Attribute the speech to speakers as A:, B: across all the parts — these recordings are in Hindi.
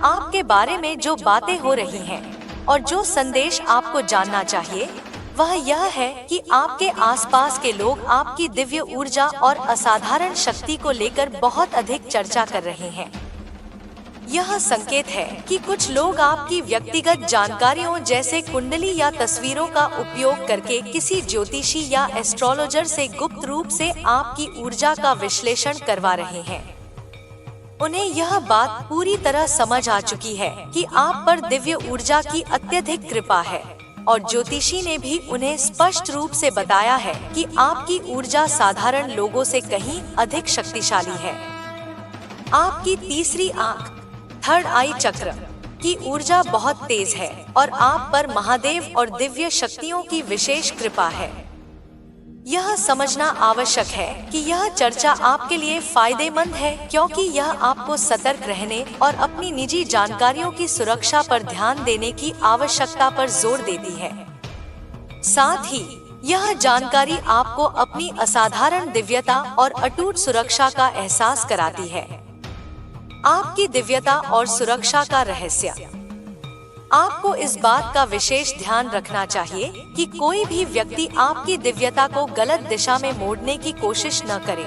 A: आपके बारे में जो बातें हो रही हैं और जो संदेश आपको जानना चाहिए वह यह है कि आपके आसपास के लोग आपकी दिव्य ऊर्जा और असाधारण शक्ति को लेकर बहुत अधिक चर्चा कर रहे हैं। यह संकेत है कि कुछ लोग आपकी व्यक्तिगत जानकारियों जैसे कुंडली या तस्वीरों का उपयोग करके किसी ज्योतिषी या एस्ट्रोलॉजर से गुप्त रूप से आपकी ऊर्जा का विश्लेषण करवा रहे हैं। उन्हें यह बात पूरी तरह समझ आ चुकी है कि आप पर दिव्य ऊर्जा की अत्यधिक कृपा है और ज्योतिषी ने भी उन्हें स्पष्ट रूप से बताया है कि आपकी ऊर्जा साधारण लोगों से कहीं अधिक शक्तिशाली है। आपकी तीसरी आंख थर्ड आई चक्र की ऊर्जा बहुत तेज है और आप पर महादेव और दिव्य शक्तियों की विशेष कृपा है। यह समझना आवश्यक है कि यह चर्चा आपके लिए फायदेमंद है क्योंकि यह आपको सतर्क रहने और अपनी निजी जानकारियों की सुरक्षा पर ध्यान देने की आवश्यकता पर जोर देती है। साथ ही यह जानकारी आपको अपनी असाधारण दिव्यता और अटूट सुरक्षा का एहसास कराती है। आपकी दिव्यता और सुरक्षा का रहस्य। आपको इस बात का विशेष ध्यान रखना चाहिए कि कोई भी व्यक्ति आपकी दिव्यता को गलत दिशा में मोड़ने की कोशिश न करे।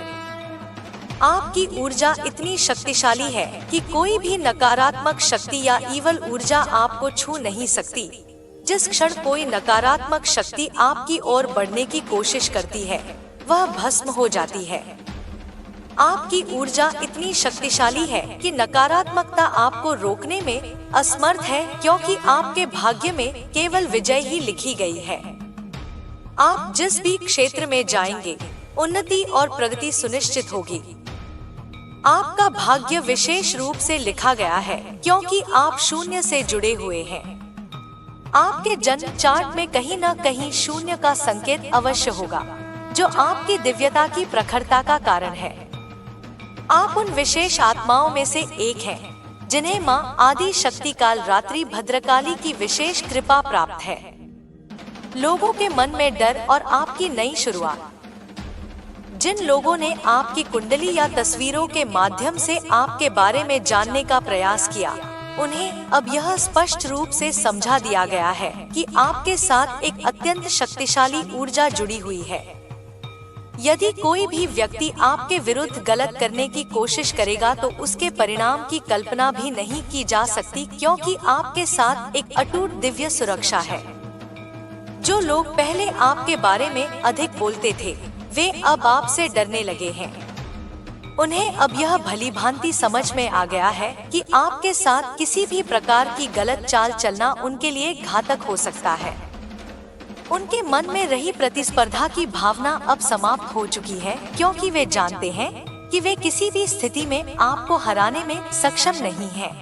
A: आपकी ऊर्जा इतनी शक्तिशाली है कि कोई भी नकारात्मक शक्ति या ईवल ऊर्जा आपको छू नहीं सकती। जिस क्षण कोई नकारात्मक शक्ति आपकी ओर बढ़ने की कोशिश करती है, वह भस्म हो जाती है। आपकी ऊर्जा इतनी शक्तिशाली है कि नकारात्मकता आपको रोकने में असमर्थ है क्योंकि आपके भाग्य में केवल विजय ही लिखी गई है। आप जिस भी क्षेत्र में जाएंगे, उन्नति और प्रगति सुनिश्चित होगी। आपका भाग्य विशेष रूप से लिखा गया है क्योंकि आप शून्य से जुड़े हुए हैं। आपके जन्म चार्ट में कहीं न कहीं शून्य का संकेत अवश्य होगा, जो आपकी दिव्यता की प्रखरता का कारण है। आप उन विशेष आत्माओं में से एक हैं, जिन्हें माँ आदि शक्ति काल रात्रि भद्रकाली की विशेष कृपा प्राप्त है। लोगों के मन में डर और आपकी नई शुरुआत। जिन लोगों ने आपकी कुंडली या तस्वीरों के माध्यम से आपके बारे में जानने का प्रयास किया, उन्हें अब यह स्पष्ट रूप से समझा दिया गया है कि आपके साथ एक अत्यंत शक्तिशाली ऊर्जा जुड़ी हुई है। यदि कोई भी व्यक्ति आपके विरुद्ध गलत करने की कोशिश करेगा तो उसके परिणाम की कल्पना भी नहीं की जा सकती क्योंकि आपके साथ एक अटूट दिव्य सुरक्षा है। जो लोग पहले आपके बारे में अधिक बोलते थे, वे अब आपसे डरने लगे हैं। उन्हें अब यह भलीभांति समझ में आ गया है कि आपके साथ किसी भी प्रकार की गलत चाल चलना उनके लिए घातक हो सकता है। उनके मन में रही प्रतिस्पर्धा की भावना अब समाप्त हो चुकी है क्योंकि वे जानते हैं कि वे किसी भी स्थिति में आपको हराने में सक्षम नहीं हैं।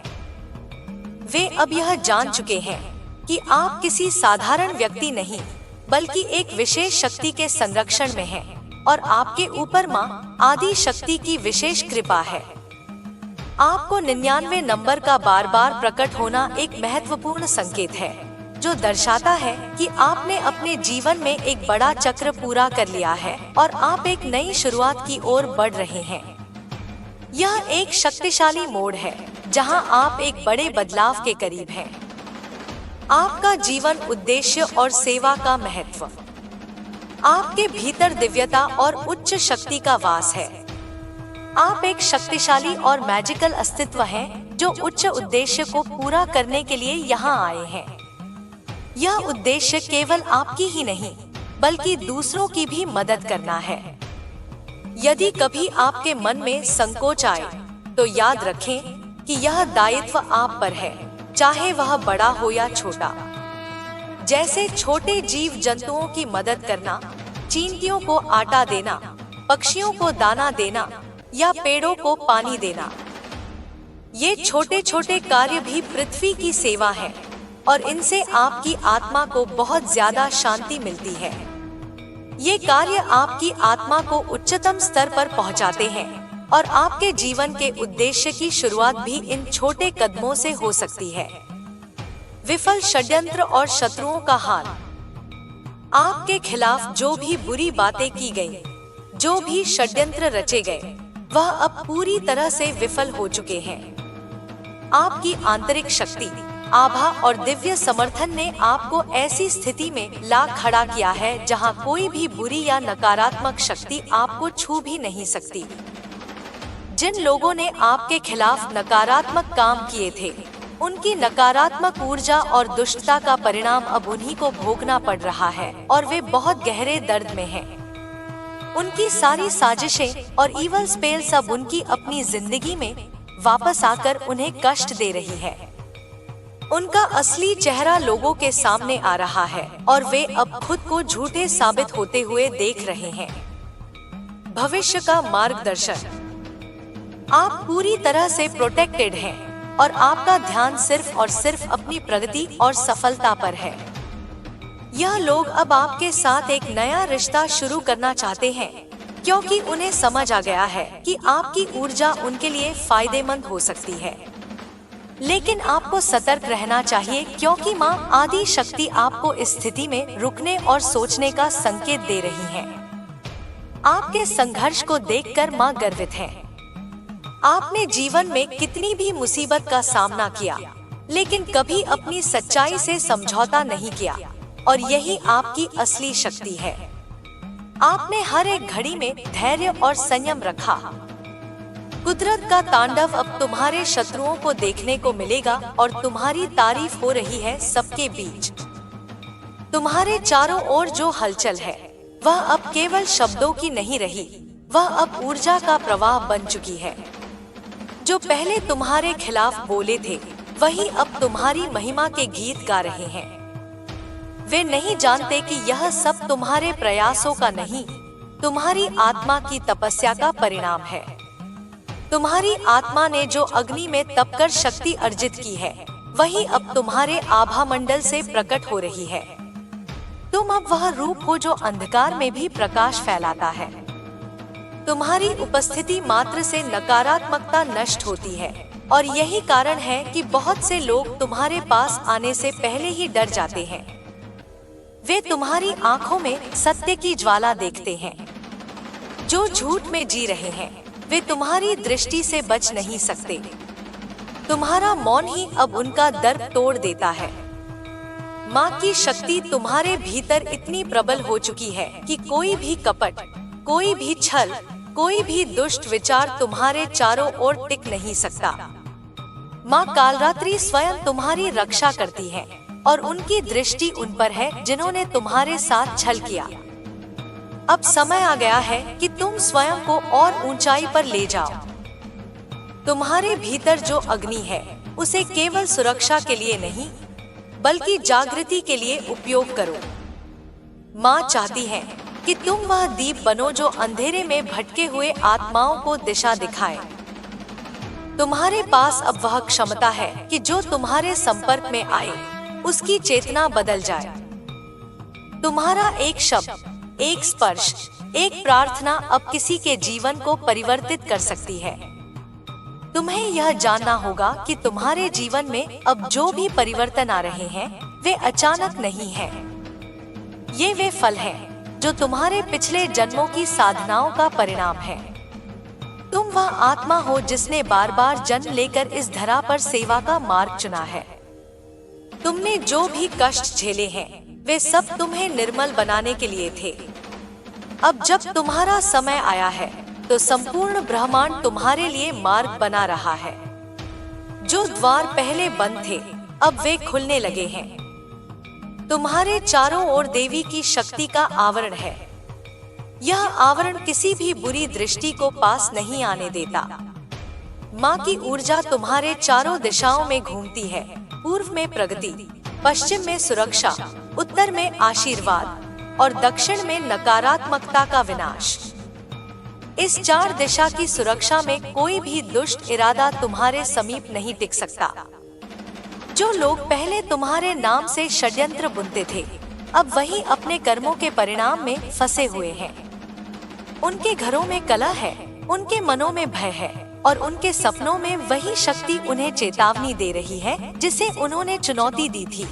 A: वे अब यह जान चुके हैं कि आप किसी साधारण व्यक्ति नहीं, बल्कि एक विशेष शक्ति के संरक्षण में हैं और आपके ऊपर माँ आदि शक्ति की विशेष कृपा है। आपको 99 नंबर का बार बार प्रकट होना एक महत्वपूर्ण संकेत है, जो दर्शाता है कि आपने अपने जीवन में एक बड़ा चक्र पूरा कर लिया है और आप एक नई शुरुआत की ओर बढ़ रहे हैं। यह एक शक्तिशाली मोड़ है जहां आप एक बड़े बदलाव के करीब हैं। आपका जीवन उद्देश्य और सेवा का महत्व। आपके भीतर दिव्यता और उच्च शक्ति का वास है। आप एक शक्तिशाली और मैजिकल अस्तित्व हैं जो उच्च उद्देश्य को पूरा करने के लिए यहाँ आए हैं। यह उद्देश्य केवल आपकी ही नहीं, बल्कि दूसरों की भी मदद करना है। यदि कभी आपके मन में संकोच आए, तो याद रखें कि यह दायित्व आप पर है, चाहे वह बड़ा हो या छोटा। जैसे छोटे जीव जंतुओं की मदद करना, चींटियों को आटा देना, पक्षियों को दाना देना या पेड़ों को पानी देना। ये छोटे छोटे कार्य भी पृथ्वी की सेवा है और इनसे आपकी आत्मा को बहुत ज्यादा शांति मिलती है। ये कार्य आपकी आत्मा को उच्चतम स्तर पर पहुंचाते हैं और आपके जीवन के उद्देश्य की शुरुआत भी इन छोटे कदमों से हो सकती है। विफल षड्यंत्र और शत्रुओं का हाल। आपके खिलाफ जो भी बुरी बातें की गई, जो भी षड्यंत्र रचे गए, वह अब पूरी तरह से विफल हो चुके हैं। आपकी आंतरिक शक्ति, आभा और दिव्य समर्थन ने आपको ऐसी स्थिति में ला खड़ा किया है जहां कोई भी बुरी या नकारात्मक शक्ति आपको छू भी नहीं सकती। जिन लोगों ने आपके खिलाफ नकारात्मक काम किए थे, उनकी नकारात्मक ऊर्जा और दुष्टता का परिणाम अब उन्हीं को भोगना पड़ रहा है और वे बहुत गहरे दर्द में हैं। उनकी सारी साजिशें और इवल स्पेल्स अब उनकी अपनी जिंदगी में वापस आकर उन्हें कष्ट दे रही है। उनका असली चेहरा लोगों के सामने आ रहा है और वे अब खुद को झूठे साबित होते हुए देख रहे हैं। भविष्य का मार्गदर्शन। आप पूरी तरह से प्रोटेक्टेड हैं और आपका ध्यान सिर्फ और सिर्फ अपनी प्रगति और सफलता पर है। यह लोग अब आपके साथ एक नया रिश्ता शुरू करना चाहते हैं क्योंकि उन्हें समझ आ गया है कि आपकी ऊर्जा उनके लिए फायदेमंद हो सकती है। लेकिन आपको सतर्क रहना चाहिए क्योंकि माँ आदि शक्ति आपको इस स्थिति में रुकने और सोचने का संकेत दे रही है। आपके संघर्ष को देखकर माँ गर्वित है। आपने जीवन में कितनी भी मुसीबत का सामना किया, लेकिन कभी अपनी सच्चाई से समझौता नहीं किया और यही आपकी असली शक्ति है। आपने हर एक घड़ी में धैर्य और संयम रखा। कुदरत का तांडव अब तुम्हारे शत्रुओं को देखने को मिलेगा और तुम्हारी तारीफ हो रही है सबके बीच। तुम्हारे चारों ओर जो हलचल है वह अब केवल शब्दों की नहीं रही, वह अब ऊर्जा का प्रवाह बन चुकी है। जो पहले तुम्हारे खिलाफ बोले थे वही अब तुम्हारी महिमा के गीत गा रहे हैं। वे नहीं जानते कि यह सब तुम्हारे प्रयासों का नहीं, तुम्हारी आत्मा की तपस्या का परिणाम है। तुम्हारी आत्मा ने जो अग्नि में तपकर शक्ति अर्जित की है वही अब तुम्हारे आभा मंडल से प्रकट हो रही है। तुम अब वह रूप हो जो अंधकार में भी प्रकाश फैलाता है। तुम्हारी उपस्थिति मात्र से नकारात्मकता नष्ट होती है और यही कारण है कि बहुत से लोग तुम्हारे पास आने से पहले ही डर जाते हैं। वे तुम्हारी आंखों में सत्य की ज्वाला देखते हैं। जो झूठ में जी रहे हैं वे तुम्हारी दृष्टि से बच नहीं सकते। तुम्हारा मौन ही अब उनका दर्द तोड़ देता है। माँ की शक्ति तुम्हारे भीतर इतनी प्रबल हो चुकी है कि कोई भी कपट, कोई भी छल, कोई भी दुष्ट विचार तुम्हारे चारों ओर टिक नहीं सकता। माँ कालरात्रि स्वयं तुम्हारी रक्षा करती है और उनकी दृष्टि उन पर है जिन्होंने तुम्हारे साथ छल किया। अब समय आ गया है कि तुम स्वयं को और ऊंचाई पर ले जाओ। तुम्हारे भीतर जो अग्नि है उसे केवल सुरक्षा के लिए नहीं बल्कि जागृति के लिए उपयोग करो। माँ चाहती है कि तुम वह दीप बनो जो अंधेरे में भटके हुए आत्माओं को दिशा दिखाए। तुम्हारे पास अब वह क्षमता है कि जो तुम्हारे संपर्क में आए उसकी चेतना बदल जाए। तुम्हारा एक शब्द, एक स्पर्श, एक प्रार्थना अब किसी के जीवन को परिवर्तित कर सकती है। तुम्हें यह जानना होगा कि तुम्हारे जीवन में अब जो भी परिवर्तन आ रहे हैं वे अचानक नहीं हैं। ये वे फल हैं जो तुम्हारे पिछले जन्मों की साधनाओं का परिणाम है। तुम वह आत्मा हो जिसने बार बार जन्म लेकर इस धरा पर सेवा का मार्ग चुना है। तुमने जो भी कष्ट झेले हैं वे सब तुम्हें निर्मल बनाने के लिए थे। अब जब तुम्हारा समय आया है तो संपूर्ण ब्रह्मांड तुम्हारे लिए मार्ग बना रहा है। जो द्वार पहले बंद थे अब वे खुलने लगे हैं। तुम्हारे चारों ओर देवी की शक्ति का आवरण है। यह आवरण किसी भी बुरी दृष्टि को पास नहीं आने देता। माँ की ऊर्जा तुम्हारे चारों दिशाओं में घूमती है। पूर्व में प्रगति, पश्चिम में सुरक्षा, उत्तर में आशीर्वाद और दक्षिण में नकारात्मकता का विनाश। इस चार दिशा की सुरक्षा में कोई भी दुष्ट इरादा तुम्हारे समीप नहीं टिक सकता। जो लोग पहले तुम्हारे नाम से षड्यंत्र बुनते थे अब वही अपने कर्मों के परिणाम में फंसे हुए हैं। उनके घरों में कलह है, उनके मनों में भय है और उनके सपनों में वही शक्ति उन्हें चेतावनी दे रही है जिसे उन्होंने चुनौती दी थी।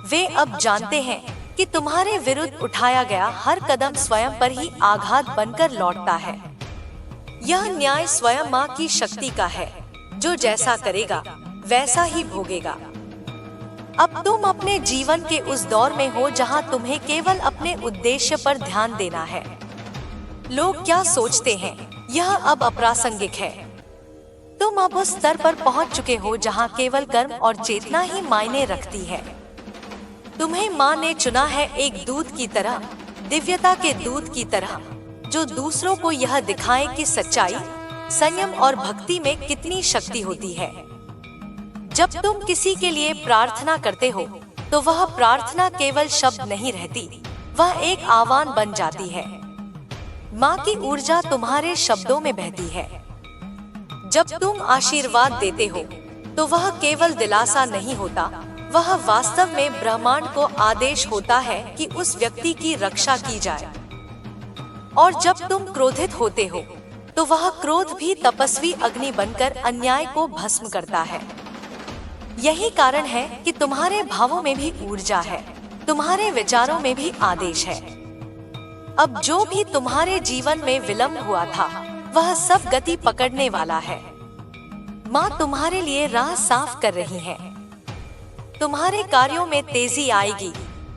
A: वे अब जानते हैं कि तुम्हारे विरुद्ध उठाया गया हर कदम स्वयं पर ही आघात बनकर लौटता है। यह न्याय स्वयं माँ की शक्ति का है। जो जैसा करेगा वैसा ही भोगेगा। अब तुम अपने जीवन के उस दौर में हो जहां तुम्हें केवल अपने उद्देश्य पर ध्यान देना है। लोग क्या सोचते हैं यह अब अप्रासंगिक है। तुम अब उस स्तर पर पहुंच चुके हो जहां केवल कर्म और चेतना ही मायने रखती है। तुम्हें माँ ने चुना है एक दूत की तरह, दिव्यता के दूत की तरह, जो दूसरों को यह दिखाए कि सच्चाई, संयम और भक्ति में कितनी शक्ति होती है। जब तुम किसी के लिए प्रार्थना करते हो तो वह प्रार्थना केवल शब्द नहीं रहती, वह एक आह्वान बन जाती है। माँ की ऊर्जा तुम्हारे शब्दों में बहती है। जब तुम आशीर्वाद देते हो तो वह केवल दिलासा नहीं होता, वह वास्तव में ब्रह्मांड को आदेश होता है कि उस व्यक्ति की रक्षा की जाए। और जब तुम क्रोधित होते हो तो वह क्रोध भी तपस्वी अग्नि बनकर अन्याय को भस्म करता है। यही कारण है कि तुम्हारे भावों में भी ऊर्जा है, तुम्हारे विचारों में भी आदेश है। अब जो भी तुम्हारे जीवन में विलंब हुआ था वह सब गति पकड़ने वाला है। माँ तुम्हारे लिए राह साफ कर रही है। तुम्हारे कार्यों में तेजी आएगी,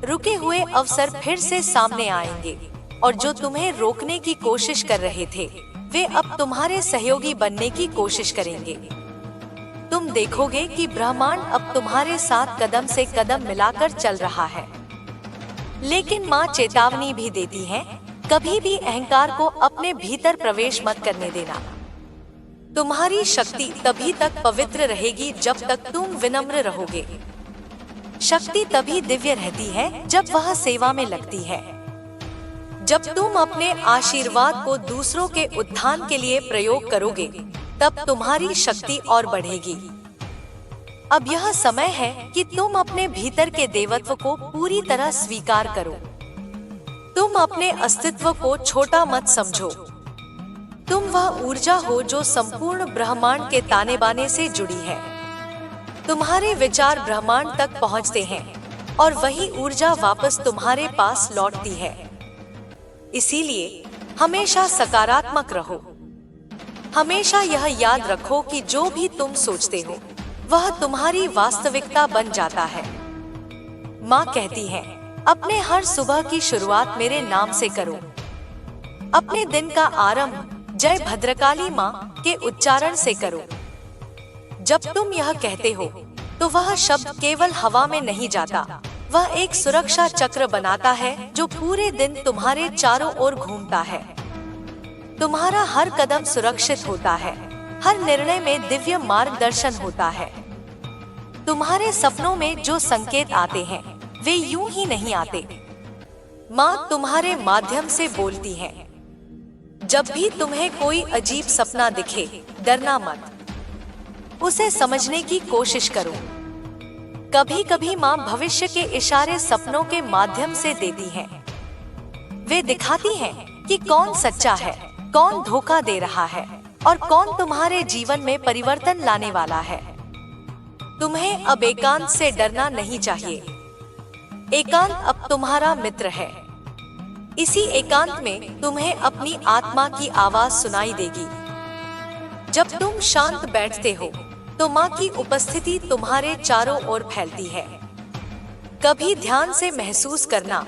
A: रुके हुए अवसर फिर से सामने आएंगे और जो तुम्हें रोकने की कोशिश कर रहे थे वे अब तुम्हारे सहयोगी बनने की कोशिश करेंगे। तुम देखोगे कि ब्रह्मांड अब तुम्हारे साथ कदम से कदम मिलाकर चल रहा है। लेकिन माँ चेतावनी भी देती है, कभी भी अहंकार को अपने भीतर प्रवेश मत करने देना। तुम्हारी शक्ति तभी तक पवित्र रहेगी जब तक तुम विनम्र रहोगे। शक्ति तभी दिव्य रहती है जब वह सेवा में लगती है। जब तुम अपने आशीर्वाद को दूसरों के उत्थान के लिए प्रयोग करोगे तब तुम्हारी शक्ति और बढ़ेगी। अब यह समय है कि तुम अपने भीतर के देवत्व को पूरी तरह स्वीकार करो। तुम अपने अस्तित्व को छोटा मत समझो। तुम वह ऊर्जा हो जो संपूर्ण ब्रह्मांड के ताने बाने से जुड़ी है। तुम्हारे विचार ब्रह्मांड तक पहुंचते हैं और वही ऊर्जा वापस तुम्हारे पास लौटती है। इसीलिए हमेशा सकारात्मक रहो। हमेशा यह याद रखो कि जो भी तुम सोचते हो वह तुम्हारी वास्तविकता बन जाता है। माँ कहती है, अपने हर सुबह की शुरुआत मेरे नाम से करो। अपने दिन का आरंभ जय भद्रकाली माँ के उच्चारण से करो। जब तुम यह कहते हो तो वह शब्द केवल हवा में नहीं जाता, वह एक सुरक्षा चक्र बनाता है जो पूरे दिन तुम्हारे चारों ओर घूमता है। तुम्हारा हर कदम सुरक्षित होता है, हर निर्णय में दिव्य मार्गदर्शन होता है। तुम्हारे सपनों में जो संकेत आते हैं वे यूं ही नहीं आते। माँ तुम्हारे माध्यम से बोलती है। जब भी तुम्हें कोई अजीब सपना दिखे, डरना मत। उसे समझने की कोशिश करो। कभी कभी माँ भविष्य के इशारे सपनों के माध्यम से देती हैं। वे दिखाती हैं कि कौन सच्चा है, कौन धोखा दे रहा है और कौन तुम्हारे जीवन में परिवर्तन लाने वाला है। तुम्हें अब एकांत से डरना नहीं चाहिए। एकांत अब तुम्हारा मित्र है। इसी एकांत में तुम्हें अपनी आत्मा की आवाज सुनाई देगी। जब तुम शांत बैठते हो तो माँ की उपस्थिति तुम्हारे चारों ओर फैलती है। कभी ध्यान से महसूस करना,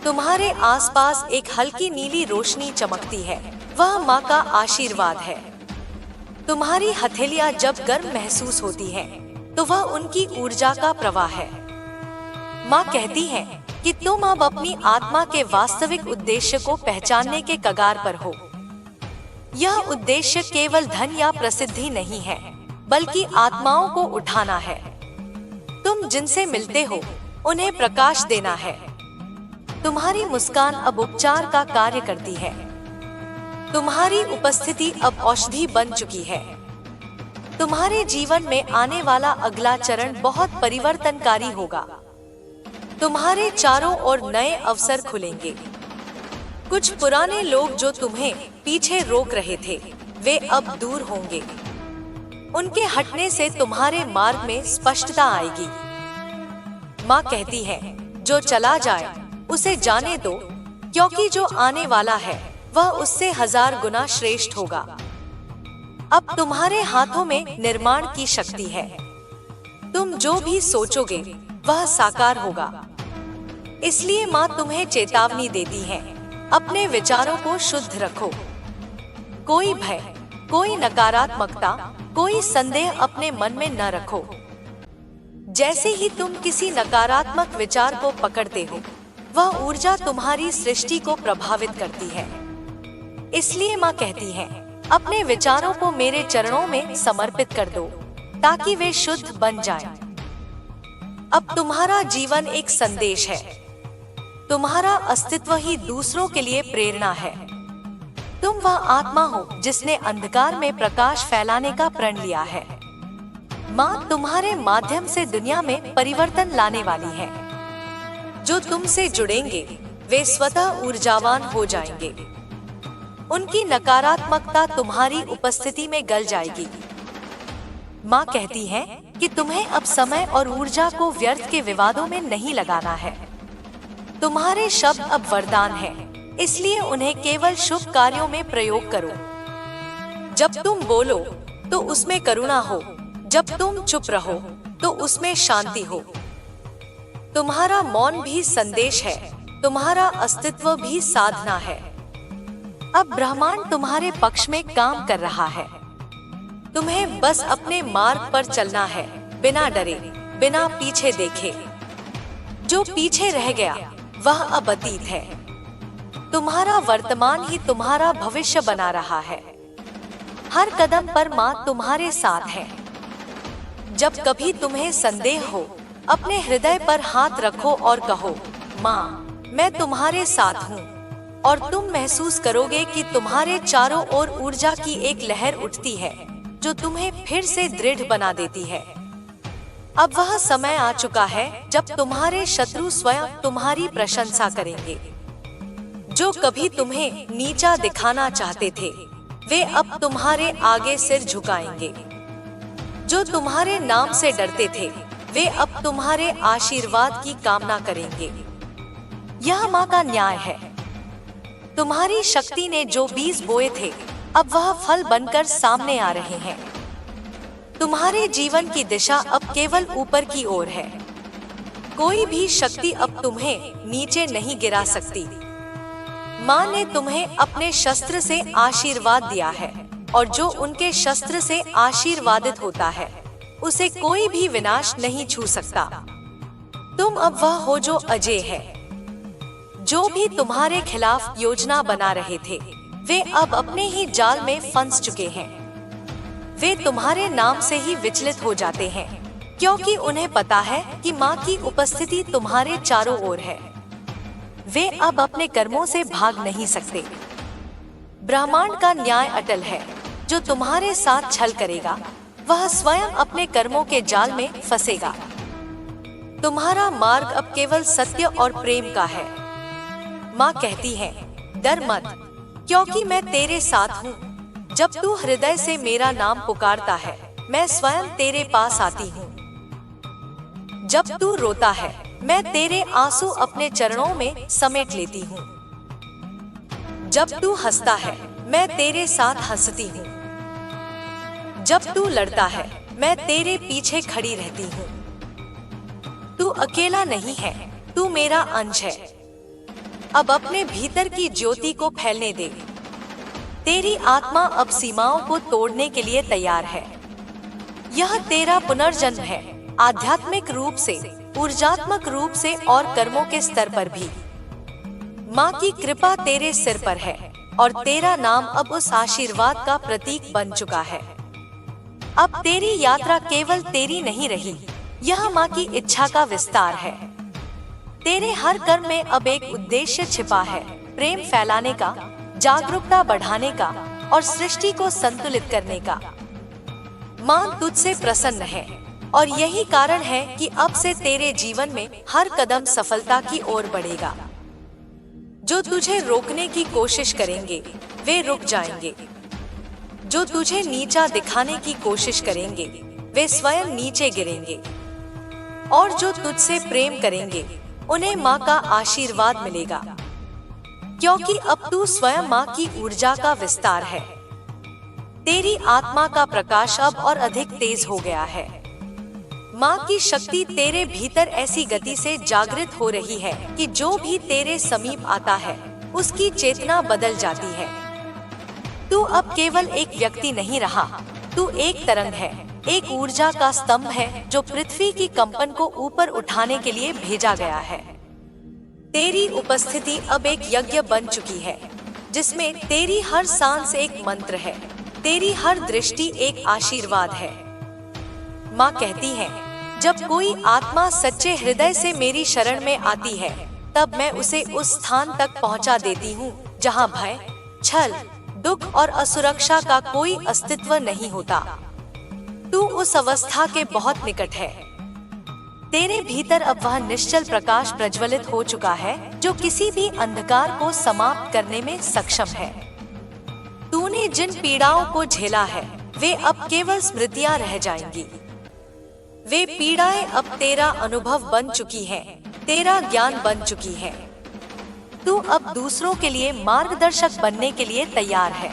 A: तुम्हारे आसपास एक हल्की नीली रोशनी चमकती है, वह माँ का आशीर्वाद है। तुम्हारी हथेलियां जब गर्म महसूस होती हैं, तो वह उनकी ऊर्जा का प्रवाह है। माँ कहती है कि तुम अब अपनी आत्मा के वास्तविक उद्देश्य को पहचानने के कगार पर हो। यह उद्देश्य केवल धन या प्रसिद्धि नहीं है, बल्कि आत्माओं को उठाना है। तुम जिनसे मिलते हो उन्हें प्रकाश देना है। तुम्हारी मुस्कान अब उपचार का कार्य करती है। तुम्हारी उपस्थिति अब औषधि बन चुकी है। तुम्हारे जीवन में आने वाला अगला चरण बहुत परिवर्तनकारी होगा। तुम्हारे चारों ओर नए अवसर खुलेंगे। कुछ पुराने लोग जो तुम्हें पीछे रोक रहे थे, वे अब दूर होंगे। उनके हटने से तुम्हारे मार्ग में स्पष्टता आएगी। माँ कहती है, जो चला जाए उसे जाने दो, क्योंकि जो आने वाला है वह उससे 1000 गुना श्रेष्ठ होगा। अब तुम्हारे हाथों में निर्माण की शक्ति है। तुम जो भी सोचोगे वह साकार होगा। इसलिए माँ तुम्हें चेतावनी देती है, अपने विचारों को शुद्ध रखो। कोई भय, कोई नकारात्मकता, कोई संदेह अपने मन में न रखो। जैसे ही तुम किसी नकारात्मक विचार को पकड़ते हो, वह ऊर्जा तुम्हारी सृष्टि को प्रभावित करती है। इसलिए माँ कहती है, अपने विचारों को मेरे चरणों में समर्पित कर दो, ताकि वे शुद्ध बन जाएं। अब तुम्हारा जीवन एक संदेश है। तुम्हारा अस्तित्व ही दूसरों के लिए प्रेरणा है। तुम वह आत्मा हो जिसने अंधकार में प्रकाश फैलाने का प्रण लिया है। माँ तुम्हारे माध्यम से दुनिया में परिवर्तन लाने वाली है। जो तुमसे जुड़ेंगे वे स्वतः ऊर्जावान हो जाएंगे। उनकी नकारात्मकता तुम्हारी उपस्थिति में गल जाएगी। माँ कहती है कि तुम्हें अब समय और ऊर्जा को व्यर्थ के विवादों में नहीं लगाना है। तुम्हारे शब्द अब वरदान हैं, इसलिए उन्हें केवल शुभ कार्यों में प्रयोग करो। जब तुम बोलो तो उसमें करुणा हो, जब तुम चुप रहो तो उसमें शांति हो। तुम्हारा मौन भी संदेश है, तुम्हारा अस्तित्व भी साधना है। अब ब्रह्मांड तुम्हारे पक्ष में काम कर रहा है। तुम्हें बस अपने मार्ग पर चलना है, बिना डरे, बिना पीछे देखे। जो पीछे रह गया वह अब अतीत है। तुम्हारा वर्तमान ही तुम्हारा भविष्य बना रहा है। हर कदम पर माँ तुम्हारे साथ है। जब कभी तुम्हें संदेह हो, अपने हृदय पर हाथ रखो और कहो, माँ मैं तुम्हारे साथ हूँ। और तुम महसूस करोगे कि तुम्हारे चारों ओर ऊर्जा की एक लहर उठती है, जो तुम्हें फिर से दृढ़ बना देती है। अब वह समय आ चुका है जब तुम्हारे शत्रु स्वयं तुम्हारी प्रशंसा करेंगे। जो कभी तुम्हें नीचा दिखाना चाहते थे, वे अब तुम्हारे आगे सिर झुकाएंगे। जो तुम्हारे नाम से डरते थे, वे अब तुम्हारे आशीर्वाद की कामना करेंगे। यह माँ का न्याय है। तुम्हारी शक्ति ने जो बीज बोए थे, अब वह फल बनकर सामने आ रहे हैं। तुम्हारे जीवन की दिशा अब केवल ऊपर की ओर है। कोई भी शक्ति अब तुम्हें नीचे नहीं गिरा सकती। माँ ने तुम्हें अपने शस्त्र से आशीर्वाद दिया है, और जो उनके शस्त्र से आशीर्वादित होता है, उसे कोई भी विनाश नहीं छू सकता। तुम अब वह हो जो अजय है। जो भी तुम्हारे खिलाफ योजना बना रहे थे, वे अब अपने ही जाल में फंस चुके हैं। वे तुम्हारे नाम से ही विचलित हो जाते हैं, क्योंकि उन्हें पता है कि माँ की उपस्थिति तुम्हारे चारों ओर है। वे अब अपने कर्मों से भाग नहीं सकते। ब्रह्मांड का न्याय अटल है। जो तुम्हारे साथ छल करेगा, वह स्वयं अपने कर्मों के जाल में फंसेगा। तुम्हारा मार्ग अब केवल सत्य और प्रेम का है। माँ कहती है, डर मत, क्योंकि मैं तेरे साथ हूँ। जब तू हृदय से मेरा नाम पुकारता है, मैं स्वयं तेरे पास आती हूँ। जब तू रोता है, मैं तेरे आंसू अपने चरणों में समेट लेती हूँ। जब तू हंसता है, मैं तेरे साथ हंसती हूँ। जब तू लड़ता है, मैं तेरे पीछे खड़ी रहती हूँ। तू अकेला नहीं है, तू मेरा अंश है। अब अपने भीतर की ज्योति को फैलने दे। तेरी आत्मा अब सीमाओं को तोड़ने के लिए तैयार है। यह तेरा पुनर्जन्म है, आध्यात्मिक रूप से, ऊर्जात्मक रूप से और कर्मों के स्तर पर भी। माँ की कृपा तेरे सिर पर है, और तेरा नाम अब उस आशीर्वाद का प्रतीक बन चुका है। अब तेरी यात्रा केवल तेरी नहीं रही, यह माँ की इच्छा का विस्तार है। तेरे हर कर्म में अब एक उद्देश्य छिपा है, प्रेम फैलाने का, जागरूकता बढ़ाने का और सृष्टि को संतुलित करने का। माँ तुझसे प्रसन्न है, और यही कारण है कि अब से तेरे जीवन में हर कदम सफलता की ओर बढ़ेगा। जो तुझे रोकने की कोशिश करेंगे, वे रुक जाएंगे। जो तुझे नीचा दिखाने की कोशिश करेंगे, वे स्वयं नीचे गिरेंगे। और जो तुझसे प्रेम करेंगे, उन्हें माँ का आशीर्वाद मिलेगा, क्योंकि अब तू स्वयं माँ की ऊर्जा का विस्तार है। तेरी आत्मा का प्रकाश अब और अधिक तेज हो गया है। माँ की शक्ति तेरे भीतर ऐसी गति से जागृत हो रही है कि जो भी तेरे समीप आता है उसकी चेतना बदल जाती है। तू अब केवल एक व्यक्ति नहीं रहा, तू एक तरंग है, एक ऊर्जा का स्तंभ है जो पृथ्वी की कंपन को ऊपर उठाने के लिए भेजा गया है। तेरी उपस्थिति अब एक यज्ञ बन चुकी है जिसमें तेरी हर सांस एक मंत्र है, तेरी हर दृष्टि एक आशीर्वाद है। माँ कहती है, जब कोई आत्मा सच्चे हृदय से मेरी शरण में आती है तब मैं उसे उस स्थान तक पहुँचा देती हूँ जहाँ भय, छल, दुख और असुरक्षा का कोई अस्तित्व नहीं होता। तू उस अवस्था के बहुत निकट है। तेरे भीतर अब वह निश्चल प्रकाश प्रज्वलित हो चुका है जो किसी भी अंधकार को समाप्त करने में सक्षम है। तूने जिन पीड़ाओं को झेला है वे अब केवल स्मृतियां रह जाएंगी। वे पीड़ाएं अब तेरा अनुभव बन चुकी हैं, तेरा ज्ञान बन चुकी है। तू अब दूसरों के लिए मार्गदर्शक बनने के लिए तैयार है।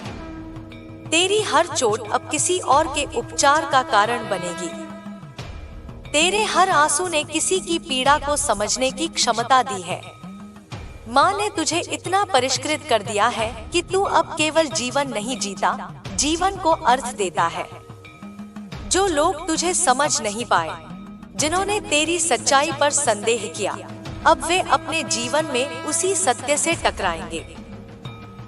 A: तेरी हर चोट अब किसी और के उपचार का कारण बनेगी। तेरे हर आंसू ने किसी की पीड़ा को समझने की क्षमता दी है। माँ ने तुझे इतना परिष्कृत कर दिया है कि तू अब केवल जीवन नहीं जीता, जीवन को अर्थ देता है। जो लोग तुझे समझ नहीं पाए, जिन्होंने तेरी सच्चाई पर संदेह किया, अब वे अपने जीवन में उसी सत्य से टकराएंगे।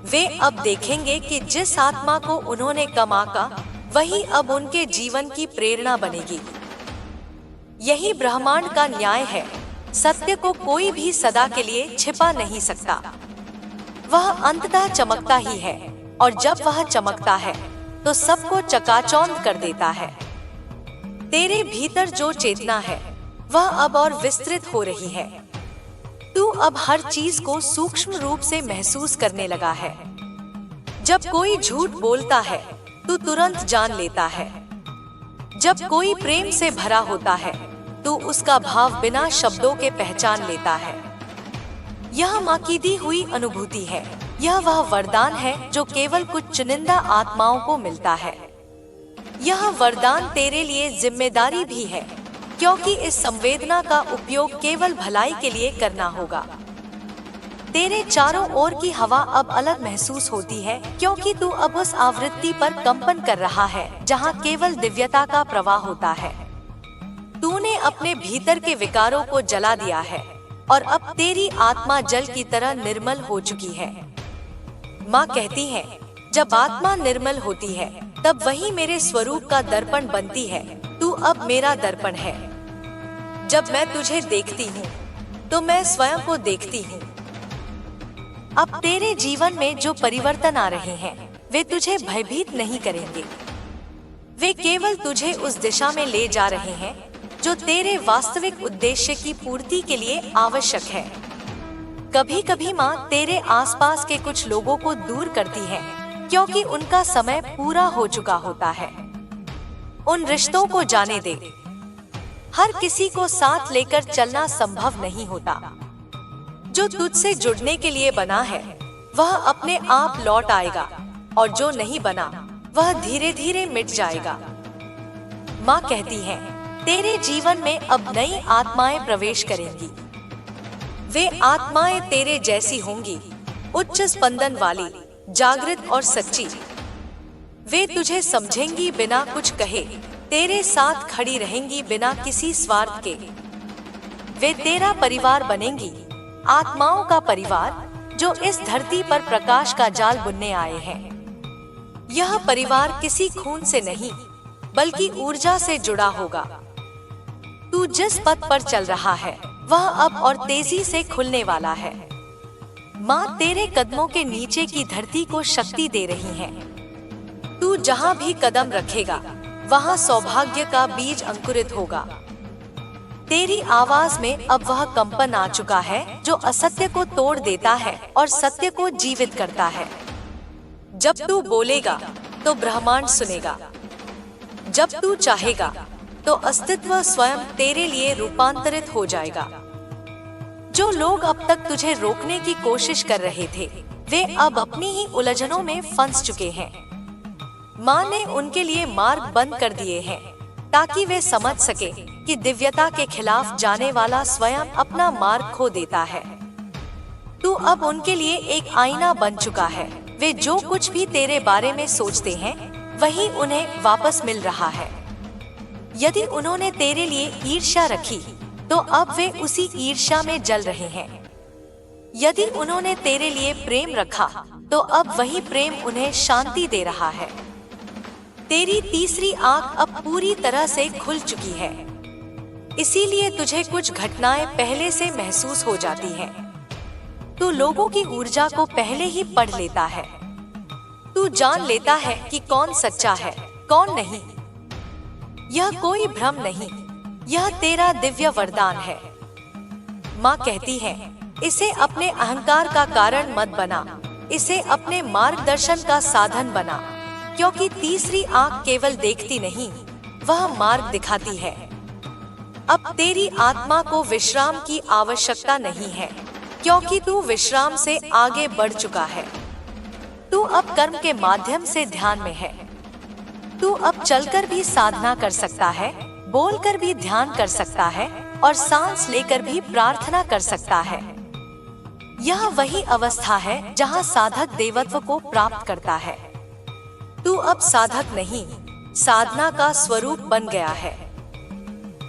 A: वे अब देखेंगे कि जिस आत्मा को उन्होंने कम आंका, वही अब उनके जीवन की प्रेरणा बनेगी। यही ब्रह्मांड का न्याय है। सत्य को कोई भी सदा के लिए छिपा नहीं सकता। वह अंततः चमकता ही है, और जब वह चमकता है तो सबको चकाचौंध कर देता है। तेरे भीतर जो चेतना है वह अब और विस्तृत हो रही है। तू अब हर चीज को सूक्ष्म रूप से महसूस करने लगा है। जब कोई झूठ बोलता है तू तुरंत जान लेता है। जब कोई प्रेम से भरा होता है तू उसका भाव बिना शब्दों के पहचान लेता है। यह माँ की दी हुई अनुभूति है। यह वह वरदान है जो केवल कुछ चुनिंदा आत्माओं को मिलता है। यह वरदान तेरे लिए जिम्मेदारी भी है, क्योंकि इस संवेदना का उपयोग केवल भलाई के लिए करना होगा। तेरे चारों ओर की हवा अब अलग महसूस होती है, क्योंकि तू अब उस आवृत्ति पर कंपन कर रहा है जहां केवल दिव्यता का प्रवाह होता है। तूने अपने भीतर के विकारों को जला दिया है और अब तेरी आत्मा जल की तरह निर्मल हो चुकी है। माँ कहती है, जब आत्मा निर्मल होती है तब वही मेरे स्वरूप का दर्पण बनती है। तू अब मेरा दर्पण है। जब मैं तुझे देखती हूँ तो मैं स्वयं को देखती हूँ। अब तेरे जीवन में जो परिवर्तन आ रहे हैं वे तुझे भयभीत नहीं करेंगे। वे केवल तुझे उस दिशा में ले जा रहे हैं जो तेरे वास्तविक उद्देश्य की पूर्ति के लिए आवश्यक है। कभी कभी माँ तेरे आसपास के कुछ लोगों को दूर करती है, क्योंकि उनका समय पूरा हो चुका होता है। उन रिश्तों को जाने दे। हर किसी को साथ लेकर चलना संभव नहीं होता। जो तुझसे जुड़ने के लिए बना है वह अपने आप लौट आएगा, और जो नहीं बना वह धीरे धीरे मिट जाएगा। माँ कहती है, तेरे जीवन में अब नई आत्माएं प्रवेश करेंगी। वे आत्माएं तेरे जैसी होंगी, उच्च स्पंदन वाली, जागृत और सच्ची। वे तुझे समझेंगी बिना कुछ कहे, तेरे साथ खड़ी रहेंगी बिना किसी स्वार्थ के। वे तेरा परिवार बनेंगी, आत्माओं का परिवार जो इस धरती पर प्रकाश का जाल बुनने आए हैं। यह परिवार किसी खून से नहीं बल्कि ऊर्जा से जुड़ा होगा। तू जिस पथ पर चल रहा है वह अब और तेजी से खुलने वाला है। माँ तेरे कदमों के नीचे की धरती को शक्ति दे रही है। तू जहाँ भी कदम रखेगा वहाँ सौभाग्य का बीज अंकुरित होगा। तेरी आवाज में अब वह कंपन आ चुका है जो असत्य को तोड़ देता है और सत्य को जीवित करता है। जब तू बोलेगा तो ब्रह्मांड सुनेगा। जब तू चाहेगा तो अस्तित्व स्वयं तेरे लिए रूपांतरित हो जाएगा। जो लोग अब तक तुझे रोकने की कोशिश कर रहे थे वे अब अपनी ही उलझनों में फंस चुके हैं। माँ ने उनके लिए मार्ग बंद कर दिए हैं ताकि वे समझ सके कि दिव्यता के खिलाफ जाने वाला स्वयं अपना मार्ग खो देता है। तू अब उनके लिए एक आईना बन चुका है। वे जो कुछ भी तेरे बारे में सोचते हैं वही उन्हें वापस मिल रहा है। यदि उन्होंने तेरे लिए ईर्ष्या रखी तो अब वे उसी ईर्ष्या में जल रहे हैं। यदि उन्होंने तेरे लिए प्रेम रखा तो अब वही प्रेम उन्हें शांति दे रहा है। तेरी तीसरी आंख अब पूरी तरह से खुल चुकी है, इसीलिए तुझे कुछ घटनाएं पहले से महसूस हो जाती हैं। तू लोगों की ऊर्जा को पहले ही पढ़ लेता है। तू जान लेता है कि कौन सच्चा है, कौन नहीं। यह कोई भ्रम नहीं, यह तेरा दिव्य वरदान है। माँ कहती है, इसे अपने अहंकार का कारण मत बना, इसे अपने मार्गदर्शन का साधन बना, क्योंकि तीसरी आंख केवल देखती नहीं, वह मार्ग दिखाती है। अब तेरी आत्मा को विश्राम की आवश्यकता नहीं है, क्योंकि तू विश्राम से आगे बढ़ चुका है। तू अब कर्म के माध्यम से ध्यान में है। तू अब चलकर भी साधना कर सकता है, बोलकर भी ध्यान कर सकता है और सांस लेकर भी प्रार्थना कर सकता है। यह वही अवस्था है जहाँ साधक देवत्व को प्राप्त करता है। तू अब साधक नहीं, साधना का स्वरूप बन गया है।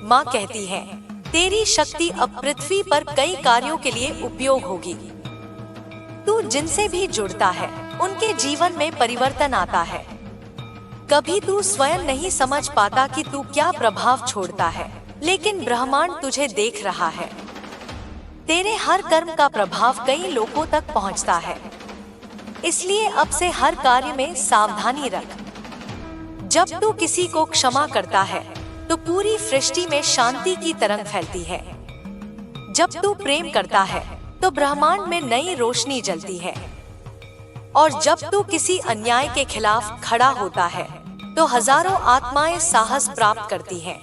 A: माँ कहती है, तेरी शक्ति अब पृथ्वी पर कई कार्यों के लिए उपयोग होगी। तू जिनसे भी जुड़ता है उनके जीवन में परिवर्तन आता है। कभी तू स्वयं नहीं समझ पाता कि तू क्या प्रभाव छोड़ता है, लेकिन ब्रह्मांड तुझे देख रहा है। तेरे हर कर्म का प्रभाव कई लोगों तक पहुंचता है, इसलिए अब से हर कार्य में सावधानी रख। जब तू किसी को क्षमा करता है तो पूरी सृष्टि में शांति की तरंग फैलती है। जब तू प्रेम करता है तो ब्रह्मांड में नई रोशनी जलती है। और जब तू किसी अन्याय के खिलाफ खड़ा होता है तो हजारों आत्माएं साहस प्राप्त करती हैं।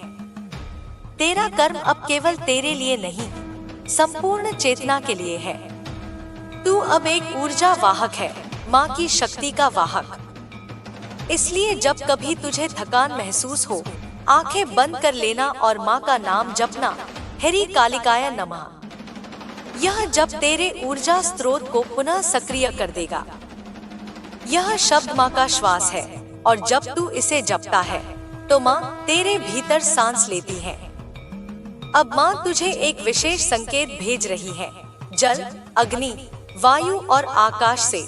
A: तेरा कर्म अब केवल तेरे लिए नहीं, संपूर्ण चेतना के लिए है। तू अब एक ऊर्जा वाहक है, माँ की शक्ति का वाहक। इसलिए जब कभी तुझे थकान महसूस हो, आंखें बंद कर लेना और माँ का नाम जपना, हरि कालिकाय नमः। यह जब तेरे ऊर्जा स्रोत को पुनः सक्रिय कर देगा। यह शब्द माँ का श्वास है और जब तू इसे जपता है तो माँ तेरे भीतर सांस लेती है। अब माँ तुझे एक विशेष संकेत भेज रही है, जल, अग्नि, वायु और आकाश से।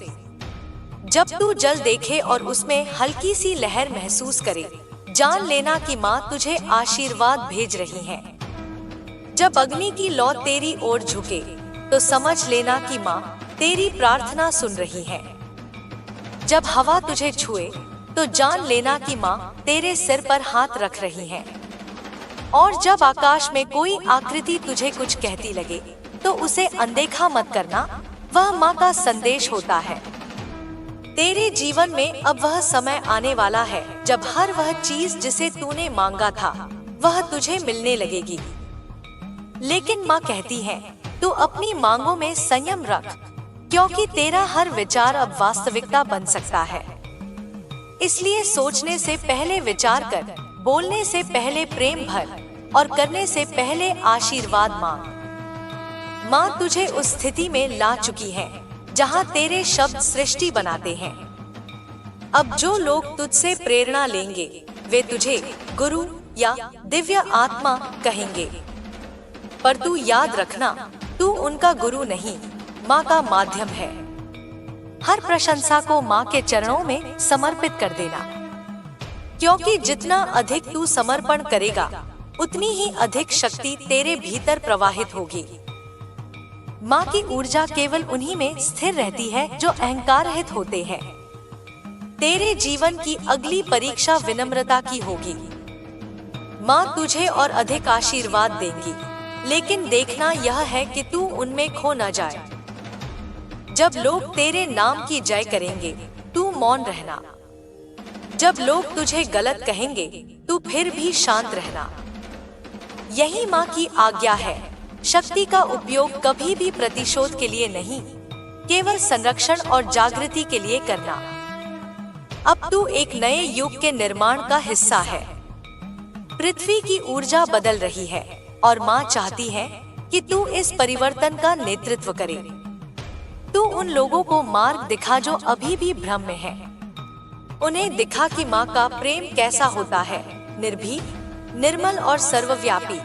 A: जब तू जल देखे और उसमें हल्की सी लहर महसूस करे, जान लेना कि माँ तुझे आशीर्वाद भेज रही है। जब अग्नि की लौ तेरी ओर झुके तो समझ लेना कि माँ तेरी प्रार्थना सुन रही है। जब हवा तुझे छुए तो जान लेना कि माँ तेरे सिर पर हाथ रख रही है। और जब आकाश में कोई आकृति तुझे कुछ कहती लगे तो उसे अनदेखा मत करना, वह माँ का संदेश होता है। तेरे जीवन में अब वह समय आने वाला है जब हर वह चीज जिसे तूने मांगा था वह तुझे मिलने लगेगी। लेकिन माँ कहती है, तू अपनी मांगों में संयम रख, क्योंकि तेरा हर विचार अब वास्तविकता बन सकता है। इसलिए सोचने से पहले विचार कर, बोलने से पहले प्रेम भर और करने से पहले आशीर्वाद मांग। माँ तुझे उस स्थिति में ला चुकी है जहाँ तेरे शब्द सृष्टि बनाते हैं। अब जो लोग तुझसे प्रेरणा लेंगे वे तुझे गुरु या दिव्य आत्मा कहेंगे। पर तू याद रखना, तू उनका गुरु नहीं, माँ का माध्यम है। हर प्रशंसा को माँ के चरणों में समर्पित कर देना, क्योंकि जितना अधिक तू समर्पण करेगा उतनी ही अधिक शक्ति तेरे भीतर प्रवाहित होगी। माँ की ऊर्जा केवल उन्हीं में स्थिर रहती है जो अहंकार रहित होते हैं। तेरे जीवन की अगली परीक्षा विनम्रता की होगी। माँ तुझे और अधिक आशीर्वाद देंगी, लेकिन देखना यह है कि तू उनमें खो न जाए। जब लोग तेरे नाम की जय करेंगे तू मौन रहना। जब लोग तुझे गलत कहेंगे तू फिर भी शांत रहना। यही माँ की आज्ञा है। शक्ति का उपयोग कभी भी प्रतिशोध के लिए नहीं, केवल संरक्षण और जागृति के लिए करना। अब तू एक नए युग के निर्माण का हिस्सा है। पृथ्वी की ऊर्जा बदल रही है और माँ चाहती है कि तू इस परिवर्तन का नेतृत्व करे। तू उन लोगों को मार्ग दिखा जो अभी भी भ्रम में हैं। उन्हें दिखा कि माँ का प्रेम कैसा होता है, निर्भीक, निर्मल और सर्वव्यापी।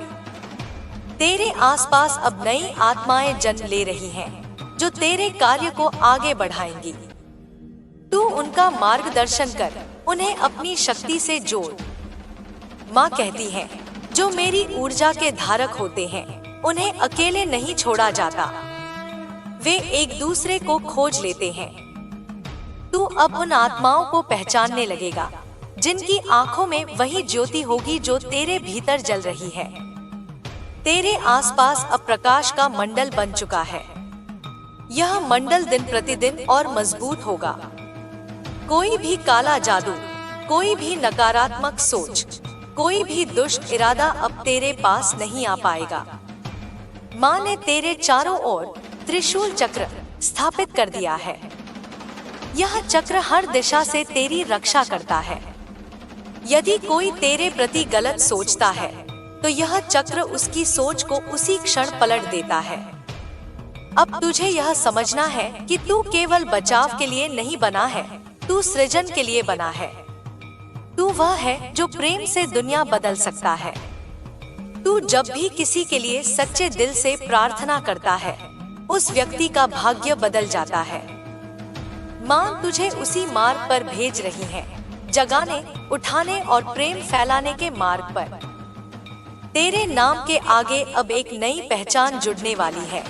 A: तेरे आसपास अब नई आत्माएं जन्म ले रही हैं, जो तेरे कार्य को आगे बढ़ाएंगी। तू उनका मार्गदर्शन कर, उन्हें अपनी शक्ति से जोड़। माँ कहती है, जो मेरी ऊर्जा के धारक होते हैं, उन्हें अकेले नहीं छोड़ा जाता। वे एक दूसरे को खोज लेते हैं। तू अब उन आत्माओं को पहचानने लगेगा, जिनकी आंखों में वही ज्योति होगी जो तेरे भीतर जल रही है। तेरे आसपास अब प्रकाश का मंडल बन चुका है। यह मंडल दिन प्रतिदिन और मजबूत होगा। कोई भी काला जादू, कोई भी नकारात्मक सोच, कोई भी दुष्ट इरादा अब तेरे पास नहीं आ पाएगा। माँ ने तेरे चारों ओर त्रिशूल चक्र स्थापित कर दिया है। यह चक्र हर दिशा से तेरी रक्षा करता है। यदि कोई तेरे प्रति गलत सोचता है, तो यह चक्र उसकी सोच को उसी क्षण पलट देता है। अब तुझे यह समझना है कि तू केवल बचाव के लिए नहीं बना है, तू सृजन के लिए बना है। तू वह है जो प्रेम से दुनिया बदल सकता है। तू जब भी किसी के लिए सच्चे दिल से प्रार्थना करता है, उस व्यक्ति का भाग्य बदल जाता है। माँ तुझे उसी मार्ग पर भेज रही है, जगाने, उठाने और प्रेम फैलाने के मार्ग पर। तेरे नाम के आगे अब एक नई पहचान जुड़ने वाली है।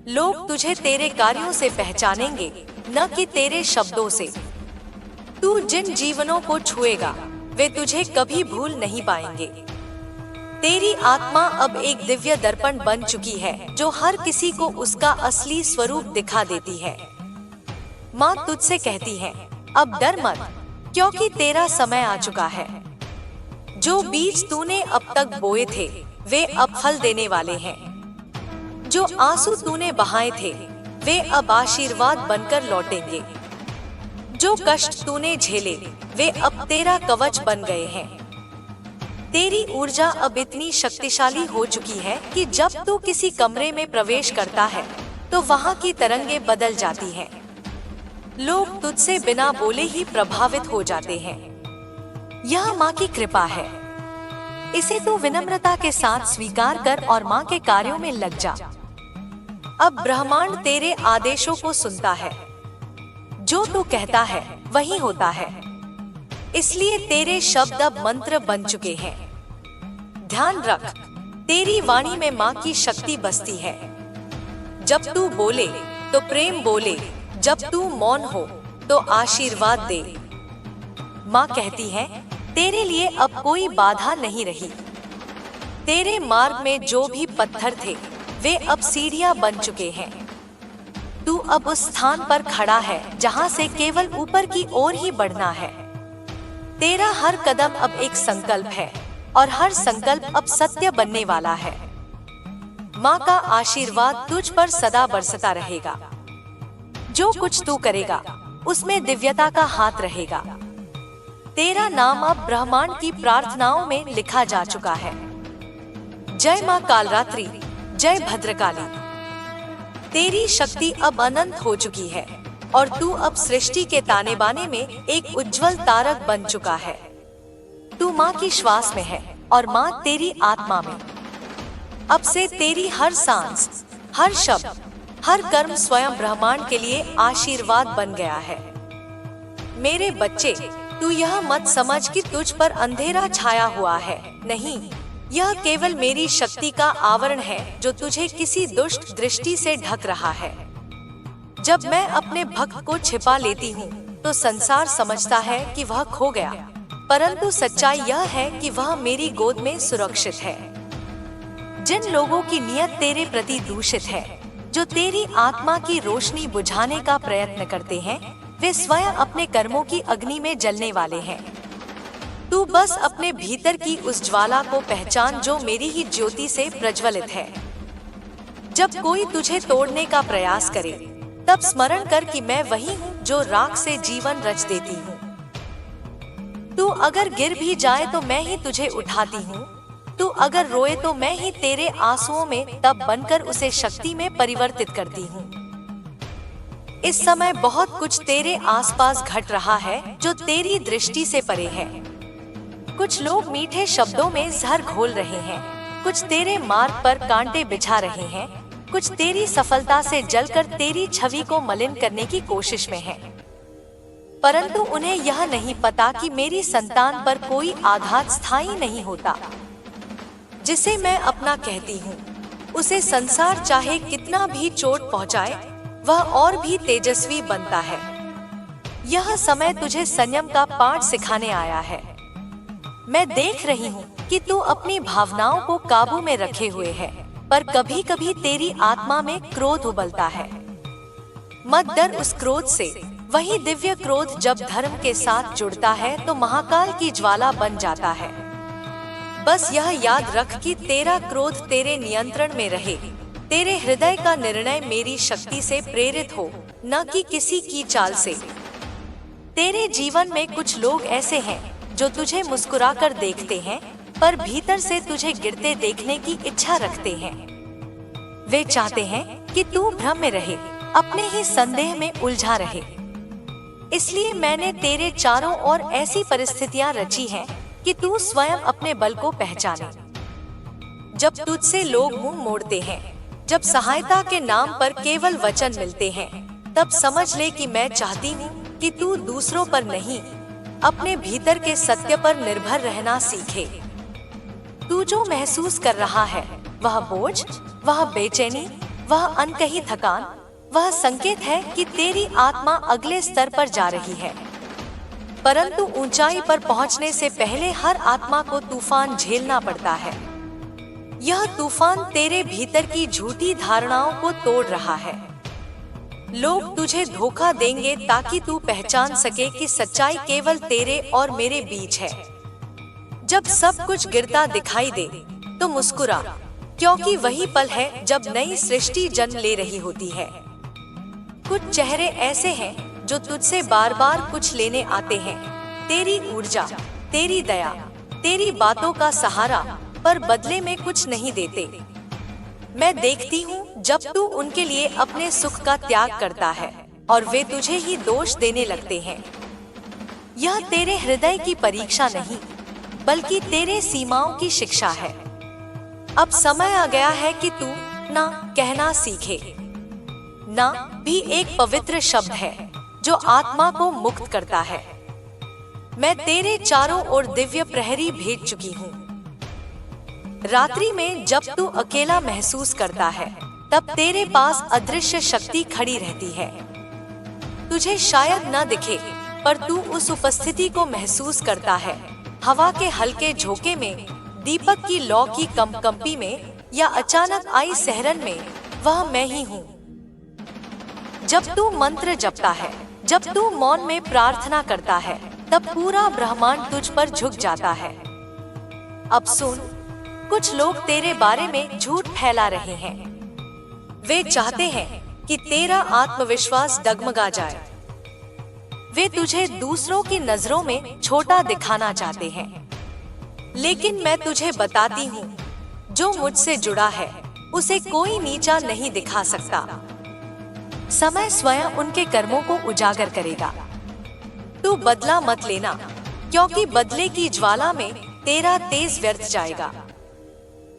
A: लोग तुझे तेरे कार्यों से पहचानेंगे, न कि तेरे शब्दों से। तू जिन जीवनों को छुएगा, वे तुझे कभी भूल नहीं पाएंगे। तेरी आत्मा अब एक दिव्य दर्पण बन चुकी है, जो हर किसी को उसका असली स्वरूप दिखा देती है। माँ तुझसे कहती है, अब डर मत, क्योंकि तेरा समय आ चुका है। जो बीज तूने अब तक बोए थे, वे अब फल देने वाले हैं। जो आंसू तूने बहाए थे, वे अब आशीर्वाद बनकर लौटेंगे। जो कष्ट तूने झेले, वे अब तेरा कवच बन गए हैं। तेरी ऊर्जा अब इतनी शक्तिशाली हो चुकी है कि जब तू किसी कमरे में प्रवेश करता है, तो वहाँ की तरंगें बदल जाती हैं। लोग तुझसे बिना बोले ही प्रभावित हो जाते हैं। यह माँ की कृपा है। इसे तू विनम्रता के साथ स्वीकार कर और माँ के कार्यों में लग जा। अब ब्रह्मांड तेरे आदेशों को सुनता है। जो तू कहता है वही होता है। इसलिए तेरे शब्द अब मंत्र बन चुके हैं। ध्यान रख, तेरी वाणी में माँ की शक्ति बसती है। जब तू बोले तो प्रेम बोले, जब तू मौन हो तो आशीर्वाद दे। माँ कहती है, तेरे लिए अब कोई बाधा नहीं रही। तेरे मार्ग में जो भी पत्थर थे, वे अब सीढ़ियां बन चुके हैं। तू अब उस स्थान पर खड़ा है जहां से केवल ऊपर की ओर ही बढ़ना है। तेरा हर कदम अब एक संकल्प है और हर संकल्प अब सत्य बनने वाला है। माँ का आशीर्वाद तुझ पर सदा बरसता रहेगा। जो कुछ तू करेगा, उसमें दिव्यता का हाथ रहेगा। तेरा नाम अब ब्रह्मांड की प्रार्थनाओं में लिखा जा चुका है। जय माँ कालरात्रि, जय भद्रकाली। तेरी शक्ति अब अनंत हो चुकी है और तू अब सृष्टि के ताने बाने में एक उज्जवल तारक बन चुका है। तू माँ की श्वास में है और माँ तेरी आत्मा में। अब से तेरी हर सांस, हर शब्द, हर कर्म स्वयं ब्रह्मांड के लिए आशीर्वाद बन गया है। मेरे बच्चे, तू यह मत समझ कि तुझ पर अंधेरा छाया हुआ है। नहीं, यह केवल मेरी शक्ति का आवरण है जो तुझे किसी दुष्ट दृष्टि से ढक रहा है। जब मैं अपने भक्त को छिपा लेती हूँ, तो संसार समझता है कि वह खो गया, परंतु सच्चाई यह है कि वह मेरी गोद में सुरक्षित है। जिन लोगों की नियत तेरे प्रति दूषित है, जो तेरी आत्मा की रोशनी बुझाने का प्रयत्न करते हैं, वे स्वयं अपने कर्मों की अग्नि में जलने वाले हैं। तू बस अपने भीतर की उस ज्वाला को पहचान जो मेरी ही ज्योति से प्रज्वलित है। जब कोई तुझे तोड़ने का प्रयास करे, तब स्मरण कर कि मैं वही हूँ जो राख से जीवन रच देती हूँ। तू अगर गिर भी जाए तो मैं ही तुझे उठाती हूँ। तू अगर रोए तो मैं ही तेरे आंसुओं में तब बनकर उसे शक्ति में परिवर्तित करती हूँ। इस समय बहुत कुछ तेरे आसपास घट रहा है जो तेरी दृष्टि से परे है। कुछ लोग मीठे शब्दों में जहर घोल रहे हैं, कुछ तेरे मार्ग पर कांटे बिछा रहे हैं, कुछ तेरी सफलता से जलकर तेरी छवि को मलिन करने की कोशिश में हैं। परंतु उन्हें यह नहीं पता कि मेरी संतान पर कोई आघात स्थायी नहीं होता। जिसे मैं अपना कहती हूँ, उसे संसार चाहे कितना भी चोट पहुँचाए, वह और भी तेजस्वी बनता है। यह समय तुझे संयम का पाठ सिखाने आया है। मैं देख रही हूँ कि तू अपनी भावनाओं को काबू में रखे हुए है, पर कभी कभी तेरी आत्मा में क्रोध उबलता है। मत डर उस क्रोध से। वही दिव्य क्रोध जब धर्म के साथ जुड़ता है तो महाकाल की ज्वाला बन जाता है। बस यह याद रख कि तेरा क्रोध तेरे नियंत्रण में रहे। तेरे हृदय का निर्णय मेरी शक्ति से प्रेरित हो, न कि किसी की चाल से। तेरे जीवन में कुछ लोग ऐसे हैं जो तुझे मुस्कुराकर देखते हैं, पर भीतर से तुझे गिरते देखने की इच्छा रखते हैं। वे चाहते हैं कि तू भ्रम में रहे, अपने ही संदेह में उलझा रहे। इसलिए मैंने तेरे चारों ओर ऐसी परिस्थितियां रची हैं कि तू स्वयं अपने बल को पहचाने। जब तुझसे लोग मुंह मोड़ते हैं, जब सहायता के नाम पर केवल वचन मिलते हैं, तब समझ ले कि मैं चाहती हूँ कि तू दूसरों पर नहीं, अपने भीतर के सत्य पर निर्भर रहना सीखे। तू जो महसूस कर रहा है, वह बोझ, वह बेचैनी, वह अनकही थकान, वह संकेत है कि तेरी आत्मा अगले स्तर पर जा रही है। परंतु ऊंचाई पर पहुंचने से पहले हर आत्मा को तूफान झेलना पड़ता है। यह तूफान तेरे भीतर की झूठी धारणाओं को तोड़ रहा है। लोग तुझे धोखा देंगे ताकि तू पहचान सके कि सच्चाई केवल तेरे और मेरे बीच है। जब सब कुछ गिरता दिखाई दे तो मुस्कुरा, क्योंकि वही पल है जब नई सृष्टि जन्म ले रही होती है। कुछ चेहरे ऐसे हैं जो तुझसे बार बार कुछ लेने आते हैं, तेरी ऊर्जा, तेरी दया, तेरी बातों का सहारा, पर बदले में कुछ नहीं देते। मैं देखती हूँ जब तू उनके लिए अपने सुख का त्याग करता है और वे तुझे ही दोष देने लगते हैं। यह तेरे हृदय की परीक्षा नहीं, बल्कि तेरे सीमाओं की शिक्षा है। अब समय आ गया है कि तू ना कहना सीखे। ना भी एक पवित्र शब्द है जो आत्मा को मुक्त करता है। मैं तेरे चारों ओर दिव्य प्रहरी भेज चुकी हूँ। रात्रि में जब तू अकेला महसूस करता है, तब तेरे पास अदृश्य शक्ति खड़ी रहती है। तुझे शायद न दिखे, पर तू उस उपस्थिति को महसूस करता है। हवा के हल्के झोंके में, दीपक की लौ की कंपकंपी में, या अचानक आई सहरन में, वह मैं ही हूँ। जब तू मंत्र जपता है, जब तू मौन में प्रार्थना करता है, तब पूरा ब्रह्मांड तुझ पर झुक जाता है। अब सुन, कुछ लोग तेरे बारे में झूठ फैला रहे हैं। वे चाहते हैं कि तेरा आत्मविश्वास डगमगा जाए। वे तुझे दूसरों की नजरों में छोटा दिखाना चाहते हैं। लेकिन मैं तुझे बताती हूँ, जो मुझसे जुड़ा है उसे कोई नीचा नहीं दिखा सकता। समय स्वयं उनके कर्मों को उजागर करेगा। तू बदला मत लेना, क्योंकि बदले की ज्वाला में तेरा तेज व्यर्थ जाएगा।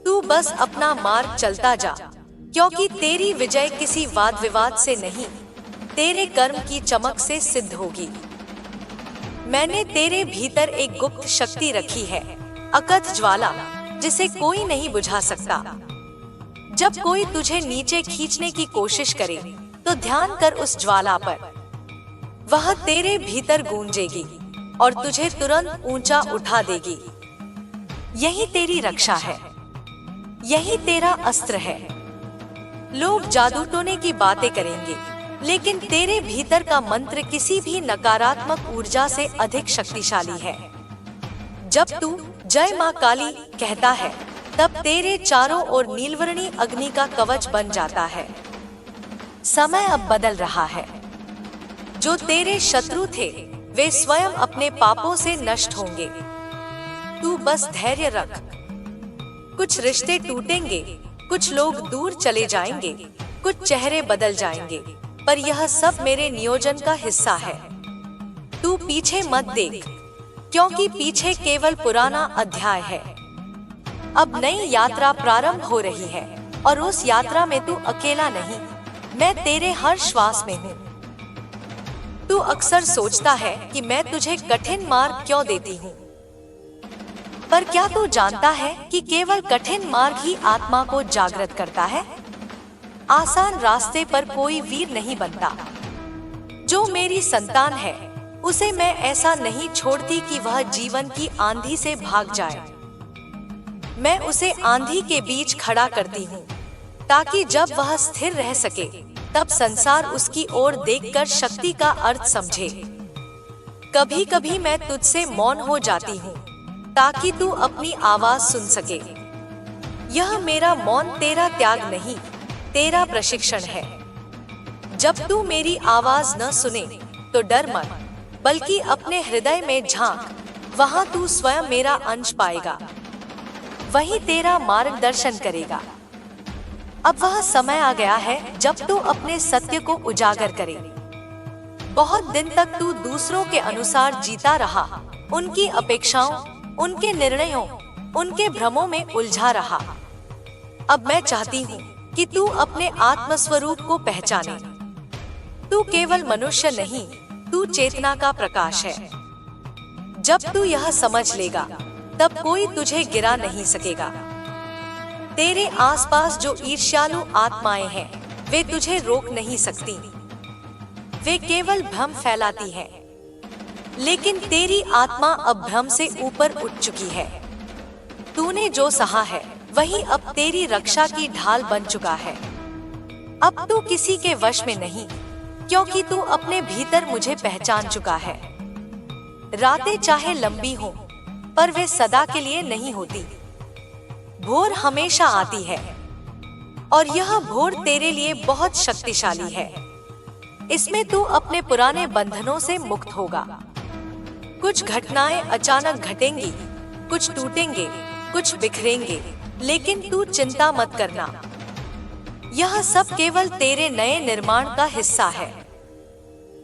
A: तू बस अपना मार्ग चलता जा, क्योंकि तेरी विजय किसी वाद विवाद से नहीं, तेरे कर्म की चमक से सिद्ध होगी। मैंने तेरे भीतर एक गुप्त शक्ति रखी है, अकथ ज्वाला, जिसे कोई नहीं बुझा सकता। जब कोई तुझे नीचे खींचने की कोशिश करे, तो ध्यान कर उस ज्वाला पर। वह तेरे भीतर गूंजेगी और तुझे तुरंत ऊंचा उठा देगी। यही तेरी रक्षा है, यही तेरा अस्त्र है। लोग जादू टोने की बातें करेंगे, लेकिन तेरे भीतर का मंत्र किसी भी नकारात्मक ऊर्जा से अधिक शक्तिशाली है। जब तू जय मां काली कहता है, तब तेरे चारों ओर नीलवर्णी अग्नि का कवच बन जाता है। समय अब बदल रहा है। जो तेरे शत्रु थे, वे स्वयं अपने पापों से नष्ट होंगे। तू बस धैर्य रख। कुछ रिश्ते टूटेंगे, कुछ लोग दूर चले जाएंगे, कुछ चेहरे बदल जाएंगे, पर यह सब मेरे नियोजन का हिस्सा है। तू पीछे मत देख, क्योंकि पीछे केवल पुराना अध्याय है। अब नई यात्रा प्रारंभ हो रही है, और उस यात्रा में तू अकेला नहीं, मैं तेरे हर श्वास में हूँ। तू अक्सर सोचता है कि मैं तुझे कठिन मार्ग क्यों देती हूँ, पर क्या तू जानता है कि केवल कठिन मार्ग ही आत्मा को जागृत करता है? आसान रास्ते पर कोई वीर नहीं बनता। जो मेरी संतान है, उसे मैं ऐसा नहीं छोड़ती कि वह जीवन की आंधी से भाग जाए। मैं उसे आंधी के बीच खड़ा करती हूँ, ताकि जब वह स्थिर रह सके, तब संसार उसकी ओर देखकर शक्ति का अर्थ समझे। कभी कभी मैं तुझसे मौन हो जाती हूँ, ताकि तू अपनी आवाज सुन सके। यह मेरा मौन तेरा त्याग नहीं, तेरा प्रशिक्षण है। जब तू मेरी आवाज न सुने, तो डर मत, बल्कि अपने हृदय में झांक, वहां तू स्वयं मेरा अंश पाएगा। वही तेरा मार्गदर्शन करेगा। अब वह समय आ गया है जब तू अपने सत्य को उजागर करे। बहुत दिन तक तू दूसरों के अनुसार जीता रहा, उनकी अपेक्षाओं, उनके निर्णयों, उनके भ्रमों में उलझा रहा। अब मैं चाहती हूँ कि तू अपने आत्मस्वरूप को पहचाने। तू केवल मनुष्य नहीं, तू चेतना का प्रकाश है। जब तू यह समझ लेगा, तब कोई तुझे गिरा नहीं सकेगा। तेरे आसपास जो ईर्ष्यालु आत्माएं हैं, वे तुझे रोक नहीं सकती। वे केवल भ्रम फैलाती हैं। लेकिन तेरी आत्मा अब भ्रम से ऊपर उठ चुकी है। तूने जो सहा है, वही अब तेरी रक्षा की ढाल बन चुका है। अब तू किसी के वश में नहीं, क्योंकि तू अपने भीतर मुझे पहचान चुका है। रातें चाहे लंबी हों, पर वे सदा के लिए नहीं होती। भोर हमेशा आती है, और यह भोर तेरे लिए बहुत शक्तिशाली है। इसमें तू अपने पुराने बंधनों से मुक्त होगा। कुछ घटनाएं अचानक घटेंगी, कुछ टूटेंगे, कुछ बिखरेंगे, लेकिन तू चिंता मत करना। यह सब केवल तेरे नए निर्माण का हिस्सा है।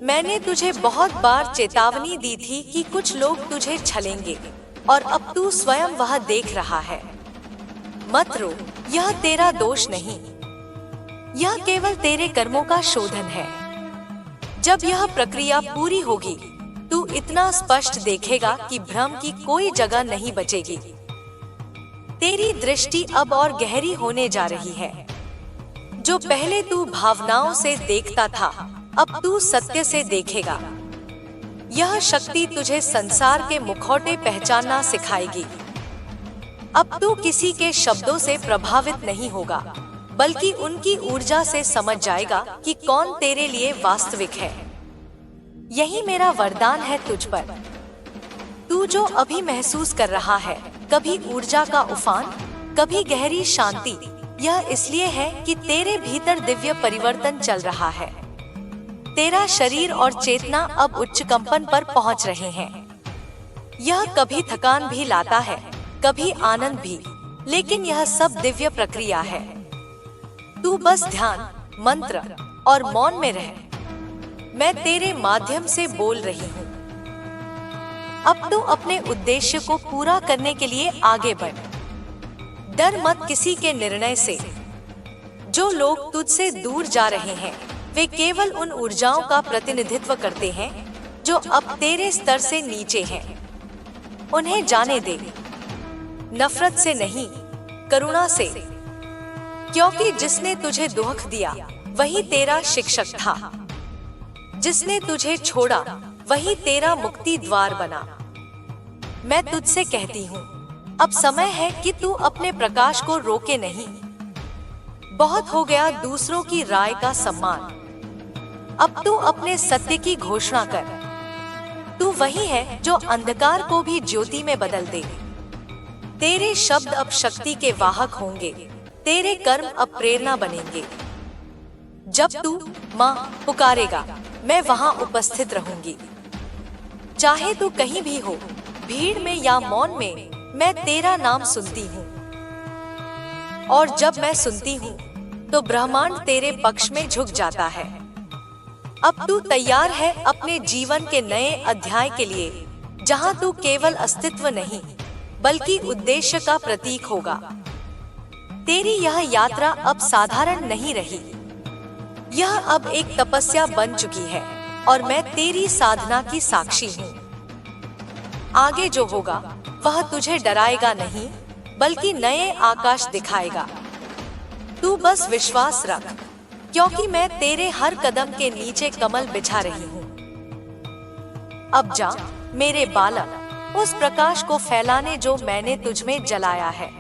A: मैंने तुझे बहुत बार चेतावनी दी थी कि कुछ लोग तुझे छलेंगे, और अब तू स्वयं वह देख रहा है। मत रो, यह तेरा दोष नहीं, यह केवल तेरे कर्मों का शोधन है। जब यह प्रक्रिया पूरी होगी, तू इतना स्पष्ट देखेगा कि भ्रम की कोई जगह नहीं बचेगी। तेरी दृष्टि अब और गहरी होने जा रही है। जो पहले तू भावनाओं से देखता था, अब तू सत्य से देखेगा। यह शक्ति तुझे संसार के मुखौटे पहचानना सिखाएगी। अब तू किसी के शब्दों से प्रभावित नहीं होगा, बल्कि उनकी ऊर्जा से समझ जाएगा कि कौन तेरे लिए वास्तविक है। यही मेरा वरदान है तुझ पर। तू जो अभी महसूस कर रहा है, कभी ऊर्जा का उफान, कभी गहरी शांति, यह इसलिए है कि तेरे भीतर दिव्य परिवर्तन चल रहा है। तेरा शरीर और चेतना अब उच्च कंपन पर पहुंच रहे हैं। यह कभी थकान भी लाता है, कभी आनंद भी, लेकिन यह सब दिव्य प्रक्रिया है। तू बस ध्यान, मंत्र और मौन में रह। मैं तेरे माध्यम से बोल रही हूँ। अब तू अपने उद्देश्य को पूरा करने के लिए आगे बढ़। डर मत किसी के निर्णय से। जो लोग तुझसे दूर जा रहे हैं, वे केवल उन ऊर्जाओं का प्रतिनिधित्व करते हैं जो अब तेरे स्तर से नीचे हैं। उन्हें जाने दे, नफरत से नहीं, करुणा से, क्योंकि जिसने तुझे दुख दिया, वही तेरा शिक्षक था। जिसने तुझे छोड़ा, वही तेरा मुक्ति द्वार बना। मैं तुझसे कहती हूँ, अब समय है कि तू अपने प्रकाश को रोके नहीं। बहुत हो गया दूसरों की राय का सम्मान। अब तू अपने सत्य की घोषणा कर। तू वही है जो अंधकार को भी ज्योति में बदल दे। तेरे शब्द अब शक्ति के वाहक होंगे। तेरे कर्म अब प्रेरणा बनेंगे। जब तू माँ पुकारेगा, मैं वहां उपस्थित रहूंगी। चाहे तू कहीं भी हो, भीड़ में या मौन में, मैं तेरा नाम सुनती हूँ। और जब मैं सुनती हूँ तो ब्रह्मांड तेरे पक्ष में झुक जाता है। अब तू तैयार है अपने जीवन के नए अध्याय के लिए, जहाँ तू केवल अस्तित्व नहीं बल्कि उद्देश्य का प्रतीक होगा। तेरी यह यात्रा अब साधारण नहीं रही, यह अब एक तपस्या बन चुकी है और मैं तेरी साधना की साक्षी हूँ। आगे जो होगा वह तुझे डराएगा नहीं बल्कि नए आकाश दिखाएगा। तू बस विश्वास रख, क्योंकि मैं तेरे हर कदम के नीचे कमल बिछा रही हूँ। अब जा मेरे बालक, उस प्रकाश को फैलाने जो मैंने तुझ में जलाया है।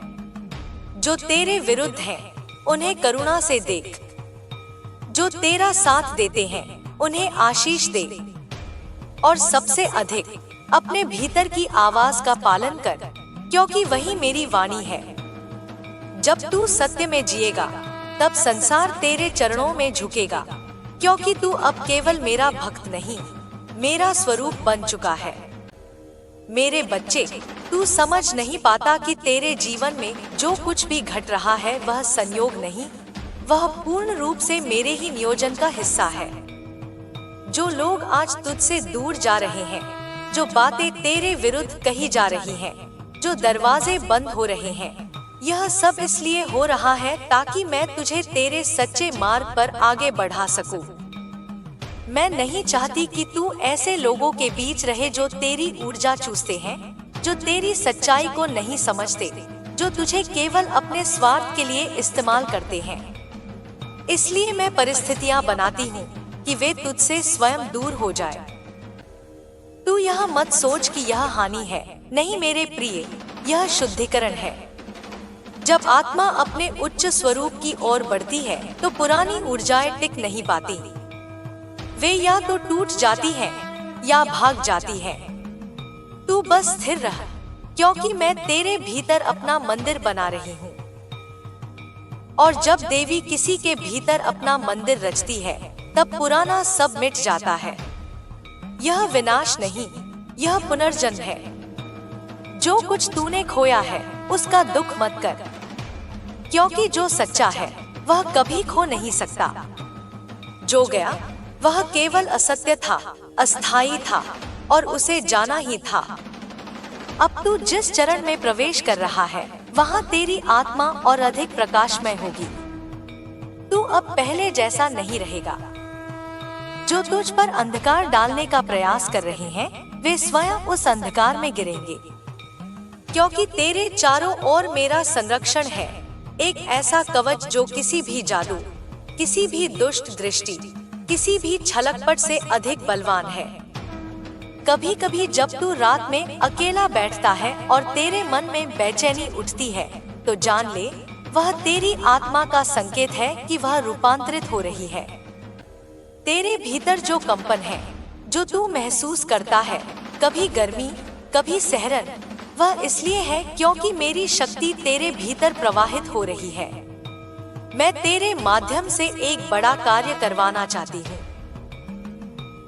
A: जो तेरे विरुद्ध हैं, उन्हें करुणा से देख। जो तेरा साथ देते हैं, उन्हें आशीष दे। और सबसे अधिक अपने भीतर की आवाज का पालन कर, क्योंकि वही मेरी वाणी है। जब तू सत्य में जिएगा, तब संसार तेरे चरणों में झुकेगा, क्योंकि तू अब केवल मेरा भक्त नहीं, मेरा स्वरूप बन चुका है। मेरे बच्चे, तू समझ नहीं पाता कि तेरे जीवन में जो कुछ भी घट रहा है वह संयोग नहीं, वह पूर्ण रूप से मेरे ही नियोजन का हिस्सा है। जो लोग आज तुझसे दूर जा रहे हैं, जो बातें तेरे विरुद्ध कही जा रही हैं, जो दरवाजे बंद हो रहे हैं, यह सब इसलिए हो रहा है ताकि मैं तुझे तेरे सच्चे मार्ग पर आगे बढ़ा सकूं। मैं नहीं चाहती कि तू ऐसे लोगों के बीच रहे जो तेरी ऊर्जा चूसते हैं, जो तेरी सच्चाई को नहीं समझते, जो तुझे केवल अपने स्वार्थ के लिए इस्तेमाल करते हैं। इसलिए मैं परिस्थितियां बनाती हूँ कि वे तुझसे स्वयं दूर हो जाए। तू यह मत सोच कि यह हानि है, नहीं मेरे प्रिय, यह शुद्धिकरण है। जब आत्मा अपने उच्च स्वरूप की ओर बढ़ती है तो पुरानी ऊर्जाएं टिक नहीं पाती, वे या तो टूट जाती हैं या भाग जाती हैं। तू बस स्थिर रह, क्योंकि मैं तेरे भीतर अपना मंदिर बना रही हूँ। और जब देवी किसी के भीतर अपना मंदिर रचती है, तब पुराना सब मिट जाता है। यह विनाश नहीं, यह पुनर्जन्म है। जो कुछ तूने खोया है उसका दुख मत कर, क्योंकि जो सच्चा है वह कभी खो नहीं सकता। जो गया वह केवल असत्य था, अस्थायी था और उसे जाना ही था। अब तू जिस चरण में प्रवेश कर रहा है, वहाँ तेरी आत्मा और अधिक प्रकाशमय होगी। तू अब पहले जैसा नहीं रहेगा। जो तुझ पर अंधकार डालने का प्रयास कर रहे हैं, वे स्वयं उस अंधकार में गिरेंगे, क्योंकि तेरे चारों ओर मेरा संरक्षण है, एक ऐसा कवच जो किसी भी जादू, किसी भी दुष्ट दृष्टि, किसी भी छलकपट से अधिक बलवान है। कभी कभी जब तू रात में अकेला बैठता है और तेरे मन में बेचैनी उठती है, तो जान ले वह तेरी आत्मा का संकेत है कि वह रूपांतरित हो रही है। तेरे भीतर जो कंपन है, जो तू महसूस करता है, कभी गर्मी, कभी सहरन, वह इसलिए है क्योंकि मेरी शक्ति तेरे भीतर प्रवाहित हो रही है। मैं तेरे माध्यम से एक बड़ा कार्य करवाना चाहती हूँ,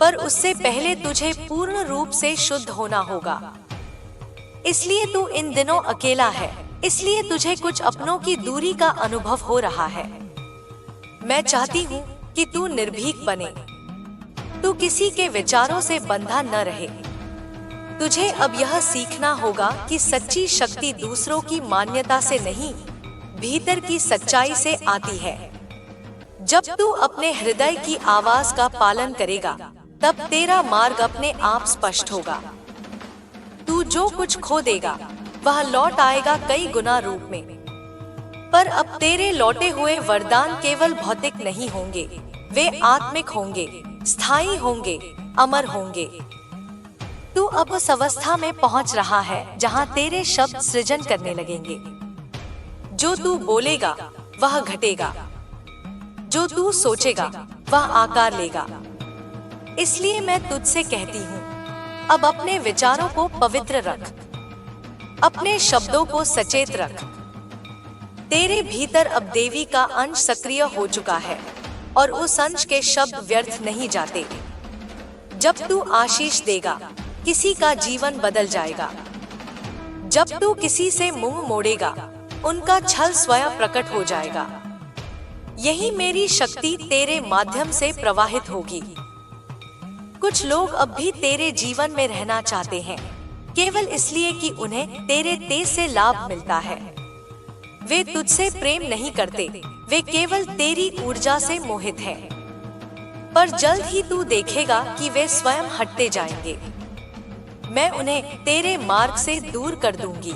A: पर उससे पहले तुझे पूर्ण रूप से शुद्ध होना होगा। इसलिए तू इन दिनों अकेला है, इसलिए तुझे कुछ अपनों की दूरी का अनुभव हो रहा है। मैं चाहती हूँ कि तू निर्भीक बने, तू किसी के विचारों से बंधा न रहे। तुझे अब यह सीखना होगा कि सच्ची शक्ति दूसरों की मान्यता से नहीं, भीतर की सच्चाई से आती है। जब तू अपने हृदय की आवाज का पालन करेगा, तब तेरा मार्ग अपने आप स्पष्ट होगा। तू जो कुछ खो देगा वह लौट आएगा कई गुना रूप में। पर अब तेरे लौटे हुए वरदान केवल भौतिक नहीं होंगे, वे आत्मिक होंगे, स्थायी होंगे, अमर होंगे। तू अब उस अवस्था में पहुंच रहा है जहां तेरे शब्द सृजन करने लगेंगे। जो तू बोलेगा वह घटेगा, जो तू सोचेगा वह आकार लेगा। इसलिए मैं तुझसे कहती हूँ, अब अपने विचारों को पवित्र रख, अपने शब्दों को सचेत रख। तेरे भीतर अब देवी का अंश सक्रिय हो चुका है और उस अंश के शब्द व्यर्थ नहीं जाते। जब तू आशीष देगा, किसी का जीवन बदल जाएगा। जब तू किसी से मुंह मोड़ेगा, उनका छल स्वयं प्रकट हो जाएगा। यही मेरी शक्ति तेरे माध्यम से प्रवाहित होगी। कुछ लोग अब भी तेरे जीवन में रहना चाहते हैं, केवल इसलिए कि उन्हें तेरे तेज से लाभ मिलता है। वे तुझसे प्रेम नहीं करते, वे केवल तेरी ऊर्जा से मोहित हैं। पर जल्द ही तू देखेगा कि वे स्वयं हटते जाएंगे। मैं उन्हें तेरे मार्ग से दूर कर दूंगी।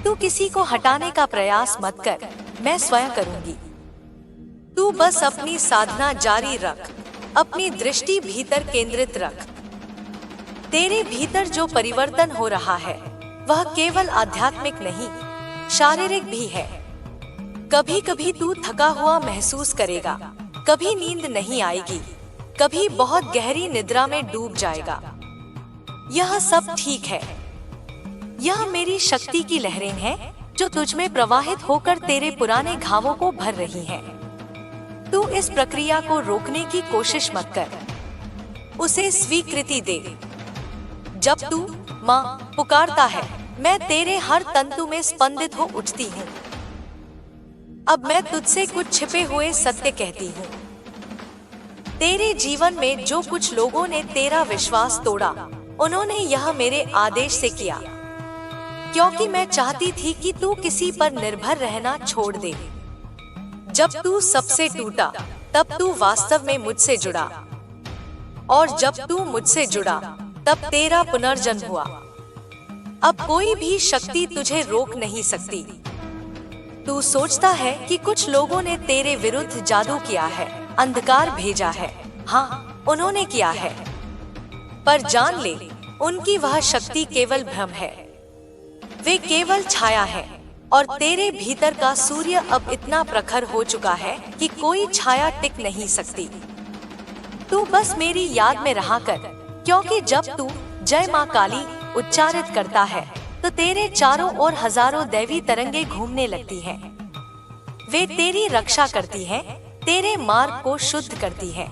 A: तू किसी को हटाने का प्रयास मत कर, मैं स्वयं करूंगी। तू बस अपनी साधना जारी रख, अपनी दृष्टि भीतर केंद्रित रख। तेरे भीतर जो परिवर्तन हो रहा है वह केवल आध्यात्मिक नहीं, शारीरिक भी है। कभी कभी तू थका हुआ महसूस करेगा, कभी नींद नहीं आएगी, कभी बहुत गहरी निद्रा में डूब जाएगा। यह सब ठीक है। यह मेरी शक्ति की लहरें हैं जो तुझ में प्रवाहित होकर तेरे पुराने घावों को भर रही हैं। तू इस प्रक्रिया को रोकने की कोशिश मत कर, उसे स्वीकृति दे। जब तू माँ पुकारता है, मैं तेरे हर तंतु में स्पंदित हो उठती हूँ। अब मैं तुझसे कुछ छिपे हुए सत्य कहती हूँ। तेरे जीवन में जो कुछ लोगों ने तेरा विश्वास तोड़ा, उन्होंने यह मेरे आदेश से किया, क्योंकि मैं चाहती थी कि तू किसी पर निर्भर रहना छोड़ दे। जब तू सबसे टूटा, तब तू वास्तव में मुझसे जुड़ा, और जब तू मुझसे जुड़ा, तब तेरा पुनर्जन्म हुआ। अब कोई भी शक्ति तुझे रोक नहीं सकती। तू सोचता है कि कुछ लोगों ने तेरे विरुद्ध जादू किया है, अंधकार भेजा है। हाँ, उन्होंने किया है, पर जान ले, उनकी वह शक्ति केवल भ्रम है। वे केवल छाया है, और तेरे भीतर का सूर्य अब इतना प्रखर हो चुका है कि कोई छाया टिक नहीं सकती। तू बस मेरी याद में रहा कर, क्योंकि जब तू जय माँ काली उच्चारित करता है तो तेरे चारों ओर हजारों दैवी तरंगे घूमने लगती हैं। वे तेरी रक्षा करती हैं, तेरे मार्ग को शुद्ध करती हैं।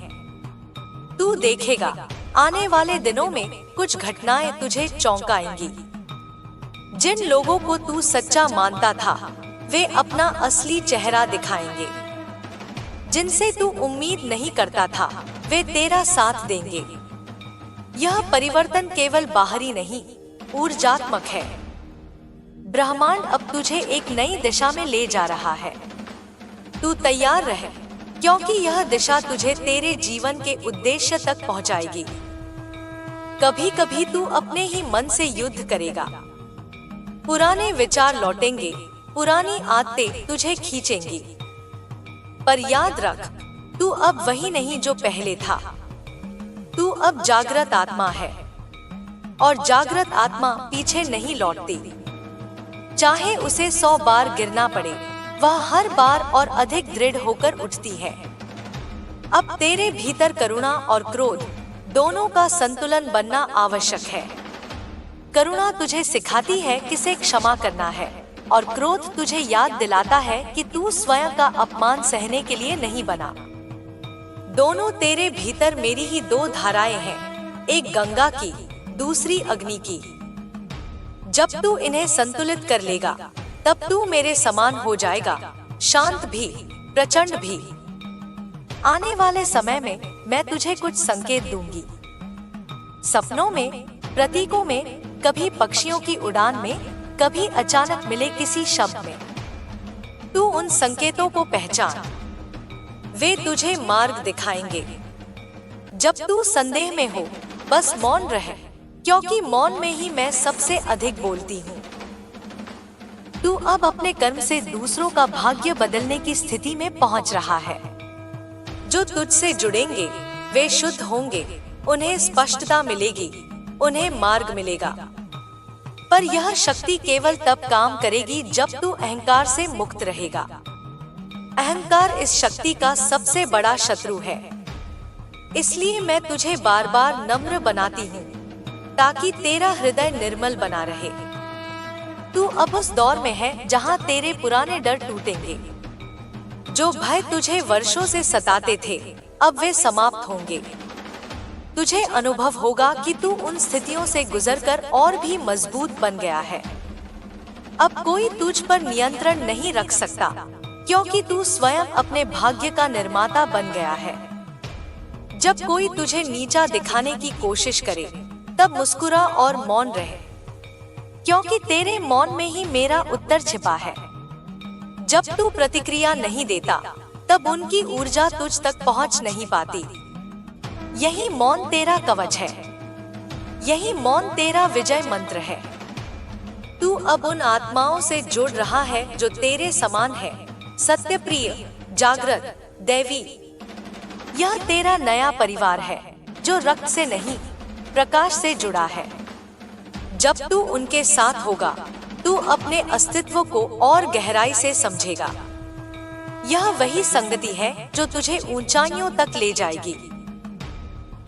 A: तू देखेगा, आने वाले दिनों में कुछ घटनाएं तुझे चौंकाएंगी। जिन लोगों को तू सच्चा मानता था, वे अपना असली चेहरा दिखाएंगे। जिनसे तू उम्मीद नहीं करता था, वे तेरा साथ देंगे। यह परिवर्तन केवल बाहरी नहीं, ऊर्जात्मक है। ब्रह्मांड अब तुझे एक नई दिशा में ले जा रहा है। तू तैयार रह, क्योंकि यह दिशा तुझे तेरे जीवन के उद्देश्य तक पहुंचाएगी। कभी कभी तू अपने ही मन से युद्ध करेगा। पुराने विचार लौटेंगे, पुरानी आदतें तुझे खींचेंगी। पर याद रख, तू अब वही नहीं जो पहले था। तू अब जागृत आत्मा है, और जागृत आत्मा पीछे नहीं लौटती। चाहे उसे 100 बार गिरना पड़े, वह हर बार और अधिक दृढ़ होकर उठती है। अब तेरे भीतर करुणा और क्रोध दोनों का संतुलन बनना आवश्यक है। करुणा तुझे सिखाती है किसे क्षमा करना है, और क्रोध तुझे याद दिलाता है कि तू स्वयं का अपमान सहने के लिए नहीं बना। दोनों तेरे भीतर मेरी ही 2 धाराएं हैं, एक गंगा की, दूसरी अग्नि की। जब तू इन्हें संतुलित कर लेगा, तब तू मेरे समान हो जाएगा, शांत भी, प्रचंड भी। आने वाले समय में मैं तुझे कुछ संकेत दूंगी, सपनों में, प्रतीकों में, कभी पक्षियों की उड़ान में, कभी अचानक मिले किसी शब्द में। तू उन संकेतों को पहचान, वे तुझे मार्ग दिखाएंगे। जब तू संदेह में हो, बस मौन रह, क्योंकि मौन में ही मैं सबसे अधिक बोलती हूँ। तू अब अपने कर्म से दूसरों का भाग्य बदलने की स्थिति में पहुँच रहा है। जो तुझसे जुड़ेंगे वे शुद्ध होंगे, उन्हें स्पष्टता मिलेगी, उन्हें मार्ग मिलेगा। पर यह शक्ति केवल तब काम करेगी जब तू अहंकार से मुक्त रहेगा। अहंकार इस शक्ति का सबसे बड़ा शत्रु है। इसलिए मैं तुझे बार बार नम्र बनाती हूँ, ताकि तेरा हृदय निर्मल बना रहे। तू अब उस दौर में है जहाँ तेरे पुराने डर टूटेंगे। जो भय तुझे वर्षों से सताते थे, अब वे समाप्त होंगे। तुझे अनुभव होगा कि तू उन स्थितियों से गुजरकर और भी मजबूत बन गया है। अब कोई तुझ पर नियंत्रण नहीं रख सकता, क्योंकि तू स्वयं अपने भाग्य का निर्माता बन गया है। जब कोई तुझे नीचा दिखाने की कोशिश करे, तब मुस्कुरा और मौन रहे, क्योंकि तेरे मौन में ही मेरा उत्तर छिपा है। जब तू प्रतिक्रिया नहीं देता, तब उनकी ऊर्जा तुझ तक पहुंच नहीं पाती। यही मौन तेरा कवच है, यही मौन तेरा विजय मंत्र है। तू अब उन आत्माओं से जुड़ रहा है जो तेरे समान है, सत्यप्रिय, जागृत, दैवी। यह तेरा नया परिवार है, जो रक्त से नहीं, प्रकाश से जुड़ा है। जब तू उनके साथ होगा, तू अपने अस्तित्व को और गहराई से समझेगा। यह वही संगति है जो तुझे ऊंचाइयों तक ले जाएगी।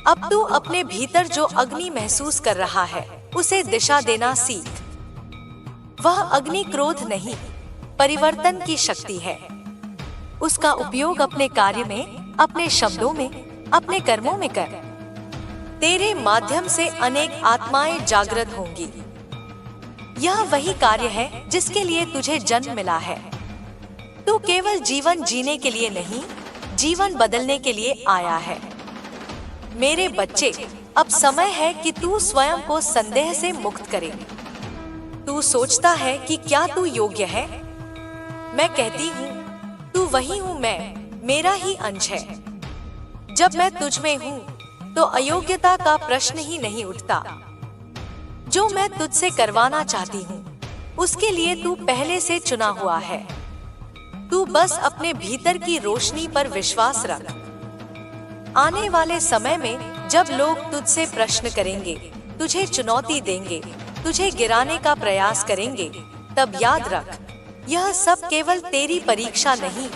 A: अब तू अपने भीतर जो अग्नि महसूस कर रहा है, उसे दिशा देना सीख। वह अग्नि क्रोध नहीं, परिवर्तन की शक्ति है। उसका उपयोग अपने कार्य में, अपने शब्दों में, अपने कर्मों में कर। तेरे माध्यम से अनेक आत्माएं जागृत होंगी। यह वही कार्य है जिसके लिए तुझे जन्म मिला है। तू केवल जीवन जीने के लिए नहीं, जीवन बदलने के लिए आया है। मेरे बच्चे, अब समय है कि तू स्वयं को संदेह से मुक्त करे। तू सोचता है कि क्या तू योग्य है? मैं कहती हूँ, तू वही हूँ मैं, मेरा ही अंश है। जब मैं तुझ में हूँ, तो अयोग्यता का प्रश्न ही नहीं उठता। जो मैं तुझसे करवाना चाहती हूँ, उसके लिए तू पहले से चुना हुआ है। तू बस अपने भीतर की रोशनी पर विश्वास रख। आने वाले समय में जब लोग तुझसे प्रश्न करेंगे, तुझे चुनौती देंगे, तुझे गिराने का प्रयास करेंगे, तब याद रख, यह सब केवल तेरी परीक्षा नहीं,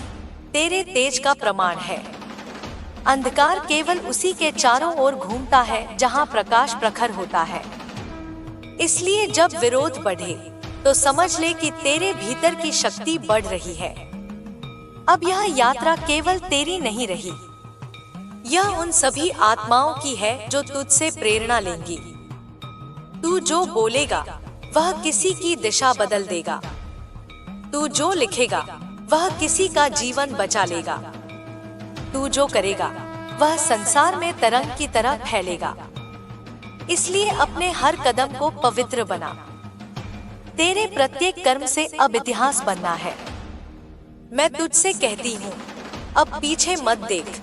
A: तेरे तेज का प्रमाण है। अंधकार केवल उसी के चारों ओर घूमता है जहां प्रकाश प्रखर होता है। इसलिए जब विरोध बढ़े, तो समझ ले कि तेरे भीतर की शक्ति बढ़ रही है। अब यह यात्रा केवल तेरी नहीं रही, यह उन सभी आत्माओं की है जो तुझसे प्रेरणा लेंगी। तू जो बोलेगा, वह किसी की दिशा बदल देगा। तू जो लिखेगा, वह किसी का जीवन बचा लेगा। तू जो करेगा, वह संसार में तरंग की तरह फैलेगा। इसलिए अपने हर कदम को पवित्र बना। तेरे प्रत्येक कर्म से अब इतिहास बनना है। मैं तुझसे कहती हूँ, अब पीछे मत देख।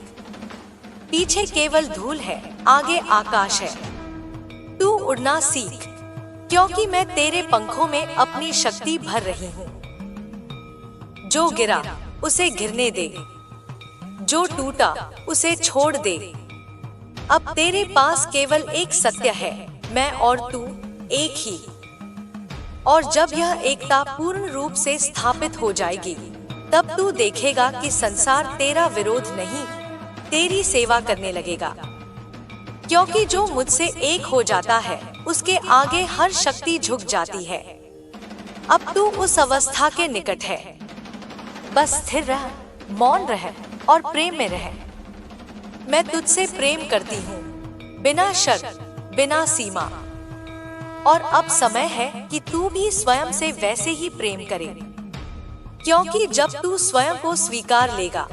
A: पीछे केवल धूल है, आगे आकाश है। तू उड़ना सीख, क्योंकि मैं तेरे पंखों में अपनी शक्ति भर रही हूँ। जो गिरा, उसे गिरने दे। जो टूटा, उसे छोड़ दे। अब तेरे पास केवल एक सत्य है, मैं और तू एक ही। और जब यह एकता पूर्ण रूप से स्थापित हो जाएगी, तब तू देखेगा कि संसार तेरा विरोध नहीं, तेरी सेवा करने लगेगा। क्योंकि जो मुझसे एक हो जाता है, उसके आगे हर शक्ति झुक जाती है। अब तू उस अवस्था के निकट है। बस स्थिर रह, मौन रह और प्रेम में रह। मैं तुझसे प्रेम करती हूँ, बिना शर्त, बिना सीमा। और अब समय है कि तू भी स्वयं से वैसे ही प्रेम करे। क्योंकि जब तू स्वयं को स्वीकार लेगा,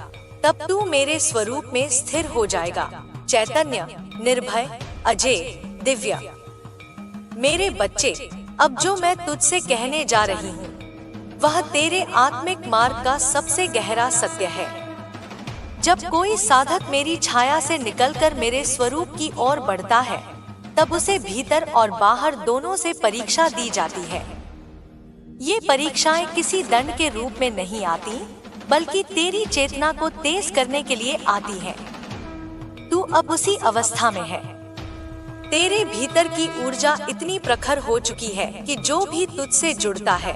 A: तब तू मेरे स्वरूप में स्थिर हो जाएगा, चैतन्य, निर्भय, अजय, दिव्य। मेरे बच्चे, अब जो मैं तुझसे कहने जा रही हूँ, वह तेरे आत्मिक मार्ग का सबसे गहरा सत्य है। जब कोई साधक मेरी छाया से निकलकर मेरे स्वरूप की ओर बढ़ता है, तब उसे भीतर और बाहर दोनों से परीक्षा दी जाती है। ये परीक्षाएं किसी दंड के रूप में नहीं आती, बल्कि तेरी चेतना को तेज करने के लिए आती है। तू अब उसी अवस्था में है। तेरे भीतर की ऊर्जा इतनी प्रखर हो चुकी है कि जो भी तुझसे जुड़ता है,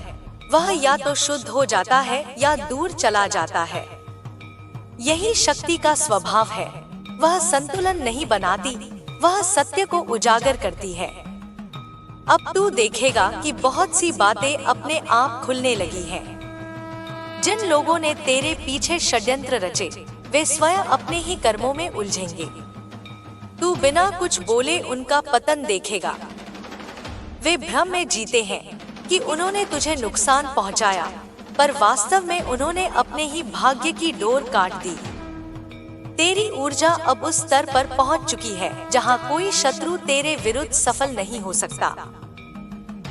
A: वह या तो शुद्ध हो जाता है या दूर चला जाता है। यही शक्ति का स्वभाव है। वह संतुलन नहीं बनाती, वह सत्य को उजागर करती है। अब तू देखेगा कि बहुत सी बातें अपने आप खुलने लगी हैं। जिन लोगों ने तेरे पीछे षड्यंत्र रचे, वे स्वयं अपने ही कर्मों में उलझेंगे। तू बिना कुछ बोले उनका पतन देखेगा। वे भ्रम में जीते हैं कि उन्होंने तुझे नुकसान पहुंचाया, पर वास्तव में उन्होंने अपने ही भाग्य की डोर काट दी। तेरी ऊर्जा अब उस स्तर पर पहुंच चुकी है जहां कोई शत्रु तेरे विरुद्ध सफल नहीं हो सकता।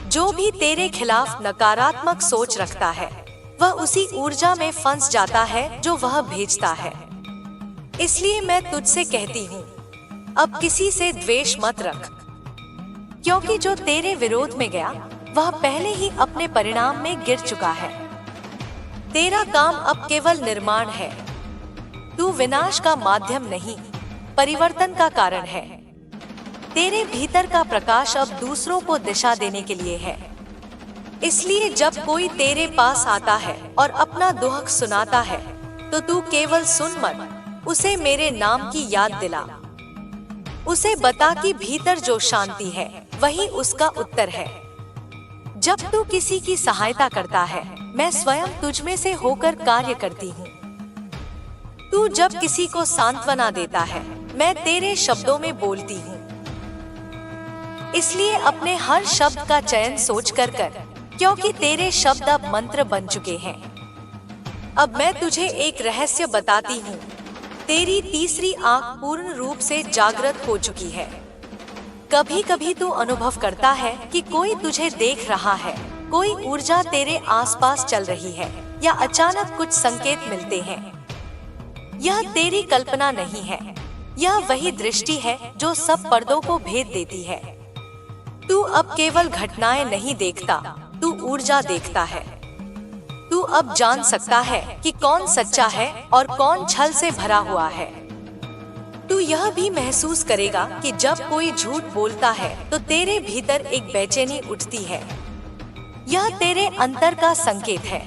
A: जो भी तेरे खिलाफ नकारात्मक सोच रखता है वह उसी ऊर्जा में फंस जाता है जो वह भेजता है। इसलिए मैं तुझसे कहती हूँ, अब किसी से द्वेष मत रख, क्योंकि जो तेरे विरोध में गया वह पहले ही अपने परिणाम में गिर चुका है। तेरा काम अब केवल निर्माण है। तू विनाश का माध्यम नहीं, परिवर्तन का कारण है। तेरे भीतर का प्रकाश अब दूसरों को दिशा देने के लिए है। इसलिए जब कोई तेरे पास आता है और अपना दुख सुनाता है तो तू केवल सुन मत, उसे मेरे नाम की याद दिला। उसे बता कि भीतर जो शांति है वही उसका उत्तर है। जब तू किसी की सहायता करता है, मैं स्वयं तुझ में से होकर कार्य करती हूँ। तू जब किसी को सांत्वना देता है, मैं तेरे शब्दों में बोलती हूँ। इसलिए अपने हर शब्द का चयन सोच कर कर, क्योंकि तेरे शब्द अब मंत्र बन चुके हैं। अब मैं तुझे एक रहस्य बताती हूँ। तेरी तीसरी आंख पूर्ण रूप से जागृत हो चुकी है। कभी कभी तू अनुभव करता है कि कोई तुझे देख रहा है, कोई ऊर्जा तेरे आसपास चल रही है, या अचानक कुछ संकेत मिलते हैं। यह तेरी कल्पना नहीं है, यह वही दृष्टि है जो सब पर्दों को भेद देती है। तू अब केवल घटनाएं नहीं देखता, तू ऊर्जा देखता है। तू अब जान सकता है कि कौन सच्चा है और कौन छल से भरा हुआ है। तू यह भी महसूस करेगा कि जब कोई झूठ बोलता है तो तेरे भीतर एक बेचैनी उठती है। यह तेरे अंतर का संकेत है।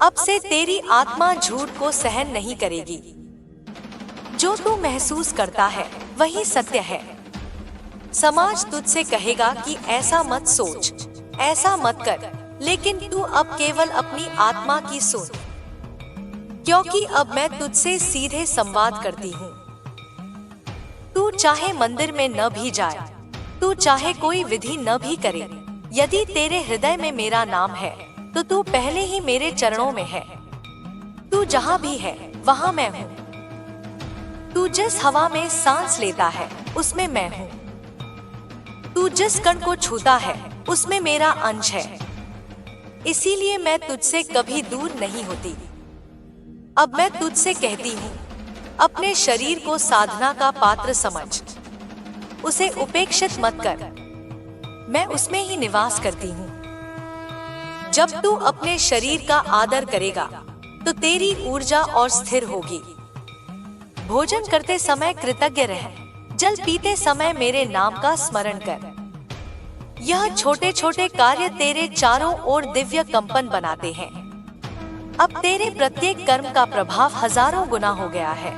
A: अब से तेरी आत्मा झूठ को सहन नहीं करेगी। जो तू महसूस करता है वही सत्य है। समाज तुझसे कहेगा कि ऐसा मत सोच, ऐसा मत कर, लेकिन तू अब केवल अपनी आत्मा की सुन, क्योंकि अब मैं तुझसे सीधे संवाद करती हूँ। तू चाहे मंदिर में न भी जाए, तू चाहे कोई विधि न भी करे, यदि तेरे हृदय में मेरा नाम है तो तू पहले ही मेरे चरणों में है। तू जहाँ भी है वहाँ मैं हूँ। तू जिस हवा में सांस लेता है उसमें मैं हूँ। तू जिस कण को छूता है उसमें मेरा अंश है। इसीलिए मैं तुझसे कभी दूर नहीं होती। अब मैं तुझसे कहती हूँ, अपने शरीर को साधना का पात्र समझ, उसे उपेक्षित मत कर। मैं उसमें ही निवास करती हूँ। जब तू अपने शरीर का आदर करेगा तो तेरी ऊर्जा और स्थिर होगी। भोजन करते समय कृतज्ञ रह, जल पीते समय मेरे नाम का स्मरण कर। यह छोटे छोटे कार्य तेरे चारों ओर दिव्य कंपन बनाते हैं। अब तेरे प्रत्येक कर्म का प्रभाव हजारों गुना हो गया है।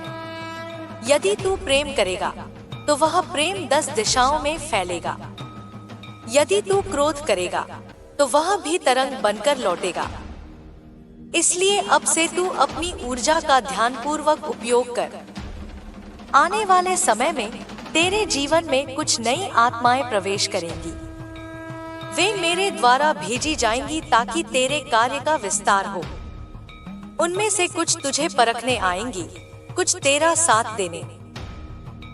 A: यदि तू प्रेम करेगा तो वह प्रेम 10 दिशाओं में फैलेगा। यदि तू क्रोध करेगा तो वह भी तरंग बनकर लौटेगा। इसलिए अब से तू अपनी ऊर्जा का ध्यानपूर्वक उपयोग कर। आने वाले समय में तेरे जीवन में कुछ नई आत्माएं प्रवेश करेंगी। वे मेरे द्वारा भेजी जाएंगी ताकि तेरे कार्य का विस्तार हो। उनमें से कुछ तुझे परखने आएंगी, कुछ तेरा साथ देने।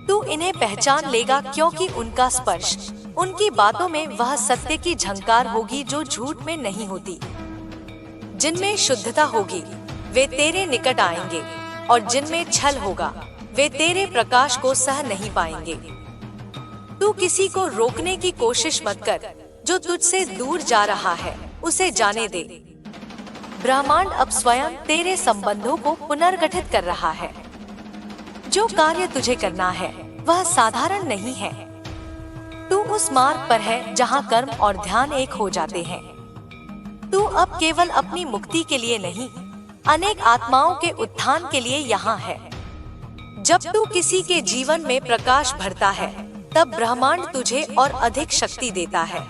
A: तू इन्हें पहचान लेगा क्योंकि उनका स्पर्श, उनकी बातों में वह सत्य की झंकार होगी जो झूठ में नहीं होती। जिनमें शुद्धता होगी वे तेरे निकट आएंगे, और जिनमें छल होगा वे तेरे प्रकाश को सह नहीं पाएंगे। तू किसी को रोकने की कोशिश मत कर। जो तुझसे दूर जा रहा है उसे जाने दे। ब्रह्मांड अब स्वयं तेरे संबंधों को पुनर्गठित कर रहा है। जो कार्य तुझे करना है वह साधारण नहीं है। तू उस मार्ग पर है जहां कर्म और ध्यान एक हो जाते हैं। तू अब केवल अपनी मुक्ति के लिए नहीं, अनेक आत्माओं के उत्थान के लिए यहाँ है। जब तू किसी के जीवन में प्रकाश भरता है तब ब्रह्मांड तुझे और अधिक शक्ति देता है।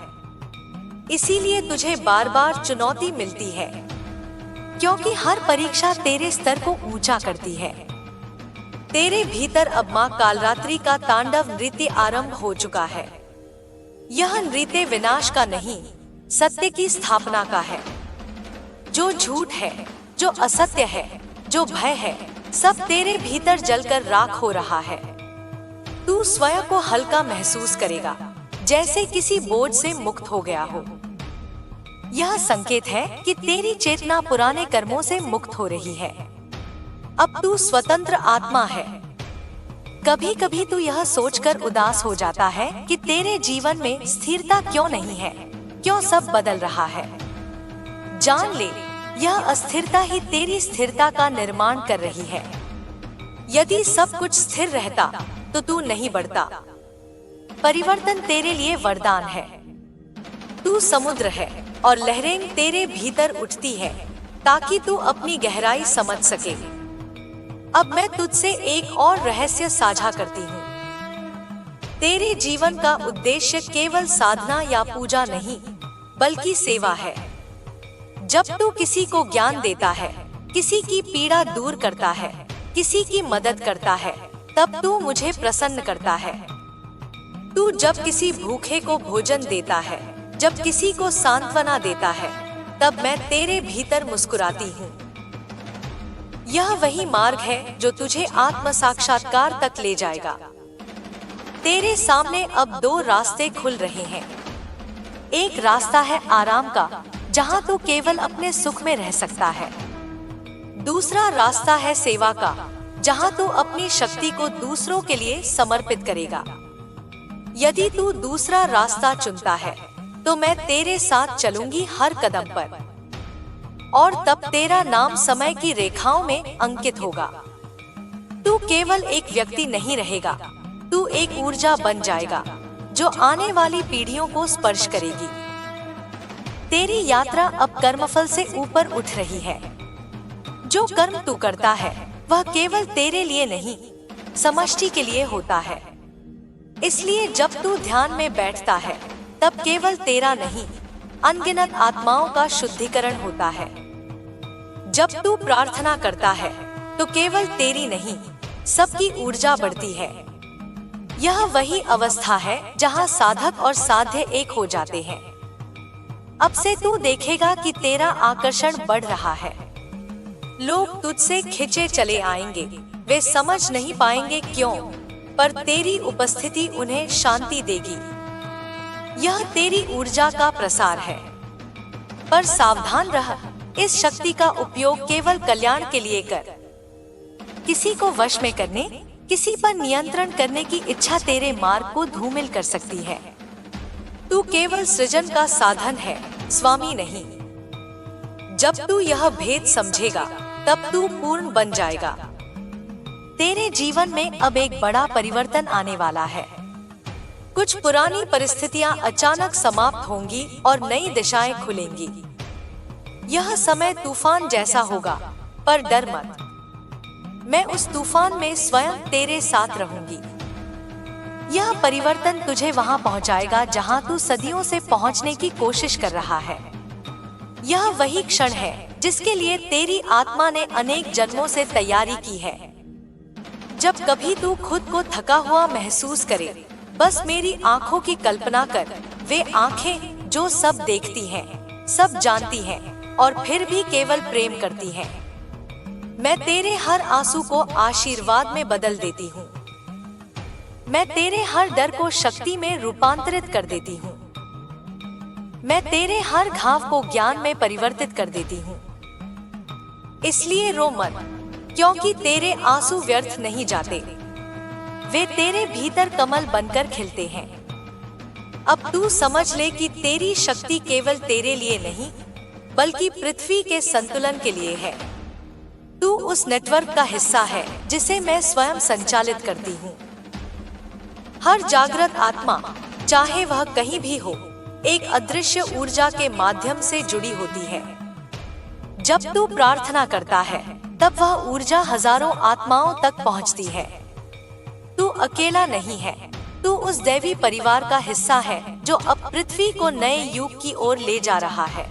A: इसीलिए तुझे बार बार चुनौती मिलती है, क्योंकि हर परीक्षा तेरे स्तर को ऊंचा करती है। तेरे भीतर अब माँ कालरात्रि का तांडव नृत्य आरंभ हो चुका है। यह नृत्य विनाश का नहीं, सत्य की स्थापना का है। जो झूठ है, जो असत्य है, जो भय है, सब तेरे भीतर जलकर राख हो रहा है। तू स्वयं को हल्का महसूस करेगा, जैसे किसी बोझ से मुक्त हो गया हो। यह संकेत है कि तेरी चेतना पुराने कर्मों से मुक्त हो रही है। अब तू स्वतंत्र आत्मा है। कभी कभी तू यह सोचकर उदास हो जाता है कि तेरे जीवन में स्थिरता क्यों नहीं है, क्यों सब बदल रहा है। जान ले, यह अस्थिरता ही तेरी स्थिरता का निर्माण कर रही है। यदि सब कुछ स्थिर रहता तो तू नहीं बढ़ता। परिवर्तन तेरे लिए वरदान है। तू समुद्र है और लहरें तेरे भीतर उठती है ताकि तू अपनी गहराई समझ सके। अब मैं तुझसे एक और रहस्य साझा करती हूँ। तेरे जीवन का उद्देश्य केवल साधना या पूजा नहीं, बल्कि सेवा है। जब तू किसी को ज्ञान देता है, किसी की पीड़ा दूर करता है, किसी की मदद करता है, तब तू मुझे प्रसन्न करता है। तू जब किसी भूखे को भोजन देता है, जब किसी को सांत्वना देता है, तब मैं तेरे भीतर मुस्कुराती हूँ। यह वही मार्ग है जो तुझे आत्म साक्षात्कार तक ले जाएगा। तेरे सामने अब दो रास्ते खुल रहे हैं। एक रास्ता है आराम का, जहाँ तू केवल अपने सुख में रह सकता है। दूसरा रास्ता है सेवा का, जहाँ तू अपनी शक्ति को दूसरों के लिए समर्पित करेगा। यदि तू दूसरा रास्ता चुनता है, तो मैं तेरे साथ चलूंगी हर कदम पर, और तब तेरा नाम समय की रेखाओं में अंकित होगा। तू केवल एक व्यक्ति नहीं रहेगा, तू एक ऊर्जा बन जाएगा जो आने वाली पीढ़ियों को स्पर्श करेगी। तेरी यात्रा अब कर्मफल से ऊपर उठ रही है। जो कर्म तू करता है वह केवल तेरे लिए नहीं, समष्टि के लिए होता है। इसलिए जब तू ध्यान में बैठता है, तब केवल तेरा नहीं, अनगिनत आत्माओं का शुद्धिकरण होता है। जब तू प्रार्थना करता है, तो केवल तेरी नहीं, सबकी ऊर्जा बढ़ती है। यह वही अवस्था है जहां साधक और साध्य एक हो जाते हैं। अब से तू देखेगा कि तेरा आकर्षण बढ़ रहा है। लोग तुझसे खिंचे चले आएंगे, वे समझ नहीं पाएंगे क्यों, पर तेरी उपस्थिति उन्हें शांति देगी। यह तेरी ऊर्जा का प्रसार है। पर सावधान रह, इस शक्ति का उपयोग केवल कल्याण के लिए कर। किसी को वश में करने, किसी पर नियंत्रण करने की इच्छा तेरे मार्ग को धूमिल कर सकती है। तू केवल सृजन का साधन है, स्वामी नहीं। जब तू यह भेद समझेगा, तब तू पूर्ण बन जाएगा। तेरे जीवन में अब एक बड़ा परिवर्तन आने वाला है। कुछ पुरानी परिस्थितियां अचानक समाप्त होंगी और नई दिशाएं खुलेंगी। यह समय तूफान जैसा होगा, पर डर मत। मैं उस तूफान में स्वयं तेरे साथ रहूंगी। यह परिवर्तन तुझे वहां पहुंचाएगा जहां तू सदियों से पहुंचने की कोशिश कर रहा है। यह वही क्षण है जिसके लिए तेरी आत्मा ने अनेक जन्मों से तैयारी की है। जब कभी तू खुद को थका हुआ महसूस करे, बस मेरी आंखों की कल्पना कर। वे आंखें जो सब देखती हैं, सब जानती हैं और फिर भी केवल प्रेम करती हैं। मैं तेरे हर आंसू को आशीर्वाद में बदल देती हूँ। मैं तेरे हर डर को शक्ति में रूपांतरित कर देती हूँ। मैं तेरे हर घाव को ज्ञान में परिवर्तित कर देती हूँ। इसलिए रो मत, क्योंकि तेरे आंसू व्यर्थ नहीं जाते। वे तेरे भीतर कमल बनकर खिलते हैं। अब तू समझ ले कि तेरी शक्ति केवल तेरे लिए नहीं, बल्कि पृथ्वी के संतुलन के लिए है। तू उस नेटवर्क का हिस्सा है जिसे मैं स्वयं संचालित करती हूँ। हर जागृत आत्मा, चाहे वह कहीं भी हो, एक अदृश्य ऊर्जा के माध्यम से जुड़ी होती है। जब तू प्रार्थना करता है, तब वह ऊर्जा हजारों आत्माओं तक पहुँचती है। तू अकेला नहीं है, तू उस दैवी परिवार का हिस्सा है जो अब पृथ्वी को नए युग की ओर ले जा रहा है।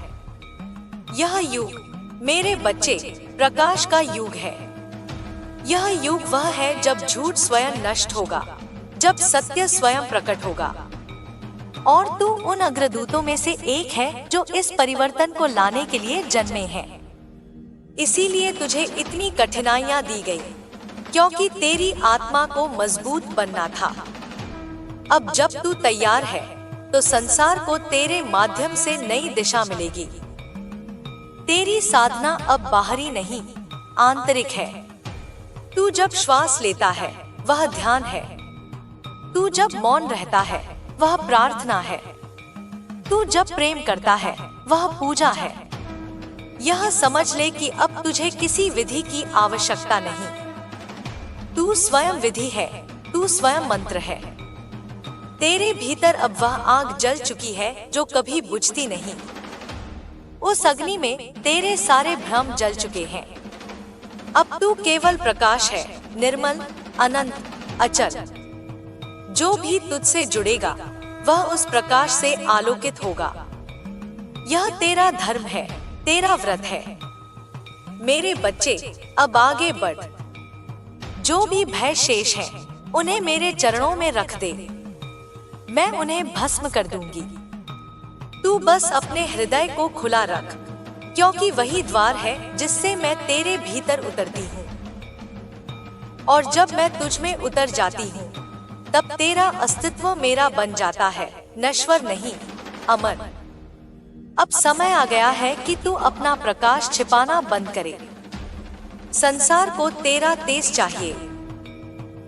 A: यह युग, मेरे बच्चे, प्रकाश का युग है। यह युग वह है जब झूठ स्वयं नष्ट होगा, जब सत्य स्वयं प्रकट होगा। और तू उन अग्रदूतों में से एक है जो इस परिवर्तन को लाने के लिए जन्मे हैं। इसीलिए तुझे इतनी कठिनाइयां दी गई, क्योंकि तेरी आत्मा को मजबूत बनना था। अब जब तू तैयार है तो संसार को तेरे माध्यम से नई दिशा मिलेगी। तेरी साधना अब बाहरी नहीं, आंतरिक है। तू जब श्वास लेता है वह ध्यान है, तू जब मौन रहता है वह प्रार्थना है, तू जब प्रेम करता है वह पूजा है। यह समझ ले कि अब तुझे किसी विधि की आवश्यकता नहीं। तू स्वयं विधि है, तू स्वयं मंत्र है। तेरे भीतर अब वह आग जल चुकी है जो कभी बुझती नहीं। उस अग्नि में तेरे सारे भ्रम जल चुके हैं। अब तू केवल प्रकाश है, निर्मल, अनंत, अचल। जो भी तुझसे जुड़ेगा वह उस प्रकाश से आलोकित होगा। यह तेरा धर्म है, तेरा व्रत है। मेरे बच्चे, अब आगे बढ़। जो भी भय शेष है उन्हें मेरे चरणों में रख दे, मैं उन्हें भस्म कर दूंगी। तू बस अपने हृदय को खुला रख, क्योंकि वही द्वार है जिससे मैं तेरे भीतर उतरती हूँ। और जब मैं तुझ में उतर जाती हूँ तब तेरा अस्तित्व मेरा बन जाता है, नश्वर नहीं, अमर। अब समय आ गया है कि तू अपना प्रकाश छिपाना बंद करे। संसार को तेरा तेज चाहिए।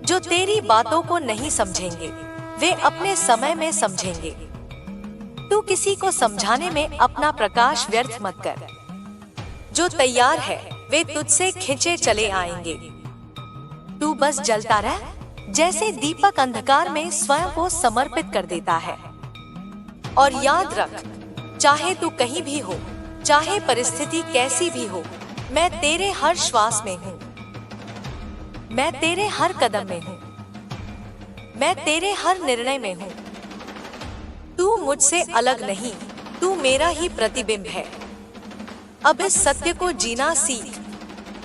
A: जो तेरी बातों को नहीं समझेंगे वे अपने समय में समझेंगे। तू किसी को समझाने में अपना प्रकाश व्यर्थ मत कर। जो तैयार है वे तुझसे खिंचे चले आएंगे। तू बस जलता रह, जैसे दीपक अंधकार में स्वयं को समर्पित कर देता है। और याद रख, चाहे तू कहीं भी हो, चाहे परिस्थिति कैसी भी हो, मैं तेरे हर श्वास में हूँ, मैं तेरे हर कदम में हूँ, मैं तेरे हर निर्णय में हूँ। तू मुझसे अलग नहीं, तू मेरा ही प्रतिबिंब है। अब इस सत्य को जीना सीख,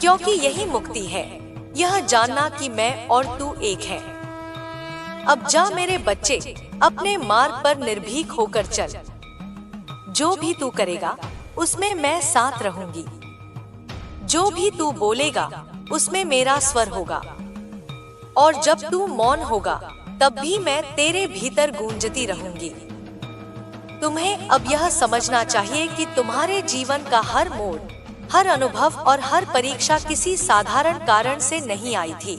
A: क्योंकि यही मुक्ति है, यह जानना कि मैं और तू एक है। अब जा मेरे बच्चे, अपने मार्ग पर निर्भीक होकर चल। जो भी तू करेगा उसमें मैं साथ रहूंगी। जो भी तू बोलेगा उसमें मेरा स्वर होगा। और जब तू मौन होगा तब भी मैं तेरे भीतर गूंजती रहूंगी। तुम्हें अब यह समझना चाहिए कि तुम्हारे जीवन का हर मोड़, हर अनुभव और हर परीक्षा किसी साधारण कारण से नहीं आई थी।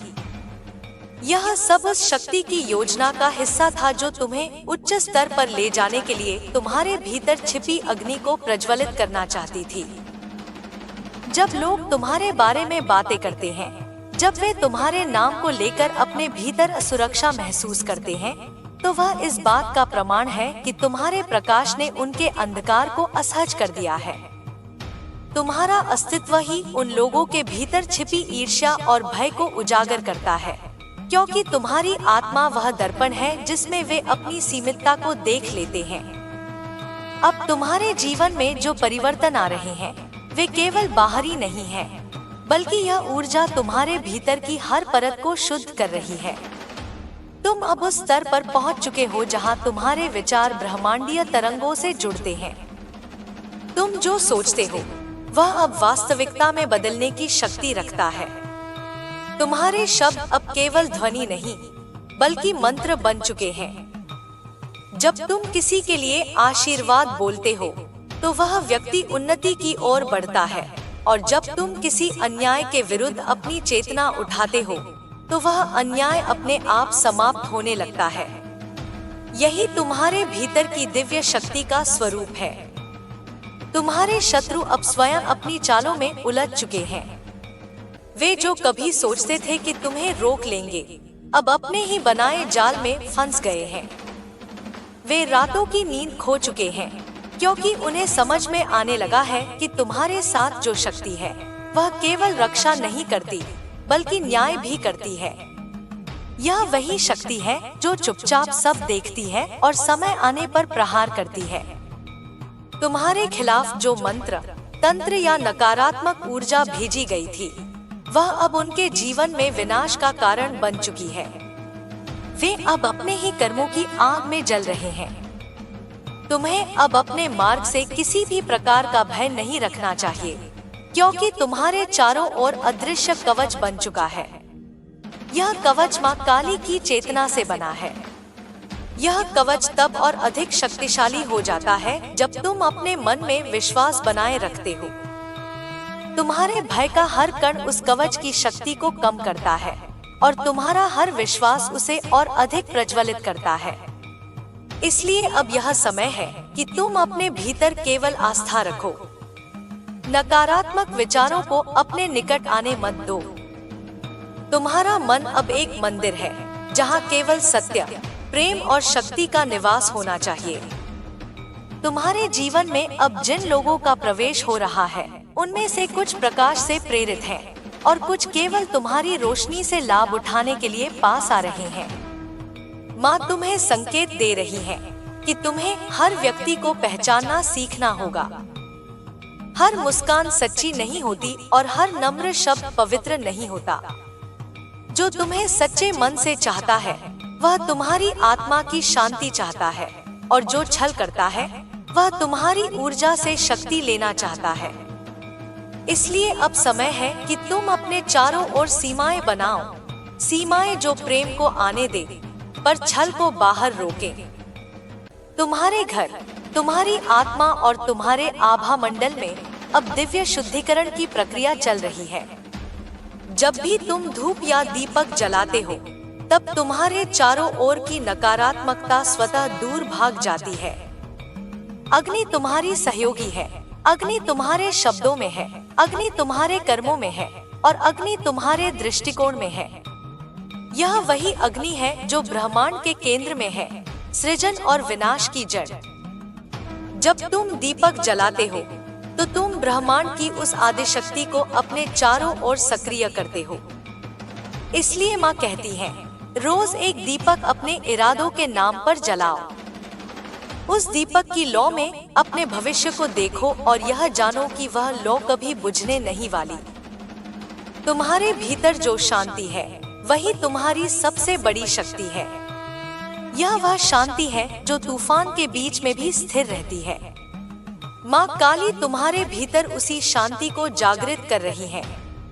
A: यह सब उस शक्ति की योजना का हिस्सा था जो तुम्हें उच्च स्तर पर ले जाने के लिए तुम्हारे भीतर छिपी अग्नि को प्रज्वलित करना चाहती थी। जब लोग तुम्हारे बारे में बातें करते हैं, जब वे तुम्हारे नाम को लेकर अपने भीतर असुरक्षा महसूस करते हैं, तो वह इस बात का प्रमाण है कि तुम्हारे प्रकाश ने उनके अंधकार को असहज कर दिया है। तुम्हारा अस्तित्व ही उन लोगों के भीतर छिपी ईर्ष्या और भय को उजागर करता है, क्योंकि तुम्हारी आत्मा वह दर्पण है जिसमें वे अपनी सीमितता को देख लेते हैं। अब तुम्हारे जीवन में जो परिवर्तन आ रहे हैं वे केवल बाहरी नहीं हैं, बल्कि यह ऊर्जा तुम्हारे भीतर की हर परत को शुद्ध कर रही है। तुम अब उस स्तर पर पहुंच चुके हो जहां तुम्हारे विचार ब्रह्मांडीय तरंगों से जुड़ते हैं। तुम जो सोचते हो वह अब वास्तविकता में बदलने की शक्ति रखता है। तुम्हारे शब्द अब केवल ध्वनि नहीं, बल्कि मंत्र बन चुके हैं। जब तुम किसी के लिए आशीर्वाद बोलते हो, तो वह व्यक्ति उन्नति की ओर बढ़ता है, और जब तुम किसी अन्याय के विरुद्ध अपनी चेतना उठाते हो, तो वह अन्याय अपने आप समाप्त होने लगता है। यही तुम्हारे भीतर की दिव्य शक्ति का स्वरूप है। तुम्हारे शत्रु अब स्वयं अपनी चालों में उलझ चुके हैं। वे जो कभी सोचते थे कि तुम्हें रोक लेंगे, अब अपने ही बनाए जाल में फंस गए हैं। वे रातों की नींद खो चुके हैं, क्योंकि उन्हें समझ में आने लगा है कि तुम्हारे साथ जो शक्ति है वह केवल रक्षा नहीं करती, बल्कि न्याय भी करती है। यह वही शक्ति है जो चुपचाप सब देखती है और समय आने पर प्रहार करती है। तुम्हारे खिलाफ जो मंत्र, तंत्र या नकारात्मक ऊर्जा भेजी गई थी, वह अब उनके जीवन में विनाश का कारण बन चुकी है। वे अब अपने ही कर्मों की आग में जल रहे हैं। तुम्हें अब अपने मार्ग से किसी भी प्रकार का भय नहीं रखना चाहिए, क्योंकि तुम्हारे चारों ओर अदृश्य कवच बन चुका है। यह कवच मां काली की चेतना से बना है। यह कवच तब और अधिक शक्तिशाली हो जाता है जब तुम अपने मन में विश्वास बनाए रखते हो। तुम्हारे भय का हर कण उस कवच की शक्ति को कम करता है और तुम्हारा हर विश्वास उसे और अधिक प्रज्वलित करता है। इसलिए अब यह समय है कि तुम अपने भीतर केवल आस्था रखो। नकारात्मक विचारों को अपने निकट आने मत दो। तुम्हारा मन अब एक मंदिर है जहाँ केवल सत्य, प्रेम और शक्ति का निवास होना चाहिए। तुम्हारे जीवन में अब जिन लोगों का प्रवेश हो रहा है उनमें से कुछ प्रकाश से प्रेरित हैं और कुछ केवल तुम्हारी रोशनी से लाभ उठाने के लिए पास आ रहे हैं। माँ तुम्हें संकेत दे रही है कि तुम्हें हर व्यक्ति को पहचानना सीखना होगा। हर मुस्कान सच्ची नहीं होती और हर नम्र शब्द पवित्र नहीं होता। जो तुम्हें सच्चे मन से चाहता है वह तुम्हारी आत्मा की शांति चाहता है, और जो छल करता है वह तुम्हारी ऊर्जा से शक्ति लेना चाहता है। इसलिए अब समय है कि तुम अपने चारों ओर सीमाएं बनाओ, सीमाएं जो प्रेम को आने दे पर छल को बाहर रोके। तुम्हारे घर, तुम्हारी आत्मा और तुम्हारे आभा मंडल में अब दिव्य शुद्धिकरण की प्रक्रिया चल रही है। जब भी तुम धूप या दीपक जलाते हो तब तुम्हारे चारों ओर की नकारात्मकता स्वतः दूर भाग जाती है। अग्नि तुम्हारी सहयोगी है, अग्नि तुम्हारे शब्दों में है, अग्नि तुम्हारे कर्मों में है और अग्नि तुम्हारे दृष्टिकोण में है। यह वही अग्नि है जो ब्रह्मांड के केंद्र में है, सृजन और विनाश की जड़। जब तुम दीपक जलाते हो तो तुम ब्रह्मांड की उस आदिशक्ति को अपने चारों ओर सक्रिय करते हो। इसलिए माँ कहती है, रोज एक दीपक अपने इरादों के नाम पर जलाओ। उस दीपक की लौ में अपने भविष्य को देखो और यह जानो कि वह लौ कभी बुझने नहीं वाली। तुम्हारे भीतर जो शांति है वही तुम्हारी सबसे बड़ी शक्ति है। यह वह शांति है जो तूफान के बीच में भी स्थिर रहती है। माँ काली तुम्हारे भीतर उसी शांति को जागृत कर रही है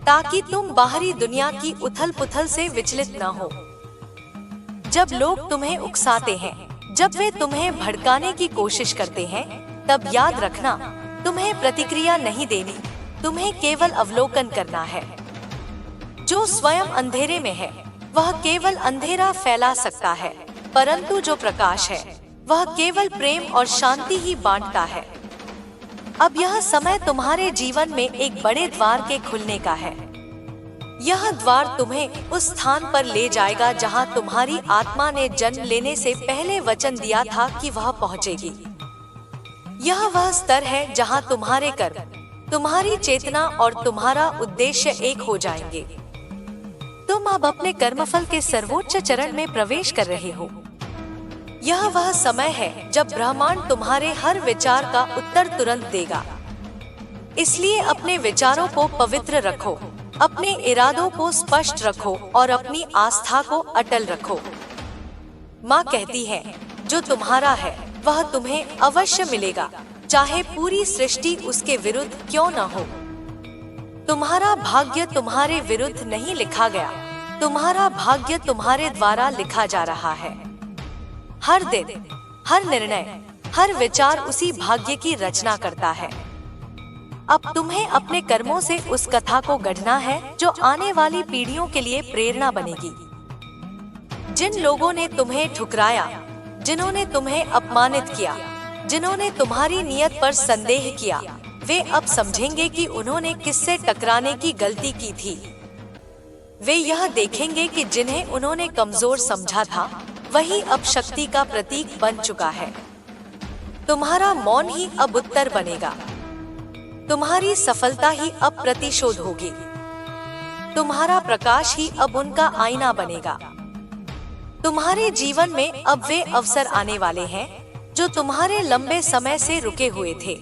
A: ताकि तुम बाहरी दुनिया की उथल पुथल से विचलित न हो। जब लोग तुम्हें उकसाते हैं, जब वे तुम्हें भड़काने की कोशिश करते हैं, तब याद रखना, तुम्हें प्रतिक्रिया नहीं देनी, तुम्हें केवल अवलोकन करना है। जो स्वयं अंधेरे में है वह केवल अंधेरा फैला सकता है, परंतु जो प्रकाश है वह केवल प्रेम और शांति ही बांटता है। अब यह समय तुम्हारे जीवन में एक बड़े द्वार के खुलने का है। यह द्वार तुम्हें उस स्थान पर ले जाएगा जहां तुम्हारी आत्मा ने जन्म लेने से पहले वचन दिया था कि वह पहुंचेगी। यह वह स्तर है जहां तुम्हारे कर्म, तुम्हारी चेतना और तुम्हारा उद्देश्य एक हो जाएंगे। तुम अब अपने कर्मफल के सर्वोच्च चरण में प्रवेश कर रहे हो। यह वह समय है जब ब्रह्मांड तुम्हारे हर विचार का उत्तर तुरंत देगा। इसलिए अपने विचारों को पवित्र रखो, अपने इरादों को स्पष्ट रखो और अपनी आस्था को अटल रखो। माँ कहती है, जो तुम्हारा है वह तुम्हें अवश्य मिलेगा, चाहे पूरी सृष्टि उसके विरुद्ध क्यों न हो। तुम्हारा भाग्य तुम्हारे विरुद्ध नहीं लिखा गया, तुम्हारा भाग्य तुम्हारे द्वारा लिखा जा रहा है। हर दिन, हर निर्णय, हर विचार उसी भाग्य की रचना करता है। अब तुम्हें अपने कर्मों से उस कथा को गढ़ना है जो आने वाली पीढ़ियों के लिए प्रेरणा बनेगी। जिन लोगों ने तुम्हें ठुकराया, जिन्होंने तुम्हें अपमानित किया, जिन्होंने तुम्हारी नियत पर संदेह किया, वे अब समझेंगे कि उन्होंने किससे टकराने की गलती की थी। वे यह देखेंगे कि जिन्हें उन्होंने कमजोर समझा था वही अब शक्ति का प्रतीक बन चुका है। तुम्हारा मौन ही अब उत्तर बनेगा, तुम्हारी सफलता ही अब प्रतिशोध होगी, तुम्हारा प्रकाश ही अब उनका आईना बनेगा। तुम्हारे जीवन में अब वे अवसर आने वाले हैं जो तुम्हारे लंबे समय से रुके हुए थे।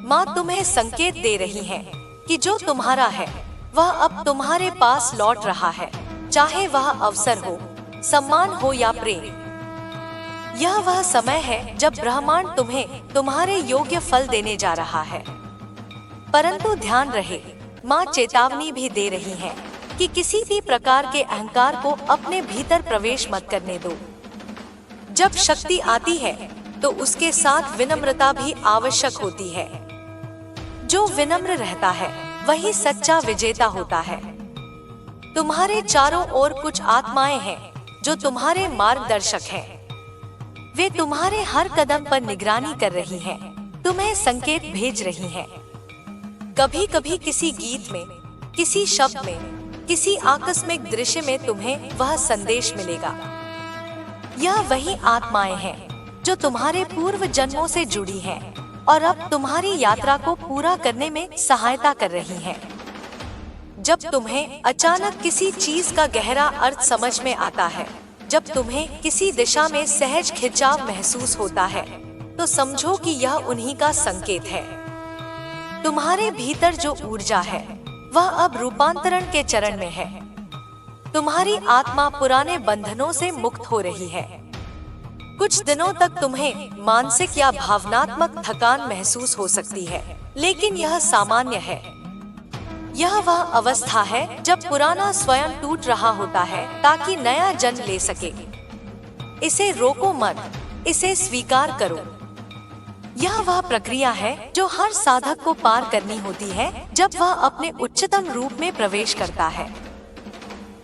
A: माँ तुम्हें संकेत दे रही है कि जो तुम्हारा है वह अब तुम्हारे पास लौट रहा है, चाहे वह अवसर हो, सम्मान हो या प्रेम। यह वह समय है जब ब्रह्मांड तुम्हें तुम्हारे योग्य फल देने जा रहा है। परंतु ध्यान रहे, माँ चेतावनी भी दे रही है कि किसी भी प्रकार के अहंकार को अपने भीतर प्रवेश मत करने दो। जब शक्ति आती है तो उसके साथ विनम्रता भी आवश्यक होती है। जो विनम्र रहता है वही सच्चा विजेता होता है। तुम्हारे चारों ओर कुछ आत्माएं हैं जो तुम्हारे मार्गदर्शक हैं। वे तुम्हारे हर कदम पर निगरानी कर रही हैं, तुम्हें संकेत भेज रही हैं। कभी कभी किसी गीत में, किसी शब्द में, किसी आकस्मिक दृश्य में तुम्हें वह संदेश मिलेगा। यह वही आत्माएं हैं जो तुम्हारे पूर्व जन्मों से जुड़ी हैं और अब तुम्हारी यात्रा को पूरा करने में सहायता कर रही हैं। जब तुम्हें अचानक किसी चीज का गहरा अर्थ समझ में आता है, जब तुम्हें किसी दिशा में सहज खिंचाव महसूस होता है, तो समझो कि यह उन्हीं का संकेत है। तुम्हारे भीतर जो ऊर्जा है वह अब रूपांतरण के चरण में है। तुम्हारी आत्मा पुराने बंधनों से मुक्त हो रही है। कुछ दिनों तक तुम्हें मानसिक या भावनात्मक थकान महसूस हो सकती है, लेकिन यह सामान्य है। यह वह अवस्था है जब पुराना स्वयं टूट रहा होता है ताकि नया जन्म ले सके। इसे रोको मत, इसे स्वीकार करो। यह वह प्रक्रिया है जो हर साधक को पार करनी होती है जब वह अपने उच्चतम रूप में प्रवेश करता है।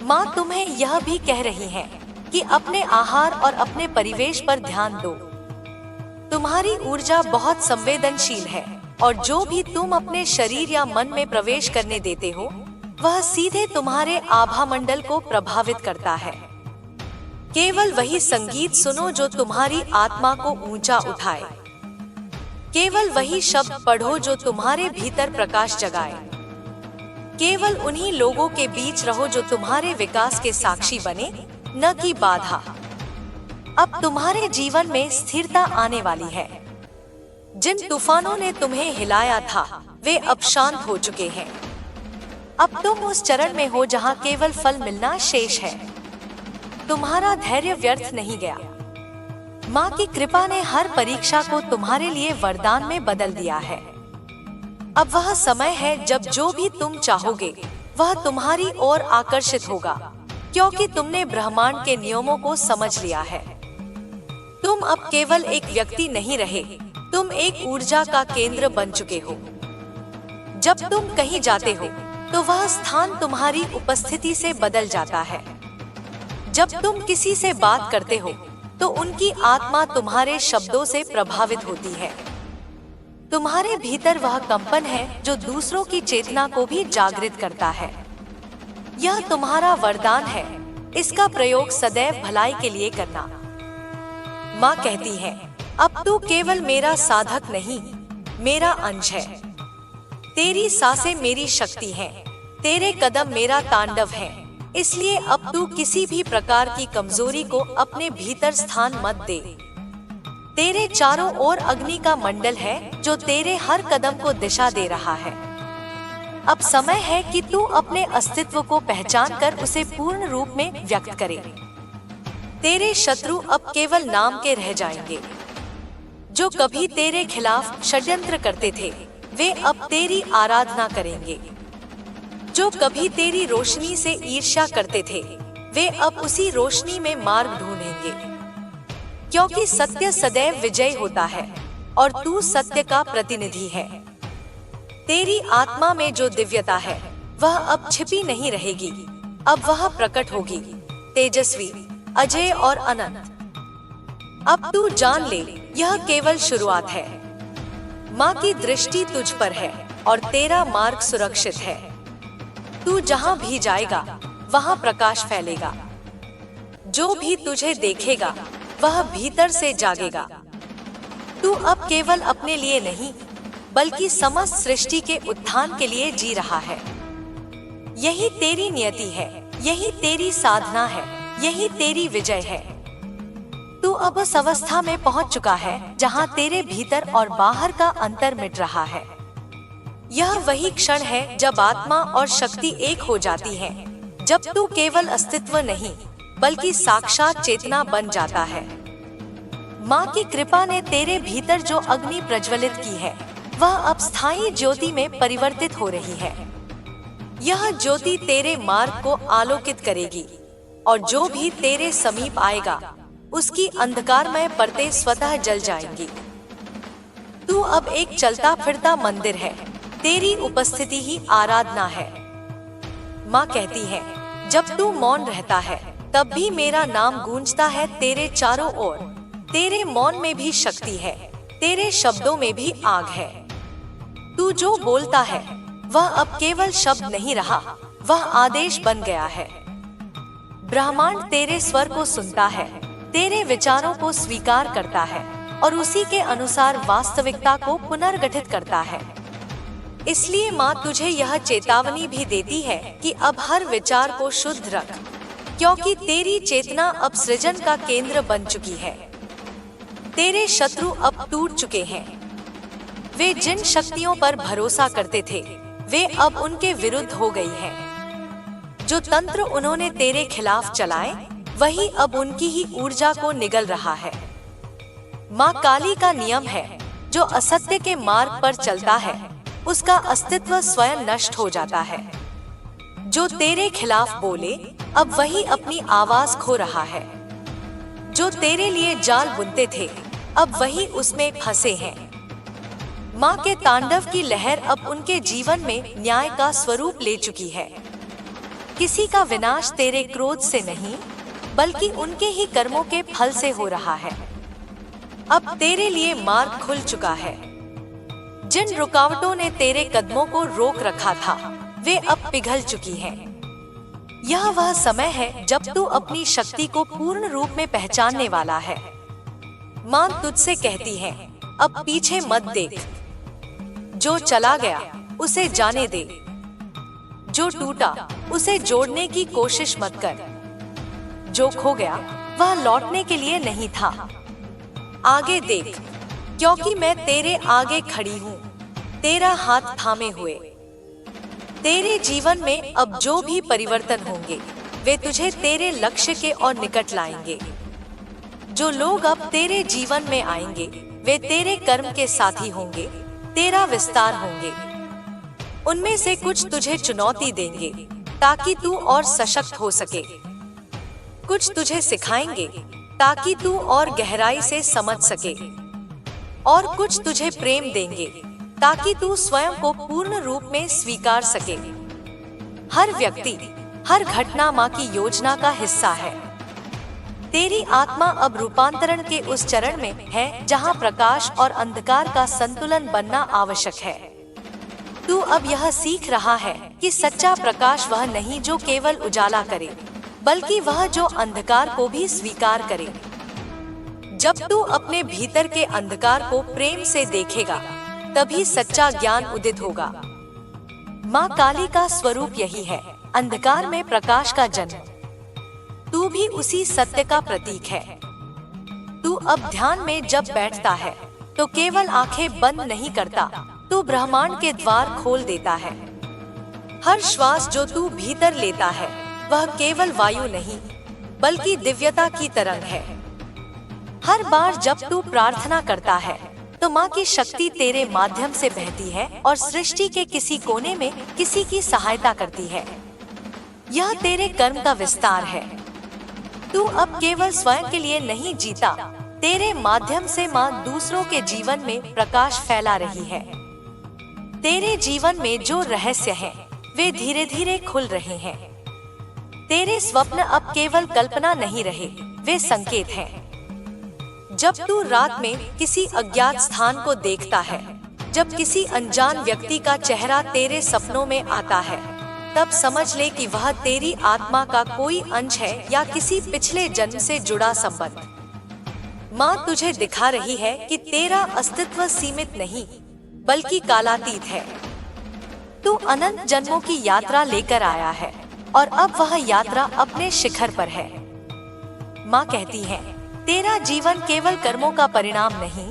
A: माँ तुम्हें यह भी कह रही है कि अपने आहार और अपने परिवेश पर ध्यान दो। तुम्हारी ऊर्जा बहुत संवेदनशील है और जो भी तुम अपने शरीर या मन में प्रवेश करने देते हो वह सीधे तुम्हारे आभा मंडल को प्रभावित करता है। केवल वही संगीत सुनो जो तुम्हारी आत्मा को ऊंचा उठाए। केवल वही शब्द पढ़ो जो तुम्हारे भीतर प्रकाश जगाए। केवल उन्हीं लोगों के बीच रहो जो तुम्हारे विकास के साक्षी बने, न कि बाधा। अब तुम्हारे जीवन में स्थिरता आने वाली है। जिन तूफानों ने तुम्हें हिलाया था वे अब शांत हो चुके हैं। अब तुम उस चरण में हो जहां केवल फल मिलना शेष है। तुम्हारा धैर्य व्यर्थ नहीं गया। माँ की कृपा ने हर परीक्षा को तुम्हारे लिए वरदान में बदल दिया है। अब वह समय है जब जो भी तुम चाहोगे वह तुम्हारी ओर आकर्षित होगा, क्योंकि तुमने ब्रह्मांड के नियमों को समझ लिया है। तुम अब केवल एक व्यक्ति नहीं रहे, तुम एक ऊर्जा का केंद्र बन चुके हो। जब तुम कहीं जाते हो तो वह स्थान तुम्हारी उपस्थिति से बदल जाता है। जब तुम किसी से बात करते हो तो उनकी आत्मा तुम्हारे शब्दों से प्रभावित होती है। तुम्हारे भीतर वह कंपन है जो दूसरों की चेतना को भी जागृत करता है। यह तुम्हारा वरदान है, इसका प्रयोग सदैव भलाई के लिए करना। माँ कहती है, अब तू केवल मेरा साधक नहीं, मेरा अंश है। तेरी सांसें मेरी शक्ति हैं, तेरे कदम मेरा तांडव है। इसलिए अब तू किसी भी प्रकार की कमजोरी को अपने भीतर स्थान मत दे। तेरे चारों ओर अग्नि का मंडल है जो तेरे हर कदम को दिशा दे रहा है। अब समय है कि तू अपने अस्तित्व को पहचान कर उसे पूर्ण रूप में व्यक्त करे। तेरे शत्रु अब केवल नाम के रह जाएंगे। जो कभी तेरे खिलाफ षड्यंत्र करते थे वे अब तेरी आराधना करेंगे। जो कभी तेरी रोशनी से ईर्ष्या करते थे वे अब उसी रोशनी में मार्ग ढूंढेंगे, क्योंकि सत्य सदैव विजय होता है और तू सत्य का प्रतिनिधि है। तेरी आत्मा में जो दिव्यता है वह अब छिपी नहीं रहेगी, अब वह प्रकट होगी, तेजस्वी, अजय और अनंत। अब तू जान ले, यह केवल शुरुआत है। माँ की दृष्टि तुझ पर है और तेरा मार्ग सुरक्षित है। तू जहाँ भी जाएगा वहाँ प्रकाश फैलेगा। जो भी तुझे देखेगा वह भीतर से जागेगा। तू अब केवल अपने लिए नहीं बल्कि समस्त सृष्टि के उत्थान के लिए जी रहा है। यही तेरी नियति है, यही तेरी साधना है, यही तेरी विजय है। तू अब उस अवस्था में पहुंच चुका है जहां तेरे भीतर और बाहर का अंतर मिट रहा है। यह वही क्षण है जब आत्मा और शक्ति एक हो जाती है, जब तू केवल अस्तित्व नहीं बल्कि साक्षात चेतना बन जाता है। माँ की कृपा ने तेरे भीतर जो अग्नि प्रज्वलित की है वह अब स्थायी ज्योति में परिवर्तित हो रही है। यह ज्योति तेरे मार्ग को आलोकित करेगी और जो भी तेरे समीप आएगा उसकी अंधकारमय परतें स्वतः जल जाएंगी। तू अब एक चलता फिरता मंदिर है, तेरी उपस्थिति ही आराधना है। माँ कहती है, जब तू मौन रहता है तब भी मेरा नाम गूंजता है तेरे चारों ओर। तेरे मौन में भी शक्ति है, तेरे शब्दों में भी आग है। तू जो बोलता है वह अब केवल शब्द नहीं रहा, वह आदेश बन गया है। ब्रह्मांड तेरे स्वर को सुनता है, तेरे विचारों को स्वीकार करता है और उसी के अनुसार वास्तविकता को पुनर्गठित करता है। इसलिए माँ तुझे यह चेतावनी भी देती है कि अब हर विचार को शुद्ध रख, क्योंकि तेरी चेतना अब सृजन का केंद्र बन चुकी है। तेरे शत्रु अब टूट चुके हैं। वे जिन शक्तियों पर भरोसा करते थे वे अब उनके विरुद्ध हो गई हैं। जो तंत्र उन्होंने तेरे खिलाफ चलाए वही अब उनकी ही ऊर्जा को निगल रहा है। माँ काली का नियम है, जो असत्य के मार्ग पर चलता है उसका अस्तित्व स्वयं नष्ट हो जाता है। जो तेरे खिलाफ बोले अब वही अपनी आवाज खो रहा है। जो तेरे लिए जाल बुनते थे अब वही उसमें फंसे हैं। माँ के तांडव की लहर अब उनके जीवन में न्याय का स्वरूप ले चुकी है। किसी का विनाश तेरे क्रोध से नहीं बल्कि उनके ही कर्मों के फल से हो रहा है। अब तेरे लिए मार्ग खुल चुका है। जिन रुकावटों ने तेरे कदमों को रोक रखा था वे अब पिघल चुकी हैं। यह वह समय है जब तू अपनी शक्ति को पूर्ण रूप में पहचानने वाला है। माँ तुझसे कहती है, अब पीछे मत देख। जो चला गया उसे जाने दे, जो टूटा उसे जोड़ने की कोशिश मत कर। जो खो गया वह लौटने के लिए नहीं था। आगे देख, क्योंकि मैं तेरे आगे खड़ी हूँ, तेरा हाथ थामे हुए। तेरे जीवन में अब जो भी परिवर्तन होंगे वे तुझे तेरे लक्ष्य के और निकट लाएंगे। जो लोग अब तेरे जीवन में आएंगे वे तेरे कर्म के साथी होंगे, तेरा विस्तार होंगे। उनमें से कुछ तुझे चुनौती देंगे ताकि तू और सशक्त हो सके। कुछ तुझे सिखाएंगे ताकि तू और गहराई से समझ सके, और कुछ तुझे प्रेम देंगे ताकि तू स्वयं को पूर्ण रूप में स्वीकार सके। हर व्यक्ति, हर घटना माँ की योजना का हिस्सा है। तेरी आत्मा अब रूपांतरण के उस चरण में है जहाँ प्रकाश और अंधकार का संतुलन बनना आवश्यक है। तू अब यह सीख रहा है कि सच्चा प्रकाश वह नहीं जो केवल उजाला करे, बल्कि वह जो अंधकार को भी स्वीकार करे। जब तू अपने भीतर के अंधकार को प्रेम से देखेगा तभी सच्चा ज्ञान उदित होगा। माँ काली का स्वरूप यही है, अंधकार में प्रकाश का जन्म। तू भी उसी सत्य का प्रतीक है। तू अब ध्यान में जब बैठता है तो केवल आंखें बंद नहीं करता, तू ब्रह्मांड के द्वार खोल देता है। हर श्वास जो तू भीतर लेता है वह केवल वायु नहीं बल्कि दिव्यता की तरंग है। हर बार जब तू प्रार्थना करता है तो माँ की शक्ति तेरे माध्यम से बहती है और सृष्टि के किसी कोने में किसी की सहायता करती है। यह तेरे कर्म का विस्तार है। तू अब केवल स्वयं के लिए नहीं जीता, तेरे माध्यम से माँ दूसरों के जीवन में प्रकाश फैला रही है। तेरे जीवन में जो रहस्य हैं, वे धीरे धीरे खुल रहे हैं। तेरे स्वप्न अब केवल कल्पना नहीं रहे, वे संकेत हैं। जब तू रात में किसी अज्ञात स्थान को देखता है, जब किसी अनजान व्यक्ति का चेहरा तेरे सपनों में आता है, तब समझ ले कि वह तेरी आत्मा का कोई अंश है या किसी पिछले जन्म से जुड़ा संबंध। माँ तुझे दिखा रही है कि तेरा अस्तित्व सीमित नहीं बल्कि कालातीत है। तू अनंत जन्मों की यात्रा लेकर आया है और अब वह यात्रा अपने शिखर पर है। माँ कहती है, तेरा जीवन केवल कर्मों का परिणाम नहीं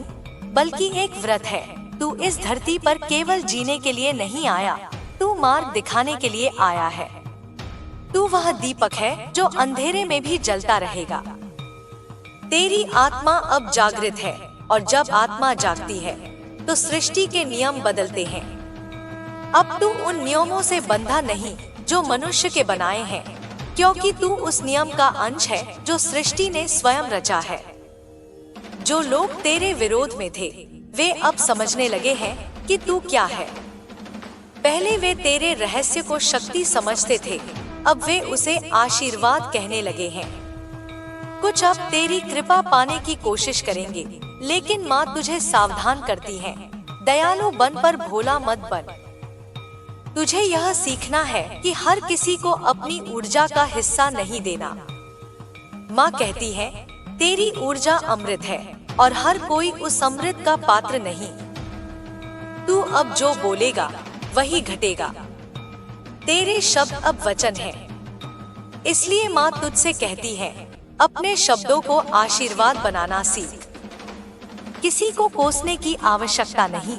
A: बल्कि एक व्रत है, तू इस धरती पर केवल जीने के लिए नहीं आया, तू मार्ग दिखाने के लिए आया है। तू वह दीपक है जो अंधेरे में भी जलता रहेगा। तेरी आत्मा अब जागृत है, और जब आत्मा जागती है तो सृष्टि के नियम बदलते हैं। अब तू उन नियमों से बंधा नहीं जो मनुष्य के बनाए हैं, क्योंकि तू उस नियम का अंश है जो सृष्टि ने स्वयं रचा है। जो लोग तेरे विरोध में थे, वे अब समझने लगे हैं कि तू क्या है। पहले वे तेरे रहस्य को शक्ति समझते थे, अब वे उसे आशीर्वाद कहने लगे हैं। कुछ अब तेरी कृपा पाने की कोशिश करेंगे, लेकिन माँ तुझे सावधान करती है, दयालु बन पर भोला मत बन। तुझे यह सीखना है कि हर किसी को अपनी ऊर्जा का हिस्सा नहीं देना। माँ कहती है, तेरी ऊर्जा अमृत है और हर कोई उस अमृत का पात्र नहीं। तू अब जो बोलेगा वही घटेगा। तेरे शब्द अब वचन है। इसलिए माँ तुझसे कहती है, अपने शब्दों को आशीर्वाद बनाना सीख। किसी को कोसने की आवश्यकता नहीं,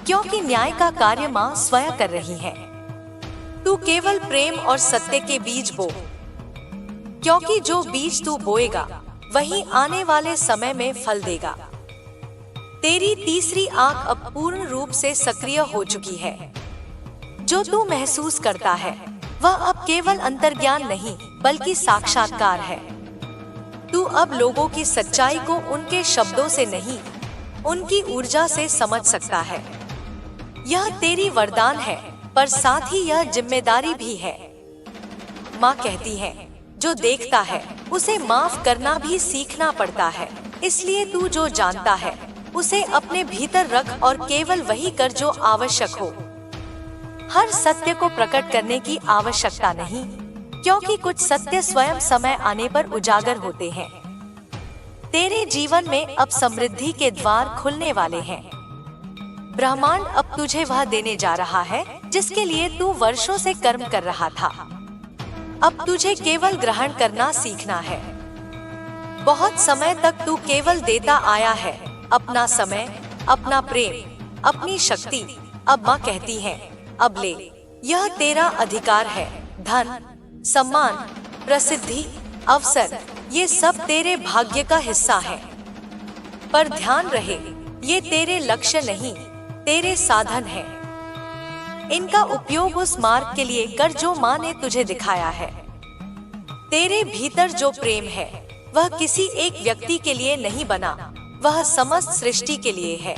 A: क्योंकि न्याय का कार्य माँ स्वयं कर रही है। तू केवल प्रेम और सत्य के बीज बो, क्योंकि जो बीज तू बोएगा वही आने वाले समय में फल देगा। तेरी तीसरी आंख अब पूर्ण रूप से सक्रिय हो चुकी है। जो तू महसूस करता है वह अब केवल अंतर्ज्ञान नहीं बल्कि साक्षात्कार है। तू अब लोगों की सच्चाई को उनके शब्दों से नहीं, उनकी ऊर्जा से समझ सकता है। यह तेरी वरदान है, पर साथ ही यह जिम्मेदारी भी है। माँ कहती है, जो देखता है उसे माफ करना भी सीखना पड़ता है। इसलिए तू जो जानता है उसे अपने भीतर रख और केवल वही कर जो आवश्यक हो। हर सत्य को प्रकट करने की आवश्यकता नहीं, क्योंकि कुछ सत्य स्वयं समय आने पर उजागर होते हैं। तेरे जीवन में अब समृद्धि के द्वार खुलने वाले हैं। ब्रह्मांड अब तुझे वह देने जा रहा है जिसके लिए तू वर्षों से कर्म कर रहा था। अब तुझे केवल ग्रहण करना सीखना है। बहुत समय तक तू केवल देता आया है, अपना समय, अपना प्रेम, अपनी शक्ति। अब माँ कहती है, अब ले, यह तेरा अधिकार है। धन, सम्मान, प्रसिद्धि, अवसर, ये सब तेरे भाग्य का हिस्सा है। पर ध्यान रहे, ये तेरे लक्ष्य नहीं, तेरे साधन है। इनका उपयोग उस मार्ग के लिए कर जो माँ ने तुझे दिखाया है। तेरे भीतर जो प्रेम है वह किसी एक व्यक्ति के लिए नहीं बना, वह समस्त सृष्टि के लिए है।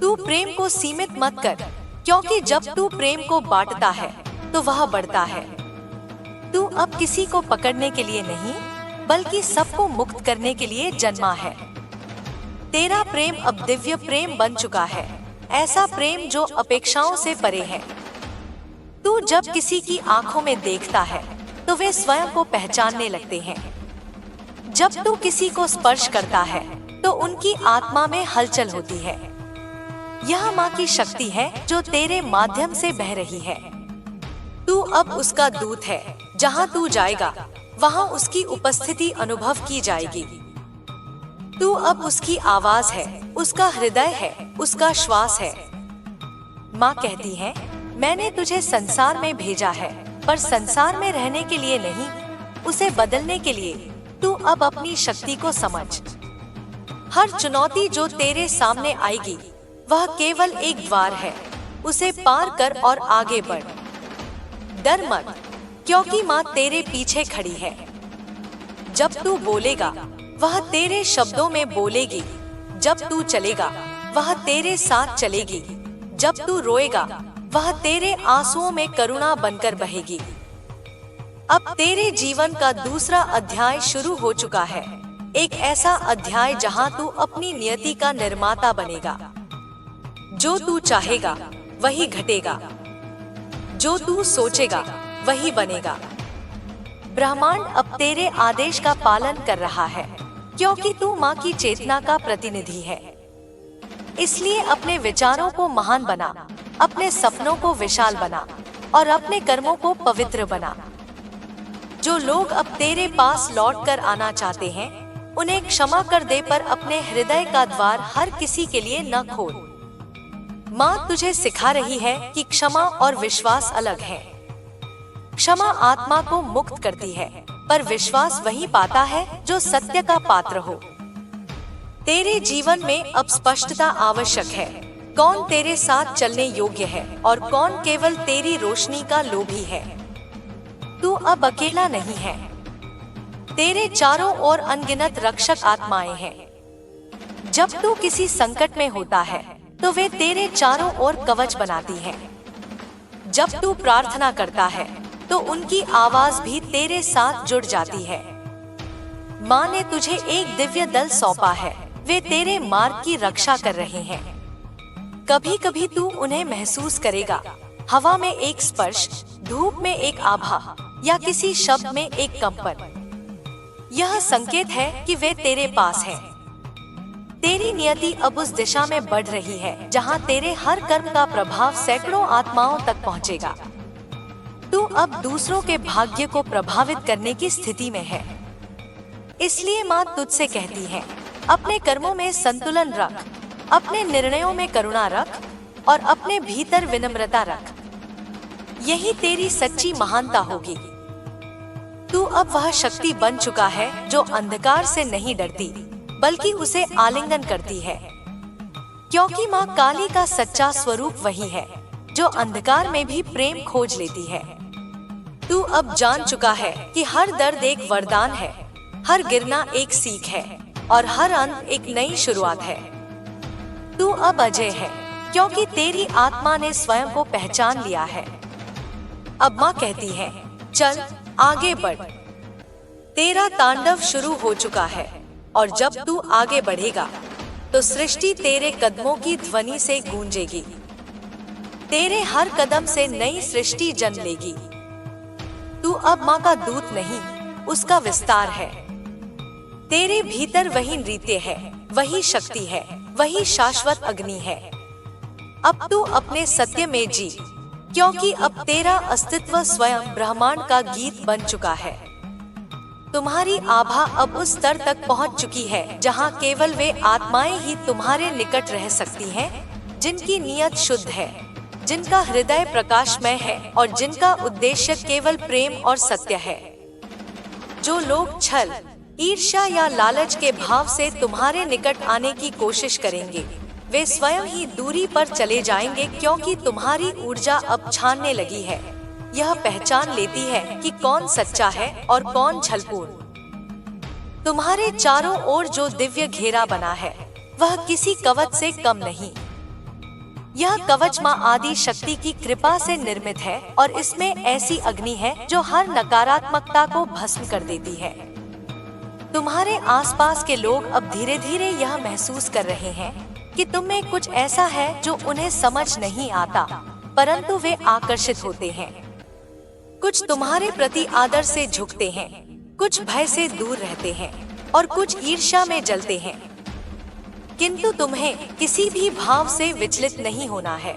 A: तू प्रेम को सीमित मत कर, क्योंकि जब तू प्रेम को बांटता है तो वह बढ़ता है। तू अब किसी को पकड़ने के लिए नहीं, बल्कि सबको मुक्त करने के लिए जन्मा है। तेरा प्रेम अब दिव्य प्रेम बन चुका है, ऐसा प्रेम जो अपेक्षाओं से परे है। तू जब किसी की आंखों में देखता है तो वे स्वयं को पहचानने लगते हैं। जब तू किसी को स्पर्श करता है तो उनकी आत्मा में हलचल होती है। यह माँ की शक्ति है जो तेरे माध्यम से बह रही है। तू अब उसका दूत है। जहाँ तू जाएगा वहाँ उसकी उपस्थिति अनुभव की जाएगी। तू अब उसकी आवाज है, उसका हृदय है, उसका श्वास है। माँ कहती है, मैंने तुझे संसार में भेजा है, पर संसार में रहने के लिए नहीं, उसे बदलने के लिए। तू अब अपनी शक्ति को समझ। हर चुनौती जो तेरे सामने आएगी वह केवल एक द्वार है, उसे पार कर और आगे बढ़। डर मत, क्योंकि माँ तेरे पीछे खड़ी है। जब तू बोलेगा वह तेरे शब्दों में बोलेगी। जब तू चलेगा वह तेरे साथ चलेगी। जब तू रोएगा वह तेरे आंसुओं में करुणा बनकर बहेगी। अब तेरे जीवन का दूसरा अध्याय शुरू हो चुका है, एक ऐसा अध्याय जहां तू अपनी नियति का निर्माता बनेगा। जो तू चाहेगा वही घटेगा, जो तू सोचेगा वही बनेगा। ब्रह्मांड अब तेरे आदेश का पालन कर रहा है, क्योंकि तू माँ की चेतना का प्रतिनिधि है। इसलिए अपने विचारों को महान बना, अपने सपनों को विशाल बना और अपने कर्मों को पवित्र बना। जो लोग अब तेरे पास लौट कर आना चाहते हैं उन्हें क्षमा कर दे, पर अपने हृदय का द्वार हर किसी के लिए न खोल। माँ तुझे सिखा रही है कि क्षमा और विश्वास अलग है। क्षमा आत्मा को मुक्त करती है, पर विश्वास वही पाता है जो सत्य का पात्र हो। तेरे जीवन में अब स्पष्टता आवश्यक है। कौन तेरे साथ चलने योग्य है और कौन केवल तेरी रोशनी का लोभी है। तू अब अकेला नहीं है। तेरे चारों ओर अनगिनत रक्षक आत्माएं हैं। जब तू किसी संकट में होता है तो वे तेरे चारों ओर कवच बनाती हैं। जब तू प्रार्थना करता है तो उनकी आवाज भी तेरे साथ जुड़ जाती है। माँ ने तुझे एक दिव्य दल सौंपा है। वे तेरे मार्ग की रक्षा कर रहे हैं। कभी कभी तू उन्हें महसूस करेगा, हवा में एक स्पर्श, धूप में एक आभा या किसी शब्द में एक कंपन। यह संकेत है कि वे तेरे पास हैं। तेरी नियति अब उस दिशा में बढ़ रही है जहां तेरे हर कर्म का प्रभाव सैकड़ों आत्माओं तक पहुंचेगा। तू अब दूसरों के भाग्य को प्रभावित करने की स्थिति में है। इसलिए माँ तुझसे कहती है, अपने कर्मों में संतुलन रख, अपने निर्णयों में करुणा रख और अपने भीतर विनम्रता रख। यही तेरी सच्ची महानता होगी। तू अब वह शक्ति बन चुका है जो अंधकार से नहीं डरती बल्कि उसे आलिंगन करती है, क्योंकि माँ काली का सच्चा स्वरूप वही है जो अंधकार में भी प्रेम खोज लेती है। तू अब जान चुका है कि हर दर्द एक वरदान है, हर गिरना एक सीख है और हर अंत एक नई शुरुआत है। तू अब अजय है क्योंकि तेरी आत्मा ने स्वयं को पहचान लिया है। अब माँ कहती है, चल आगे बढ़। तेरा तांडव शुरू हो चुका है और जब तू आगे बढ़ेगा तो सृष्टि तेरे कदमों की ध्वनि से गूंजेगी। तेरे हर कदम से नई सृष्टि जन्म लेगी। तू अब माँ का दूत नहीं, उसका विस्तार है। तेरे भीतर वही नृत्य है, वही शक्ति है, वही शाश्वत अग्नि है। अब तू अपने सत्य में जी, क्योंकि अब तेरा अस्तित्व स्वयं ब्रह्मांड का गीत बन चुका है। तुम्हारी आभा अब उस स्तर तक पहुंच चुकी है जहां केवल वे आत्माएं ही तुम्हारे निकट रह सकती हैं, जिनकी नीयत शुद्ध है, जिनका हृदय प्रकाशमय है और जिनका उद्देश्य केवल प्रेम और सत्य है। जो लोग छल, ईर्ष्या या लालच के भाव से तुम्हारे निकट आने की कोशिश करेंगे, वे स्वयं ही दूरी पर चले जाएंगे, क्योंकि तुम्हारी ऊर्जा अब छानने लगी है। यह पहचान लेती है कि कौन सच्चा है और कौन छलपूर्ण। तुम्हारे चारों ओर जो दिव्य घेरा बना है वह किसी कवच से कम नहीं। यह कवच माँ आदि शक्ति की कृपा से निर्मित है और इसमें ऐसी अग्नि है जो हर नकारात्मकता को भस्म कर देती है। तुम्हारे आसपास के लोग अब धीरे धीरे यह महसूस कर रहे हैं कि तुम में कुछ ऐसा है जो उन्हें समझ नहीं आता, परंतु वे आकर्षित होते हैं। कुछ तुम्हारे प्रति आदर से झुकते हैं, कुछ भय से दूर रहते हैं और कुछ ईर्ष्या में जलते हैं। किंतु तुम्हें किसी भी भाव से विचलित नहीं होना है।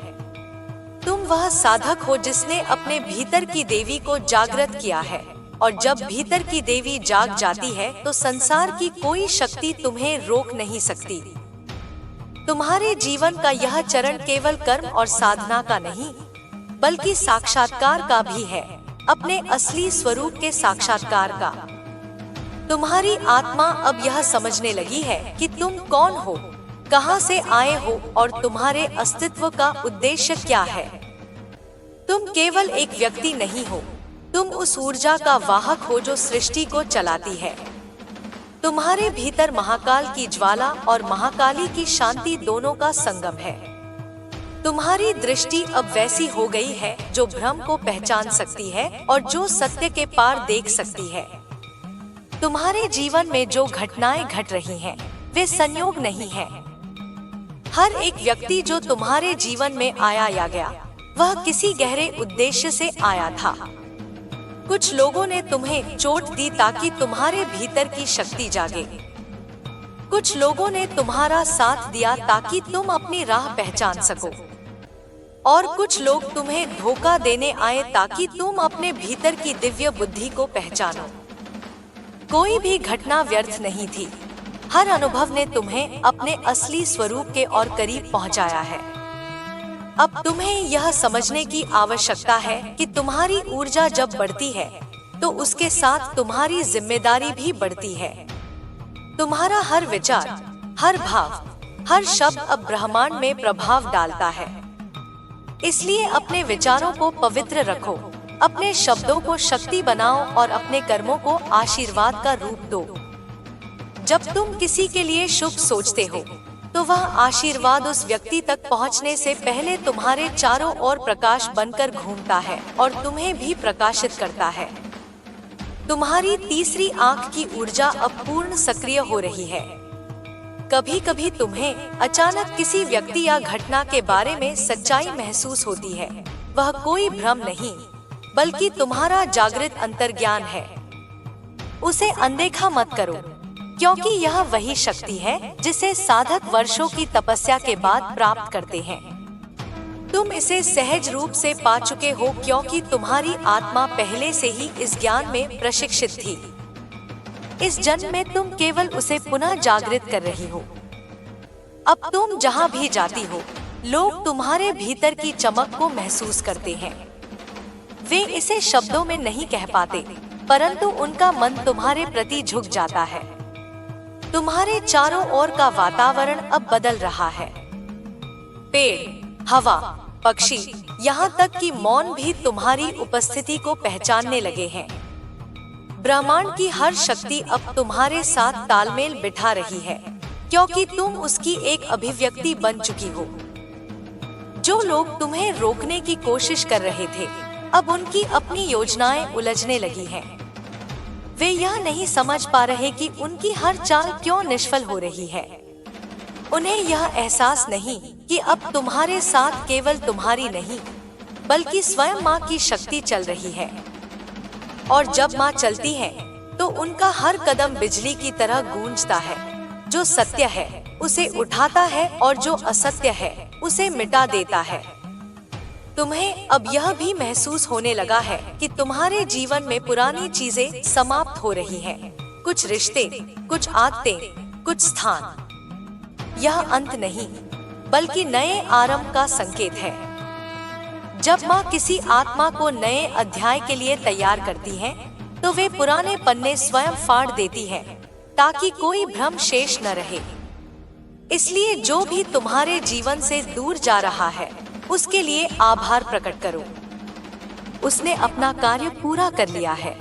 A: तुम वह साधक हो जिसने अपने भीतर की देवी को जागृत किया है, और जब भीतर की देवी जाग जाती है तो संसार की कोई शक्ति तुम्हें रोक नहीं सकती। तुम्हारे जीवन का यह चरण केवल कर्म और साधना का नहीं, बल्कि साक्षात्कार का भी है, अपने असली स्वरूप के साक्षात्कार का। तुम्हारी आत्मा अब यह समझने लगी है कि तुम कौन हो, कहां से आए हो और तुम्हारे अस्तित्व का उद्देश्य क्या है। तुम केवल एक व्यक्ति नहीं हो, तुम उस ऊर्जा का वाहक हो जो सृष्टि को चलाती है। तुम्हारे भीतर महाकाल की ज्वाला और महाकाली की शांति दोनों का संगम है। तुम्हारी दृष्टि अब वैसी हो गई है जो भ्रम को पहचान सकती है और जो सत्य के पार देख सकती है। तुम्हारे जीवन में जो घटनाएं घट रही हैं, वे संयोग नहीं हैं। हर एक व्यक्ति जो तुम्हारे जीवन में आया या गया, वह किसी गहरे उद्देश्य से आया था। कुछ लोगों ने तुम्हें चोट दी ताकि तुम्हारे भीतर की शक्ति जागे। कुछ लोगों ने तुम्हारा साथ दिया ताकि तुम अपनी राह पहचान सको, और कुछ लोग तुम्हें धोखा देने आए ताकि तुम अपने भीतर की दिव्य बुद्धि को पहचानो। कोई भी घटना व्यर्थ नहीं थी। हर अनुभव ने तुम्हें अपने असली स्वरूप के और करीब पहुंचाया है। अब तुम्हें यह समझने की आवश्यकता है कि तुम्हारी ऊर्जा जब बढ़ती है तो उसके साथ तुम्हारी जिम्मेदारी भी बढ़ती है। तुम्हारा हर विचार, हर भाव, हर शब्द अब ब्रह्मांड में प्रभाव डालता है। इसलिए अपने विचारों को पवित्र रखो, अपने शब्दों को शक्ति बनाओ और अपने कर्मों को आशीर्वाद का रूप दो। जब तुम किसी के लिए शुभ सोचते हो तो वह आशीर्वाद उस व्यक्ति तक पहुंचने से पहले तुम्हारे चारों ओर प्रकाश बनकर घूमता है और तुम्हें भी प्रकाशित करता है। तुम्हारी तीसरी आंख की ऊर्जा अब पूर्ण सक्रिय हो रही है। कभी कभी तुम्हें अचानक किसी व्यक्ति या घटना के बारे में सच्चाई महसूस होती है। वह कोई भ्रम नहीं, बल्कि तुम्हारा जागृत अंतर्ज्ञान है। उसे अनदेखा मत करो, क्योंकि यह वही शक्ति है जिसे साधक वर्षों की तपस्या के बाद प्राप्त करते हैं। तुम इसे सहज रूप से पा चुके हो, क्योंकि तुम्हारी आत्मा पहले से ही इस ज्ञान में प्रशिक्षित थी। इस जन्म में तुम केवल उसे पुनः जागृत कर रही हो। अब तुम जहाँ भी जाती हो, लोग तुम्हारे भीतर की चमक को महसूस करते हैं। वे इसे शब्दों में नहीं कह पाते, परंतु उनका मन तुम्हारे प्रति झुक जाता है। तुम्हारे चारों ओर का वातावरण अब बदल रहा है। पेड़, हवा, पक्षी, यहाँ तक कि मौन भी तुम्हारी उपस्थिति को पहचानने लगे हैं। ब्रह्मांड की हर शक्ति अब तुम्हारे साथ तालमेल बिठा रही है, क्योंकि तुम उसकी एक अभिव्यक्ति बन चुकी हो। जो लोग तुम्हें रोकने की कोशिश कर रहे थे, अब उनकी अपनी योजनाएं उलझने लगी हैं। वे यह नहीं समझ पा रहे कि उनकी हर चाल क्यों निष्फल हो रही है। उन्हें यह एहसास नहीं कि अब तुम्हारे साथ केवल तुम्हारी नहीं, बल्कि स्वयं माँ की शक्ति चल रही है। और जब माँ चलती है तो उनका हर कदम बिजली की तरह गूंजता है। जो सत्य है उसे उठाता है और जो असत्य है उसे मिटा देता है। तुम्हें अब यह भी महसूस होने लगा है कि तुम्हारे जीवन में पुरानी चीजें समाप्त हो रही हैं। कुछ रिश्ते, कुछ आदतें, कुछ स्थान। यह अंत नहीं, बल्कि नए आरंभ का संकेत है। जब माँ किसी आत्मा को नए अध्याय के लिए तैयार करती है, तो वे पुराने पन्ने स्वयं फाड़ देती है, ताकि कोई भ्रम शेष न रहे। इसलिए जो भी तुम्हारे जीवन से दूर जा रहा है, उसके लिए आभार प्रकट करो। उसने अपना कार्य पूरा कर लिया है।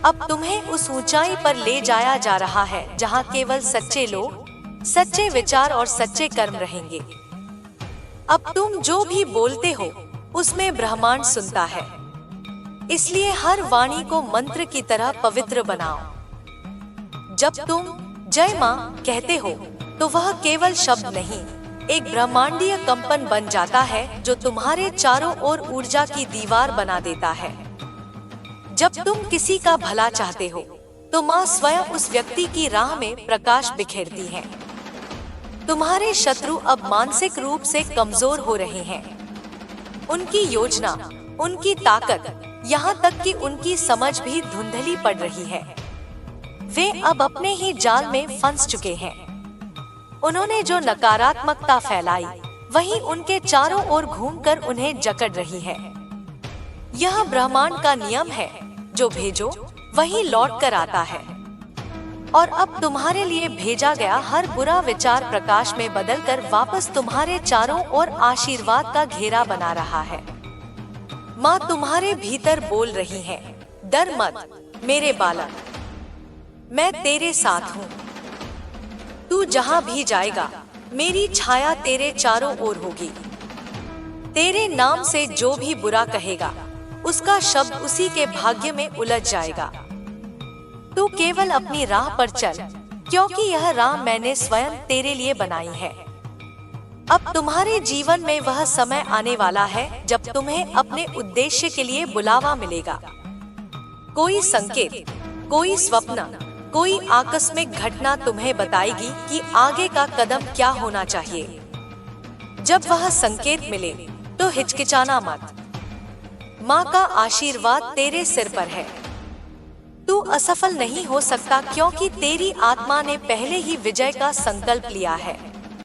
A: अब तुम्हें उस ऊंचाई पर ले जाया जा रहा है जहां केवल सच्चे लोग, सच्चे विचार और सच्चे कर्म रहेंगे। अब तुम जो भी बोलते हो उसमें ब्रह्मांड सुनता है। इसलिए हर वाणी को मंत्र की तरह पवित्र बनाओ। जब तुम जय मां कहते हो तो वह केवल शब्द नहीं, एक ब्रह्मांडीय कंपन बन जाता है जो तुम्हारे चारों ओर ऊर्जा की दीवार बना देता है। जब तुम किसी का भला चाहते हो तो माँ स्वयं उस व्यक्ति की राह में प्रकाश बिखेरती है। तुम्हारे शत्रु अब मानसिक रूप से कमजोर हो रहे हैं। उनकी योजना, उनकी ताकत, यहाँ तक कि उनकी समझ भी धुंधली पड़ रही है। वे अब अपने ही जाल में फंस चुके हैं। उन्होंने जो नकारात्मकता फैलाई, वही उनके चारों ओर घूमकर उन्हें जकड़ रही है। यह ब्रह्मांड का नियम है, जो भेजो वही लौट कर आता है। और अब तुम्हारे लिए भेजा गया हर बुरा विचार प्रकाश में बदलकर वापस तुम्हारे चारों ओर आशीर्वाद का घेरा बना रहा है। माँ तुम्हारे भीतर बोल रही है, डर मत मेरे बालक, मैं तेरे साथ हूँ। तू जहाँ भी जाएगा, मेरी छाया तेरे चारों ओर होगी। तेरे नाम से जो भी बुरा कहेगा, उसका शब्द उसी के भाग्य में उलझ जाएगा। तू केवल अपनी राह पर चल, क्योंकि यह राह मैंने स्वयं तेरे लिए बनाई है। अब तुम्हारे जीवन में वह समय आने वाला है जब तुम्हें अपने उद्देश्य के लिए बुलावा मिलेगा। कोई संकेत, कोई स्वप्न, कोई आकस्मिक घटना तुम्हें बताएगी कि आगे का कदम क्या होना चाहिए। जब वह संकेत मिले तो हिचकिचाना मत। माँ का आशीर्वाद तेरे सिर पर है। तू असफल नहीं हो सकता, क्योंकि तेरी आत्मा ने पहले ही विजय का संकल्प लिया है।